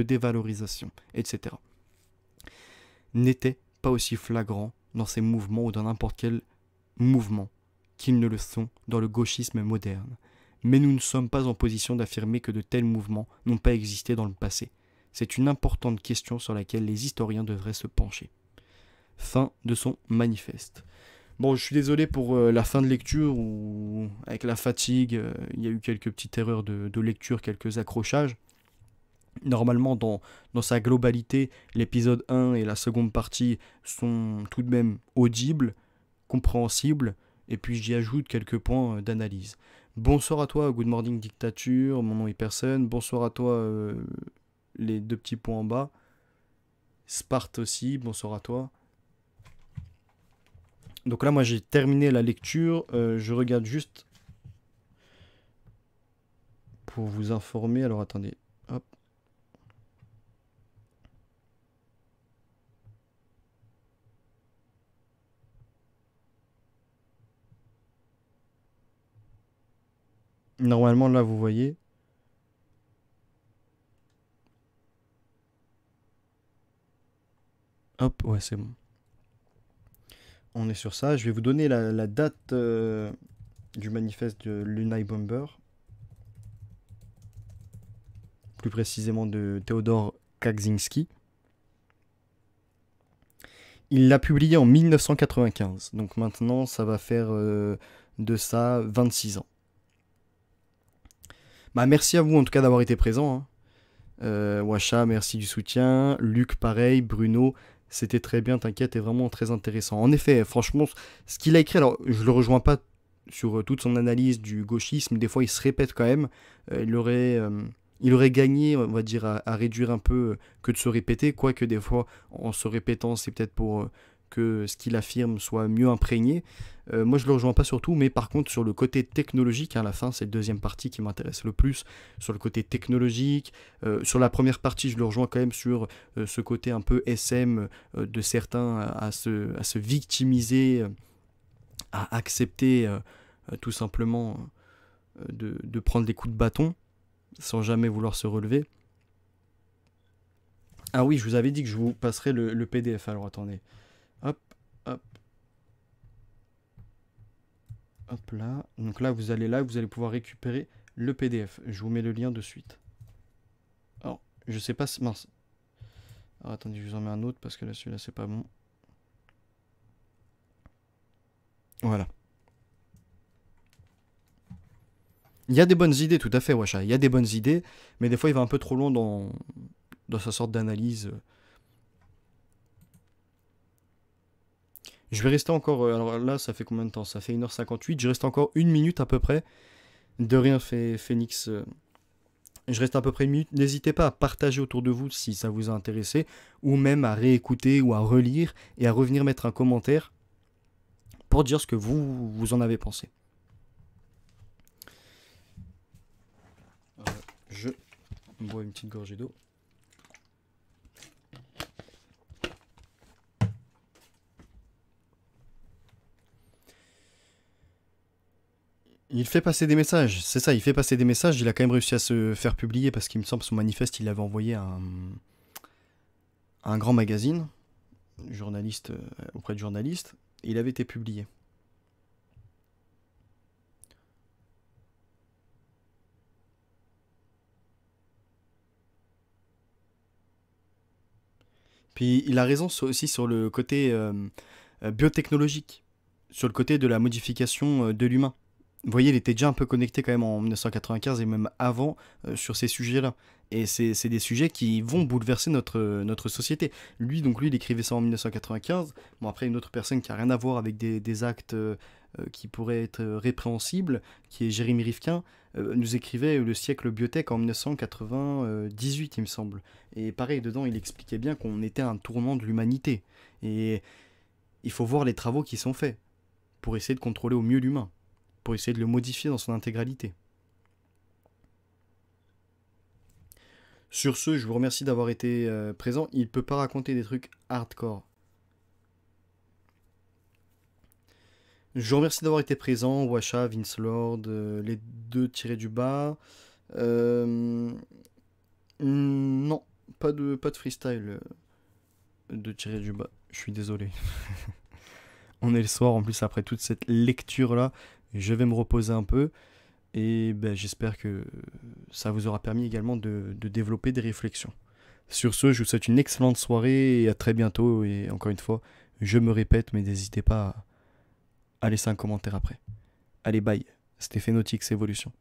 dévalorisation, etc., n'étaient pas aussi flagrants dans ces mouvements ou dans n'importe quel mouvement qu'ils ne le sont dans le gauchisme moderne. Mais nous ne sommes pas en position d'affirmer que de tels mouvements n'ont pas existé dans le passé. C'est une importante question sur laquelle les historiens devraient se pencher. Fin de son manifeste. Bon, je suis désolé pour la fin de lecture où, avec la fatigue, il y a eu quelques petites erreurs de lecture, quelques accrochages. Normalement, dans sa globalité, l'épisode 1 et la seconde partie sont tout de même audibles, compréhensibles, et puis j'y ajoute quelques points d'analyse. Bonsoir à toi, Good Morning Dictature, mon nom est personne. Bonsoir à toi, les deux petits points en bas. Sparte aussi, bonsoir à toi. Donc là, moi, j'ai terminé la lecture. Je regarde juste pour vous informer. Alors, attendez. Hop. Normalement, là, vous voyez. Hop, ouais, c'est bon. On est sur ça. Je vais vous donner la date du manifeste de l'Unai Bomber. Plus précisément de Théodore Kaczynski. Il l'a publié en 1995. Donc maintenant, ça va faire de ça 26 ans. Bah, merci à vous en tout cas d'avoir été présent. Washa, merci du soutien. Luc, pareil. Bruno, c'était très bien, t'inquiète, et vraiment très intéressant. En effet, franchement, ce qu'il a écrit, alors je le rejoins pas sur toute son analyse du gauchisme, des fois il se répète quand même. Il aurait gagné, on va dire, à réduire un peu que de se répéter, quoique des fois, en se répétant, c'est peut-être pour que ce qu'il affirme soit mieux imprégné. Moi, je le rejoins pas sur tout, mais par contre, sur le côté technologique, à la fin, c'est la deuxième partie qui m'intéresse le plus, sur le côté technologique. Sur la première partie, je le rejoins quand même sur ce côté un peu SM de certains à se victimiser, à accepter tout simplement de prendre des coups de bâton sans jamais vouloir se relever. Ah oui, je vous avais dit que je vous passerai le PDF, alors attendez. Hop, hop. Hop là. Donc là, vous allez pouvoir récupérer le PDF. Je vous mets le lien de suite. Alors, je sais pas si... Mince. Alors, attendez, je vous en mets un autre parce que là, celui-là, c'est pas bon. Voilà. Il y a des bonnes idées, tout à fait, Wacha. Il y a des bonnes idées, mais des fois, il va un peu trop loin dans sa sorte d'analyse. Je vais rester encore... alors là, ça fait combien de temps? Ça fait 1h58. Je reste encore 1 minute à peu près. De rien fait Phoenix. Je reste à peu près 1 minute. N'hésitez pas à partager autour de vous si ça vous a intéressé, ou même à réécouter ou à relire et à revenir mettre un commentaire pour dire ce que vous en avez pensé. Je bois une petite gorgée d'eau. Il fait passer des messages, c'est ça, il fait passer des messages, il a quand même réussi à se faire publier parce qu'il me semble son manifeste, il l'avait envoyé à un grand magazine, journaliste auprès de journalistes, et il avait été publié. Puis il a raison aussi sur le côté biotechnologique, sur le côté de la modification de l'humain. Vous voyez, il était déjà un peu connecté quand même en 1995 et même avant sur ces sujets-là. Et c'est des sujets qui vont bouleverser notre société. Lui, il écrivait ça en 1995. Bon, après, une autre personne qui n'a rien à voir avec des actes qui pourrait être répréhensible, qui est Jérémy Rifkin, nous écrivait Le siècle biotech en 1998, il me semble. Et pareil, dedans, il expliquait bien qu'on était à un tournant de l'humanité. Et il faut voir les travaux qui sont faits pour essayer de contrôler au mieux l'humain, pour essayer de le modifier dans son intégralité. Sur ce, je vous remercie d'avoir été présent. Il peut pas raconter des trucs hardcore. Je vous remercie d'avoir été présent, Washa, Vince Lord, les deux tirés du bas. Non, pas de freestyle de tirer du bas. Je suis désolé. On est le soir, en plus après toute cette lecture-là, je vais me reposer un peu. Et ben, j'espère que ça vous aura permis également de développer des réflexions. Sur ce, je vous souhaite une excellente soirée et à très bientôt. Et encore une fois, je me répète, mais n'hésitez pas à laisser un commentaire après. Allez, bye. C'était Phénotix Evolution.